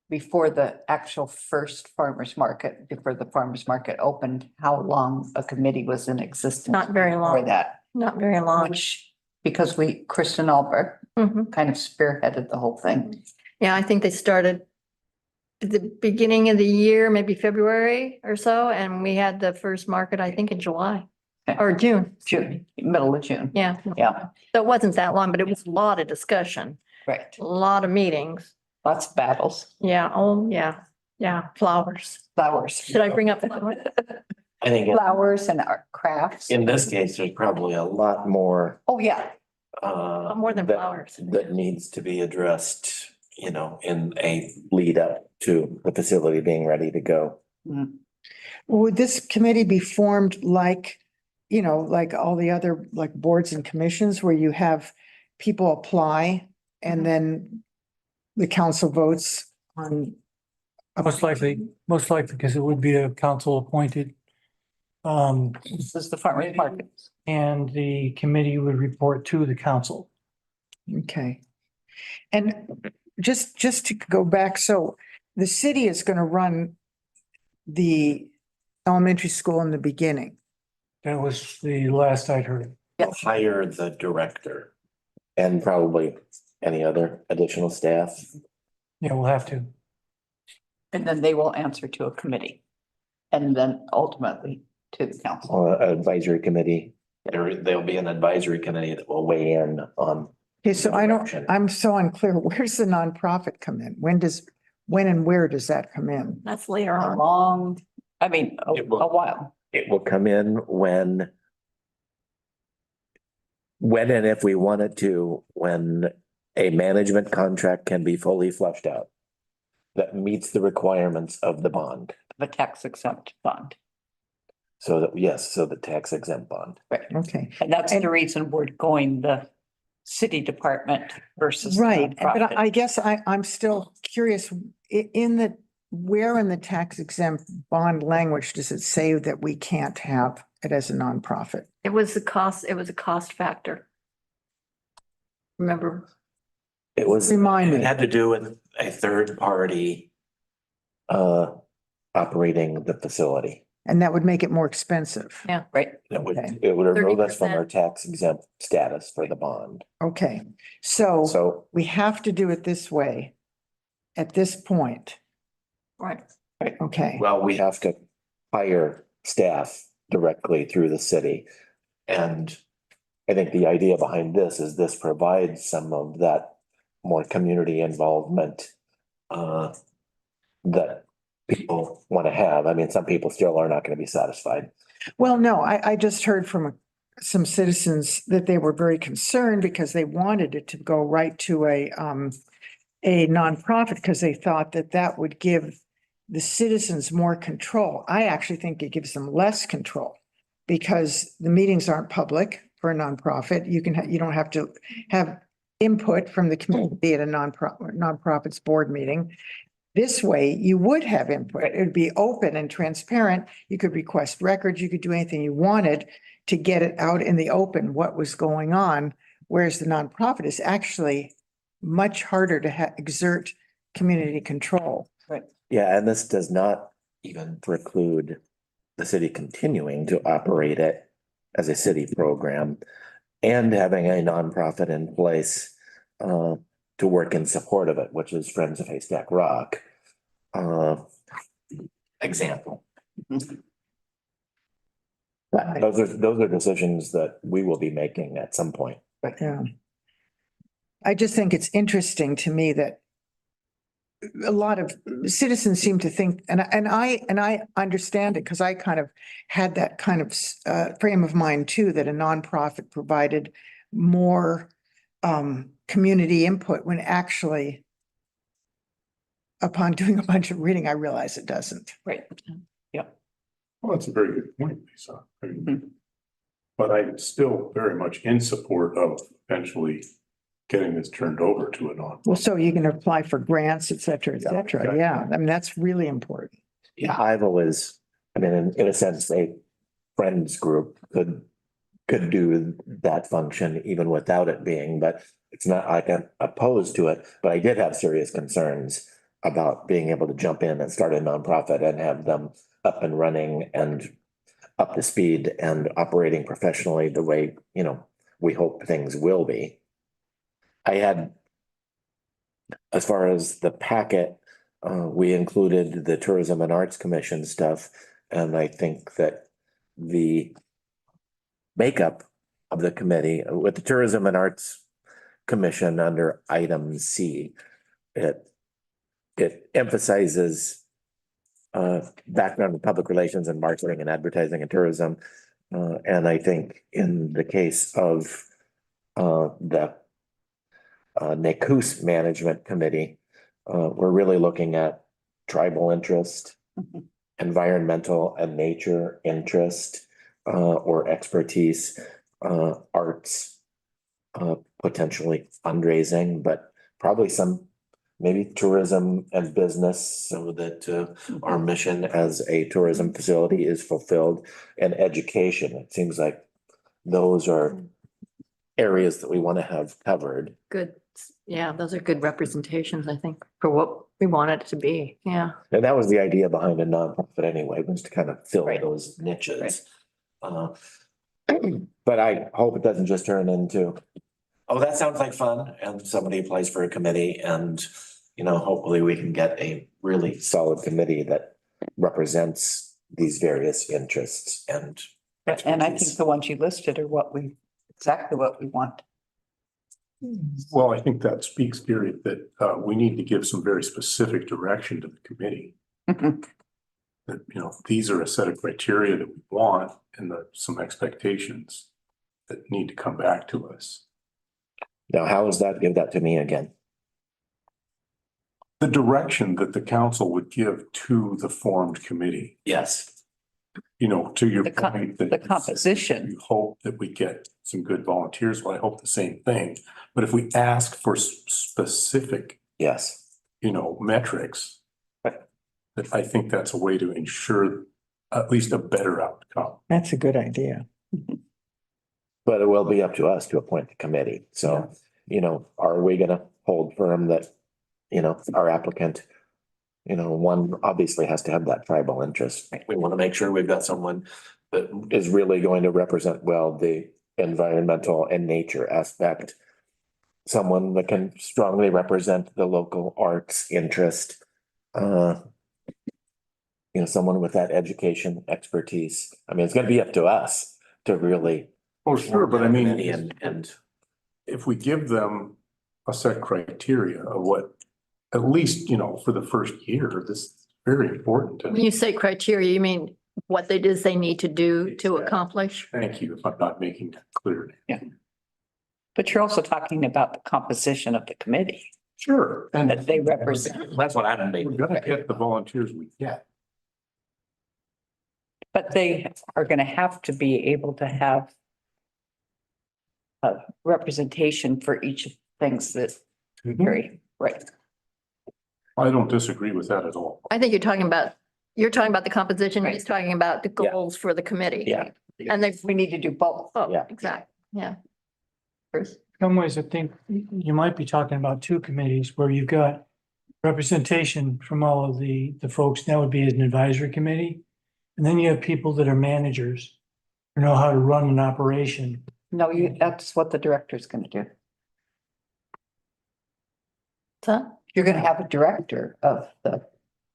before the actual first farmer's market, before the farmer's market opened, how long a committee was in existence. Not very For long, that, not very long. which, because Kristen Albert Mhm. kind of spearheaded the whole thing. Yeah, I think they started at the beginning of the year, maybe February or so, and we had the first market, I think, in July or June. June, middle of June. Yeah, Yeah, so it wasn't that long, but it was a lot of discussion, right. a lot of meetings. Lots of battles. Yeah, oh, yeah, flowers. Flowers. Should I bring up? I think Flowers and art crafts. in this case, there's probably a lot more Oh, yeah. More than that- flowers. that needs to be addressed, you know, in a lead up to the facility being ready to go. Would this committee be formed like, you know, like all the other like boards and commissions where you have people apply and then the council votes on? Most likely, because it would be a council appointed. This is the farmer's market. And the committee would report to the council. Okay. And just to go back, so the city is going to run the elementary school in the beginning. That was the last I'd heard. Hire the director and probably any other additional staff. Yeah, we'll have to. And then they will answer to a committee. And then ultimately to the council. Or advisory committee. There'll be an advisory committee that will weigh in on. Okay, so I'm so unclear. Where's the nonprofit come in? When and where does that come in? That's later A on. long, I mean, a while. It will come in when and if we wanted to, when a management contract can be fully fleshed out. That meets the requirements of the bond. The tax exempt bond. So that, yes, so the tax exempt bond. Right. Okay. And that's the reason we're going the city department versus. Right, but nonprofit. I guess I'm still curious, where in the tax exempt bond language does it say that we can't have it as a nonprofit? It was a cost factor. Remember? It was. Remind me. It had to do with a third party operating the facility. And that would make it more expensive. Yeah. Right. Okay. It would remove us from 30%. our tax exempt status for the bond. Okay, so So we have to do it this way at this point. Right. Okay, well, we have to hire staff directly through the city. And I think the idea behind this provides some of that more community involvement that people want to have. I mean, some people still are not going to be satisfied. well, no, I just heard from some citizens that they were very concerned because they wanted it to go right to a nonprofit because they thought that that would give the citizens more control. I actually think it gives them less control because the meetings aren't public for a nonprofit. You don't have to have input from the community at a nonprofit's board meeting. This way, you would have input. It would be open and transparent. You could request records. You could do anything you wanted to get it out in the open, what was going on. Whereas the nonprofit is actually much harder to exert community control. Yeah, and this does not even preclude the city continuing to operate it as a city program and having a nonprofit in place to work in support of it, which is Friends of Haystack Rock. Example. But those are decisions that we will be making at some point. Yeah. I just think it's interesting to me that a lot of citizens seem to think, and I understand it because I kind of had that kind of frame of mind too, that a nonprofit provided more community input when actually upon doing a bunch of reading, I realize it doesn't. Right. Well, that's a very good point, Lisa. I mean, but I'm still very much in support of eventually getting this turned over to a non. Well, so you can apply for grants, et cetera, et cetera. Yeah, I mean, that's really important. Yeah, I've always, I mean, in a sense, a friends group could do that function even without it being, but it's not like I'm opposed to it. But I did have serious concerns about being able to jump in and start a nonprofit and have them up and running and up to speed and operating professionally the way, we hope things will be. I had, as far as the packet, we included the Tourism and Arts Commission stuff. And I think that the makeup of the committee with the Tourism and Arts Commission under item C, it emphasizes background in public relations and marketing and advertising and tourism. And I think in the case of the NACUS Management Committee, we're really looking at tribal interest, environmental and nature interest, or expertise, arts, potentially fundraising, but probably maybe tourism and business so that our mission as a tourism facility is fulfilled, and education. It seems like those are areas that we want to have covered. Good. Yeah, those are good representations, I think, for what we want it to be. Yeah. And that was the idea behind a nonprofit anyway, was to kind of fill those niches. But I hope it doesn't just turn into, oh, that sounds like fun, and somebody applies for a committee and, hopefully we can get a really solid committee that represents these various interests and. And I think the ones you listed are exactly what we want. Well, I think that speaks, Gary, that we need to give some very specific direction to the committee. That, these are a set of criteria that we want and some expectations that need to come back to us. Now, how is that? Give that to me again. The direction that the council would give to the formed committee. Yes. To your point. The composition. You hope that we get some good volunteers. Well, I hope the same thing. But if we ask for specific. Yes. Metrics. That I think that's a way to ensure at least a better outcome. That's a good idea. But it will be up to us to appoint the committee. So, are we gonna hold firm that, our applicant You know, one obviously has to have that tribal interest. We want to make sure we've got someone that is really going to represent well the environmental and nature aspect. Someone that can strongly represent the local arts interest. You know, someone with that education expertise. I mean, it's gonna be up to us to really. Oh, sure, but I mean, And if we give them a set criteria of what, at least, you know, for the first year, this is very important. When you say criteria, you mean what it is they need to do to accomplish? Thank you, if I'm not making that clear. Yeah. But you're also talking about the composition of the committee Sure. And that they represent. that's what I'm we're making. gonna get the volunteers we get. But they are going to have to be able to have a representation for each of the things that, very, right. I don't disagree with that at all. I think you're talking about the composition, he's talking about the goals for the committee. Yeah. And they, We need to do both. oh, Yeah. exactly, yeah. Bruce? In some ways, I think you might be talking about two committees where you've got representation from all of the folks. That would be an advisory committee. And then you have people that are managers who know how to run an operation. No, that's what the director's going to do. Huh? You're going to have a director of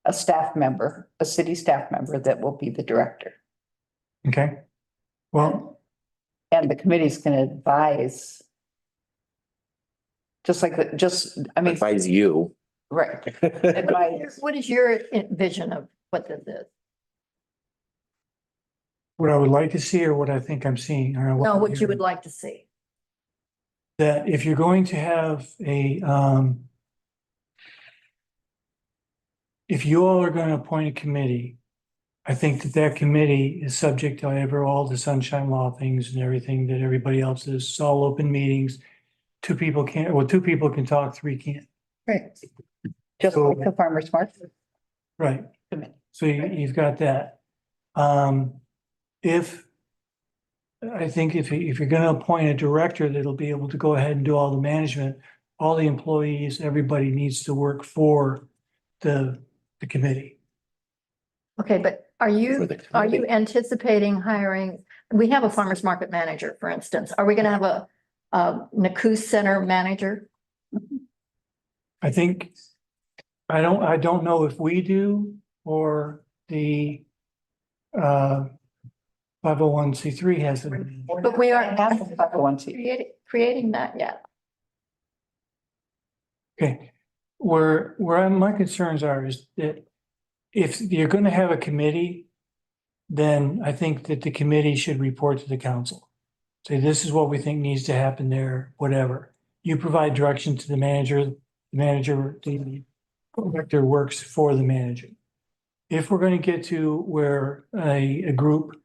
a staff member, a city staff member that will be the director. Okay? Well, And the committee's going to advise. Just like, I mean, Advise you. right. Advise. What is your vision of what this is? what I would like to see or what I think I'm seeing or No, I'm what you hearing. would like to see. That if you're going to have if you all are going to appoint a committee, I think that committee is subject to all the sunshine law things and everything that everybody else is. It's all open meetings. Two people can talk, three can't. Right. Just like the farmer's market. Right. Committee. So you've got that. I think if you're gonna appoint a director that'll be able to go ahead and do all the management, all the employees, everybody needs to work for the committee. Okay, but are you anticipating hiring, we have a farmer's market manager, for instance. Are we gonna have a NACOO center manager? I think, I don't know if we do or the 501c3 has it. But we aren't Have the 501c3. creating that yet. Okay, where my concerns are is that if you're gonna have a committee, then I think that the committee should report to the council. Say, this is what we think needs to happen there, whatever. You provide direction to the manager, the director works for the manager. If we're gonna get to where a group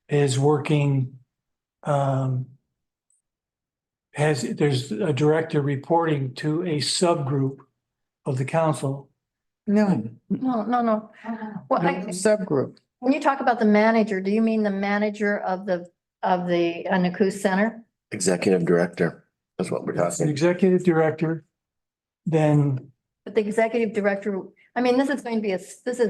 is working, there's a director reporting to a subgroup of the council. No, No. Well, Subgroup. when you talk about the manager, do you mean the manager of the NACOO center? Executive director, that's what we're An talking. executive director, then But the executive director, I mean, this is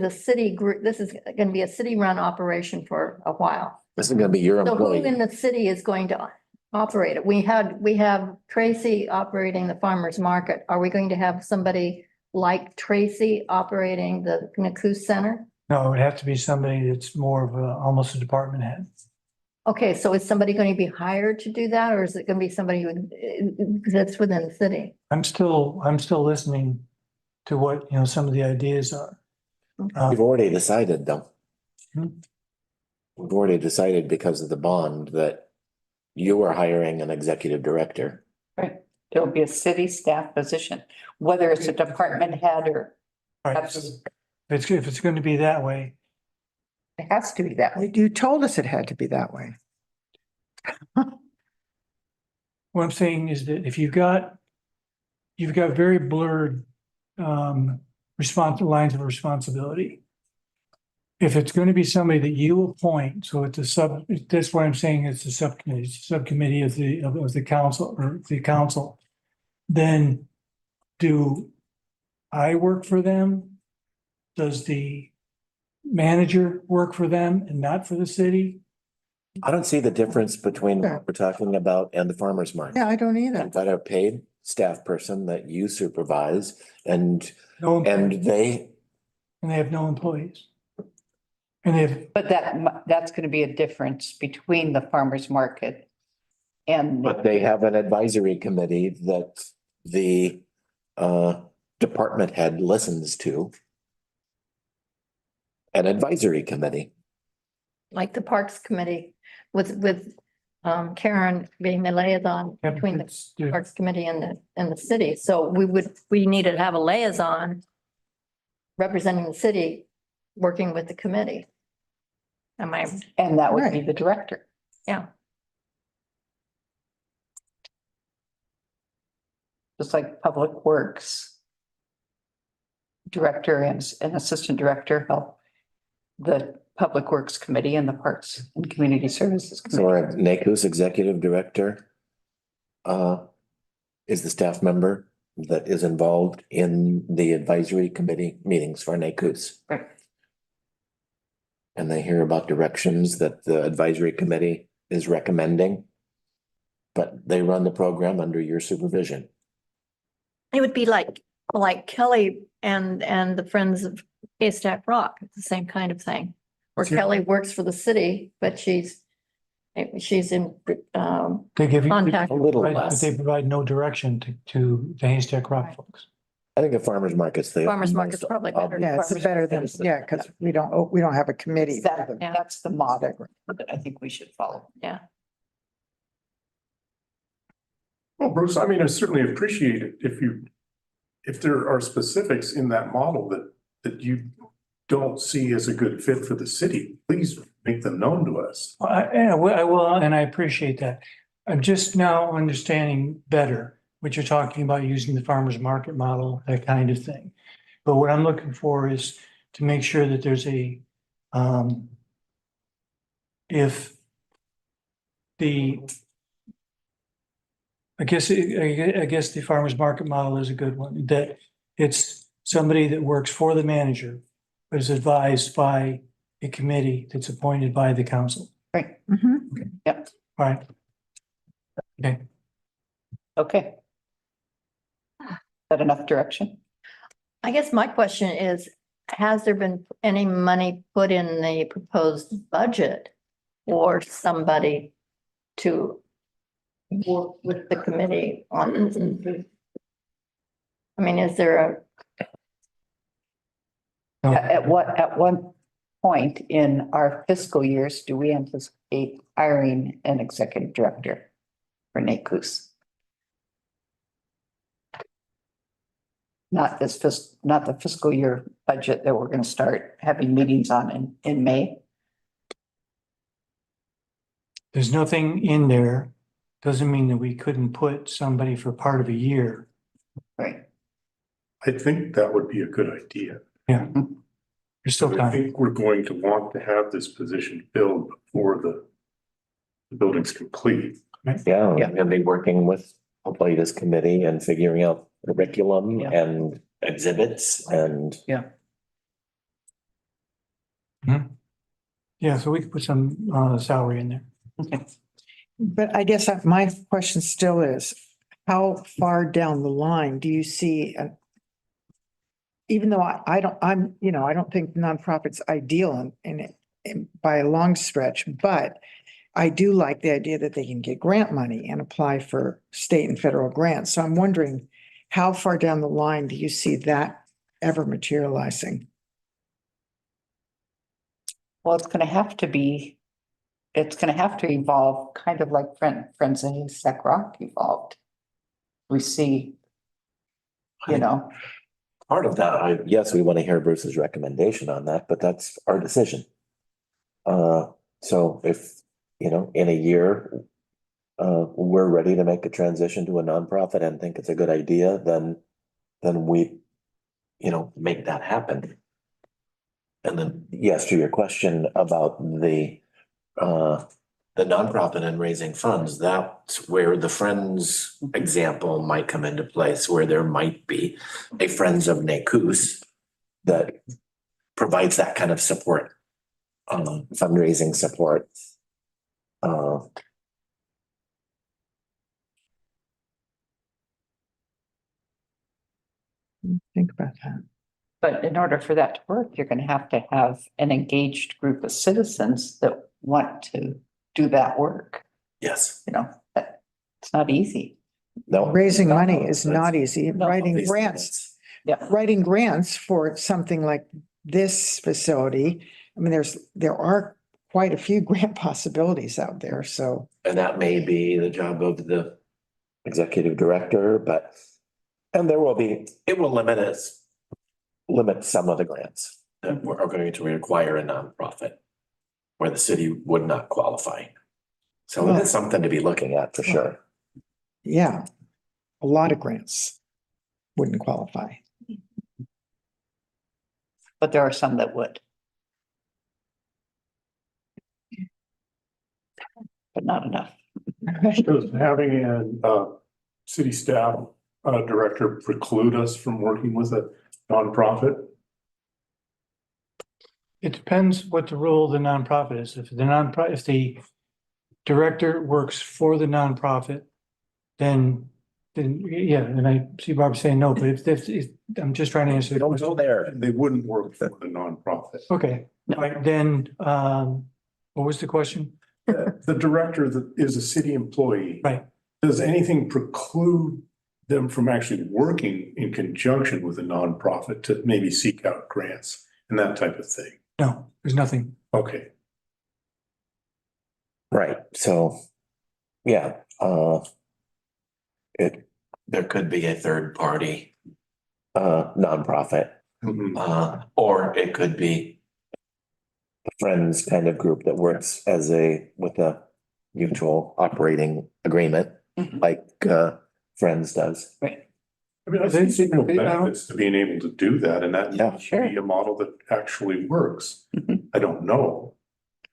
a city group, this is gonna be a city-run operation for a while. This is gonna be your So who in employee. the city is going to operate it? We have Tracy operating the farmer's market. Are we going to have somebody like Tracy operating the NACOO center? no, it would have to be somebody that's more of almost a department head. Okay, so is somebody going to be hired to do that, or is it going to be somebody who that's within the city? I'm still listening to what, some of the ideas are. We've already decided though. Hmm. We've already decided because of the bond that you are hiring an executive director. Right. It'll be a city staff position, whether it's a department head or. All right, so if it's going to be that way, It has to be that way. you told us it had to be that way. what I'm saying is that if you've got very blurred lines of responsibility. If it's going to be somebody that you appoint, so that's why I'm saying it's a subcommittee of the council or the council. Then do I work for them? does the manager work for them and not for the city? I don't see the difference between what we're talking about and the farmer's market. Yeah, I don't either. You've got a paid staff person that you supervise and, No, and and they, they have no employees. And they have, But that's going to be a difference between the farmer's market and. but they have an advisory committee that the department head listens to. An advisory committee. Like the Parks Committee with Karen being the liaison Yeah, between the it's- yeah. Parks Committee and the city. So we needed to have a liaison representing the city, working with the committee. Am I, And that would be Right. the director. yeah, Just like Public Works. Director and assistant director help the Public Works Committee and the Parks and Community Services So Committee. our NACO's executive director is the staff member that is involved in the advisory committee meetings for NACO's. Right. And they hear about directions that the advisory committee is recommending. But they run the program under your supervision. it would be like Kelly and the Friends of Haystack Rock, it's the same kind of thing. Where Sure. Kelly works for the city, but she's in, they give you, contact. A little but less. they provide no direction to the Haystack Rock folks. I think the farmer's market's the. Farmer's market's most probably better. obvious. Yeah, it's better than, yeah, because we don't have a committee. That's the model that I think we should follow. Yeah. Well, Bruce, I mean, I certainly appreciate it if there are specifics in that model that you don't see as a good fit for the city, please make them known to us. I will, and I appreciate that. I'm just now understanding better what you're talking about, using the farmer's market model, that kind of thing. But what I'm looking for is to make sure that there's if I guess the farmer's market model is a good one, that it's somebody that works for the manager, but is advised by a committee that's appointed by the council. Right. Yep. All right. Okay. Okay. That enough direction? I guess my question is, has there been any money put in the proposed budget for somebody to work with the committee on? I mean, is there At what point in our fiscal years do we anticipate hiring an executive director for NACO's? Not the fiscal year budget that we're going to start having meetings on in May. There's nothing in there, doesn't mean that we couldn't put somebody for part of a year. Right. I think that would be a good idea. Yeah. You're still I time. think we're going to want to have this position filled before the building's complete. Yeah, and be working with hopefully this committee and figuring out curriculum and exhibits and. Yeah, so we could put some salary in there. But I guess my question still is, how far down the line do you see? Even though I don't think nonprofit's ideal in by a long stretch, but I do like the idea that they can get grant money and apply for state and federal grants. So I'm wondering, how far down the line do you see that ever materializing? Well, it's going to have to evolve kind of like Friends of Haystack Rock evolved. We see, Part of that, yes, we want to hear Bruce's recommendation on that, but that's our decision. So if, in a year, we're ready to make a transition to a nonprofit and think it's a good idea, then we, make that happen. And then, yes, to your question about the nonprofit and raising funds, that's where the Friends example might come into place, where there might be a Friends of NACO's that provides that kind of support, fundraising support. Think about that. But in order for that to work, you're gonna have to have an engaged group of citizens that want to do that work. Yes. You know, it's not easy. No. Raising money is not easy. No. Writing grants, Yeah. writing grants for something like this facility. I mean, there are quite a few grant possibilities out there, so. And that may be the job of the executive director, but, and it will limit some of the grants that are going to require a nonprofit where the city would not qualify. So Well- it's something to be looking at for sure. Yeah, a lot of grants wouldn't qualify. But there are some that would. But not enough. Does having a city staff director preclude us from working with a nonprofit? It depends what the role of the nonprofit is. If the director works for the nonprofit, then yeah, and I see Barb saying no, but if I'm just trying to answer. Don't go there. They wouldn't work for the nonprofit. Okay, right, then, what was the question? The director that is a city employee. Right. Does anything preclude them from actually working in conjunction with a nonprofit to maybe seek out grants and that type of thing? No, there's nothing. Okay. Right, so, yeah, there could be a third party, nonprofit, or it could be a friends kind of group that works with a mutual operating agreement, like, Friends does. Right. I mean, I see real benefits to being able to do that, and that should be a model that actually works. I don't know.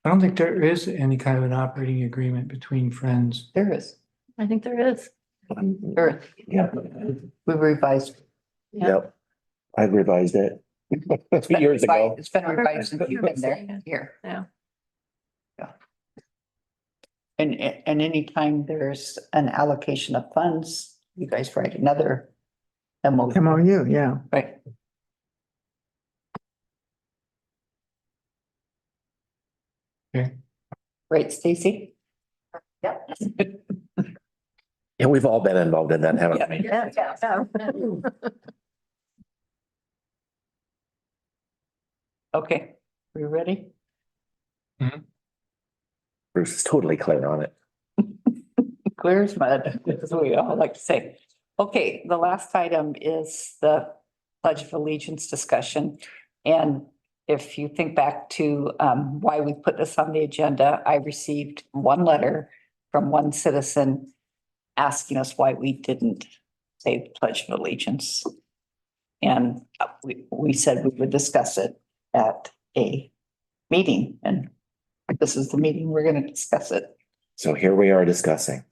I don't think there is any kind of an operating agreement between friends. There is. I think there is. Sure. Yeah. We revised. Yep. I revised it 2 years ago. It's been revised since you've been there, here. Yeah. Yeah. And anytime there's an allocation of funds, you guys write another MOU. MOU, yeah. Right. Okay. Right, Stacy? Yep. Yeah, we've all been involved in that, haven't we? Yeah. Okay, we ready? Bruce is totally clear on it. Clear as mud, as we all like to say. Okay, the last item is the Pledge of Allegiance discussion. And if you think back to why we put this on the agenda, I received one letter from one citizen asking us why we didn't say the Pledge of Allegiance. And we said we would discuss it at a meeting, and this is the meeting we're going to discuss it. So here we are discussing.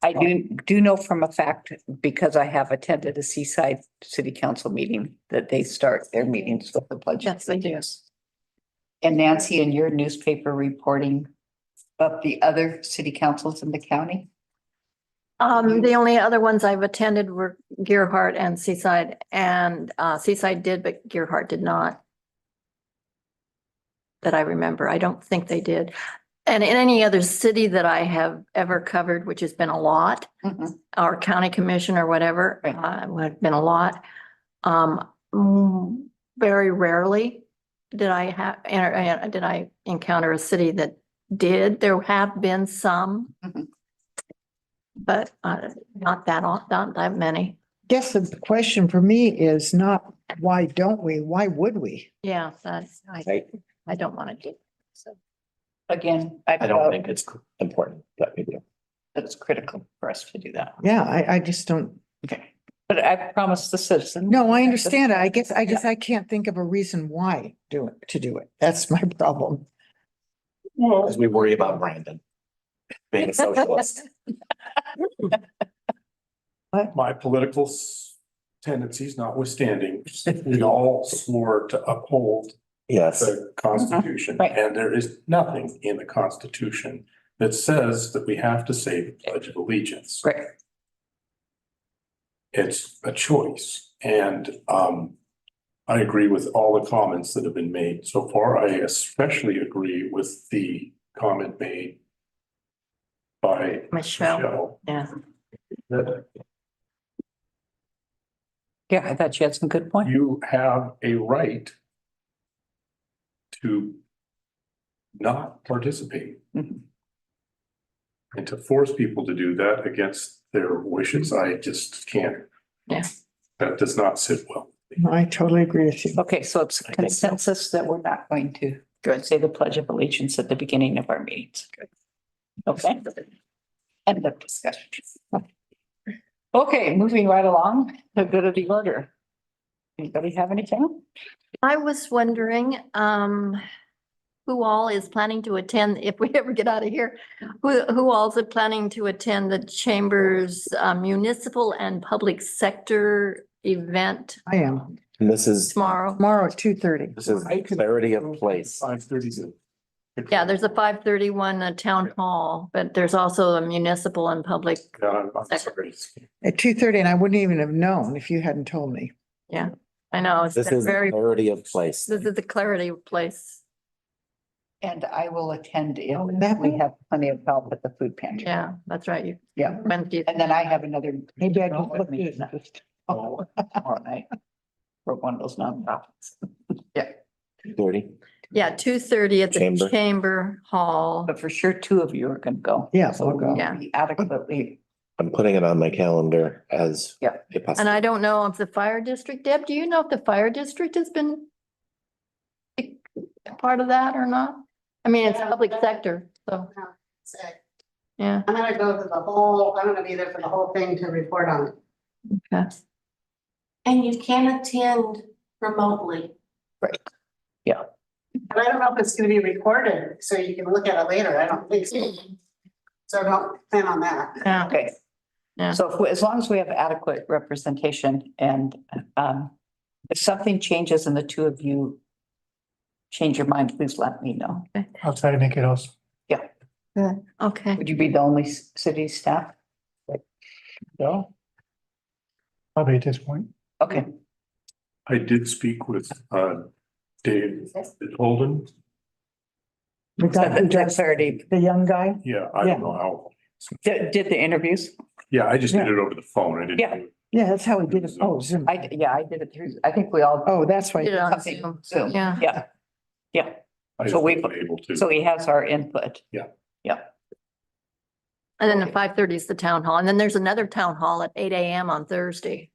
I do know from a fact, because I have attended a Seaside City Council meeting, that they start their meetings with the pledge. Yes, they do. And Nancy, in your newspaper reporting of the other city councils in the county? The only other ones I've attended were Gearhart and Seaside, and Seaside did, but Gearhart did not. That I remember. I don't think they did. And in any other city that I have ever covered, which has been a lot, or county commission or whatever, would have been a lot. Very rarely did I encounter a city that did. There have been some, but not that many. Guess the question for me is not, why don't we? Why would we? Yeah, that's, I don't want to do. So. Again, I don't think it's important that we do. It's critical for us to do that. Yeah, I just don't. Okay, but I promised the citizen. No, I understand it. I guess I can't think of a reason why to do it. That's my problem. Well, As we worry about Brandon being a socialist. my political tendencies notwithstanding, we all swore to uphold Yes, the Constitution. Right. And there is nothing in the Constitution that says that we have to say the Pledge of Allegiance. Right. It's a choice. And I agree with all the comments that have been made so far. I especially agree with the comment made by Michelle. Yeah. That Yeah, I thought you had some good points. you have a right to not participate. Mhm. And to force people to do that against their wishes, I just can't. Yeah. That does not sit well. I totally agree with you. Okay, so it's consensus that we're not going to say the Pledge of Allegiance at the beginning of our meetings. Okay. End of discussion. Okay, moving right along, the good of the order. Anybody have anything? I was wondering, who all is planning to attend, if we ever get out of here, who all is planning to attend the Chamber's municipal and public sector event I am. and this is, tomorrow? Tomorrow at 2:30. this is clarity of place. 5:30. Yeah, there's a 5:31 town hall, but there's also a municipal and public. I'm sorry. At 2:30, and I wouldn't even have known if you hadn't told me. Yeah, I know. It's This is very, clarity of place. this is the clarity place. And I will attend if Oh, that we way? have plenty of help at the food pantry. Yeah, that's right. You, Yeah, Wednesday. and then I have another. Maybe I can with look me at it. tomorrow night for one of those nonprofits. Yeah, 30. Yeah, 2:30 at the Chamber. Chamber Hall. but for sure, two of you are gonna go. Yeah, So I'll go. we'll Yeah. be adequately. I'm putting it on my calendar as Yeah. a And possibility. I don't know if the fire district, Deb, do you know if the fire district has been a part of that or not? I mean, it's public sector, so, yeah. I'm gonna go to the whole, I'm gonna be there for the whole thing to report on it. Okay. And you can attend remotely. Right. Yeah. And I don't know if it's gonna be recorded, so you can look at it later. I don't think so. So don't plan on that. Yeah. Okay. Yeah. So as long as we have adequate representation and if something changes and the two of you change your mind, please let me know. I'll try to make it also. Good. Okay. Would you be the only city staff? No. Probably at this point. Okay. I did speak with Dave Holden. The guy who The does, clarity. the young guy? Yeah, I Yeah. don't know how. Did the interviews? Yeah, I just did Yeah. it over the phone. I didn't. Yeah. do it. Yeah, that's how he did it. Oh, Zoom. I did it through, I think we all. Oh, that's why. Did it on something Zoom. Zoom. Yeah. Yeah. Yeah. I So just we- wasn't able to. So he has our input. Yeah. Yeah. And then the 5:30 is the town hall. And then there's another town hall at 8 AM on Thursday.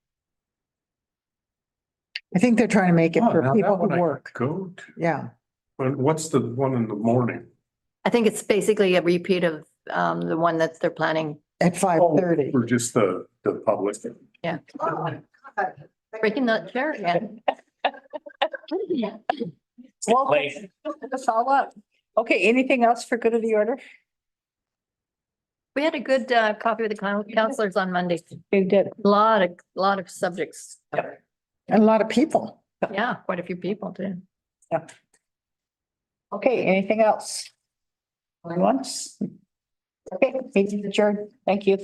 I think they're trying to make it Oh, for now people that one who I work. Go to. Yeah. But what's the one in the morning? I think it's basically a repeat of the one that they're planning. At 5:30. For just the public. Yeah. Breaking the chair again. Well, that's all up. Okay, anything else for good of the order? We had a good copy with the counselors on Monday. We did. Lot of subjects. Yep. And a lot of people. Yeah, quite a few people too. Yeah. Okay, anything else? Going once? Okay, meeting adjourned. Thank you.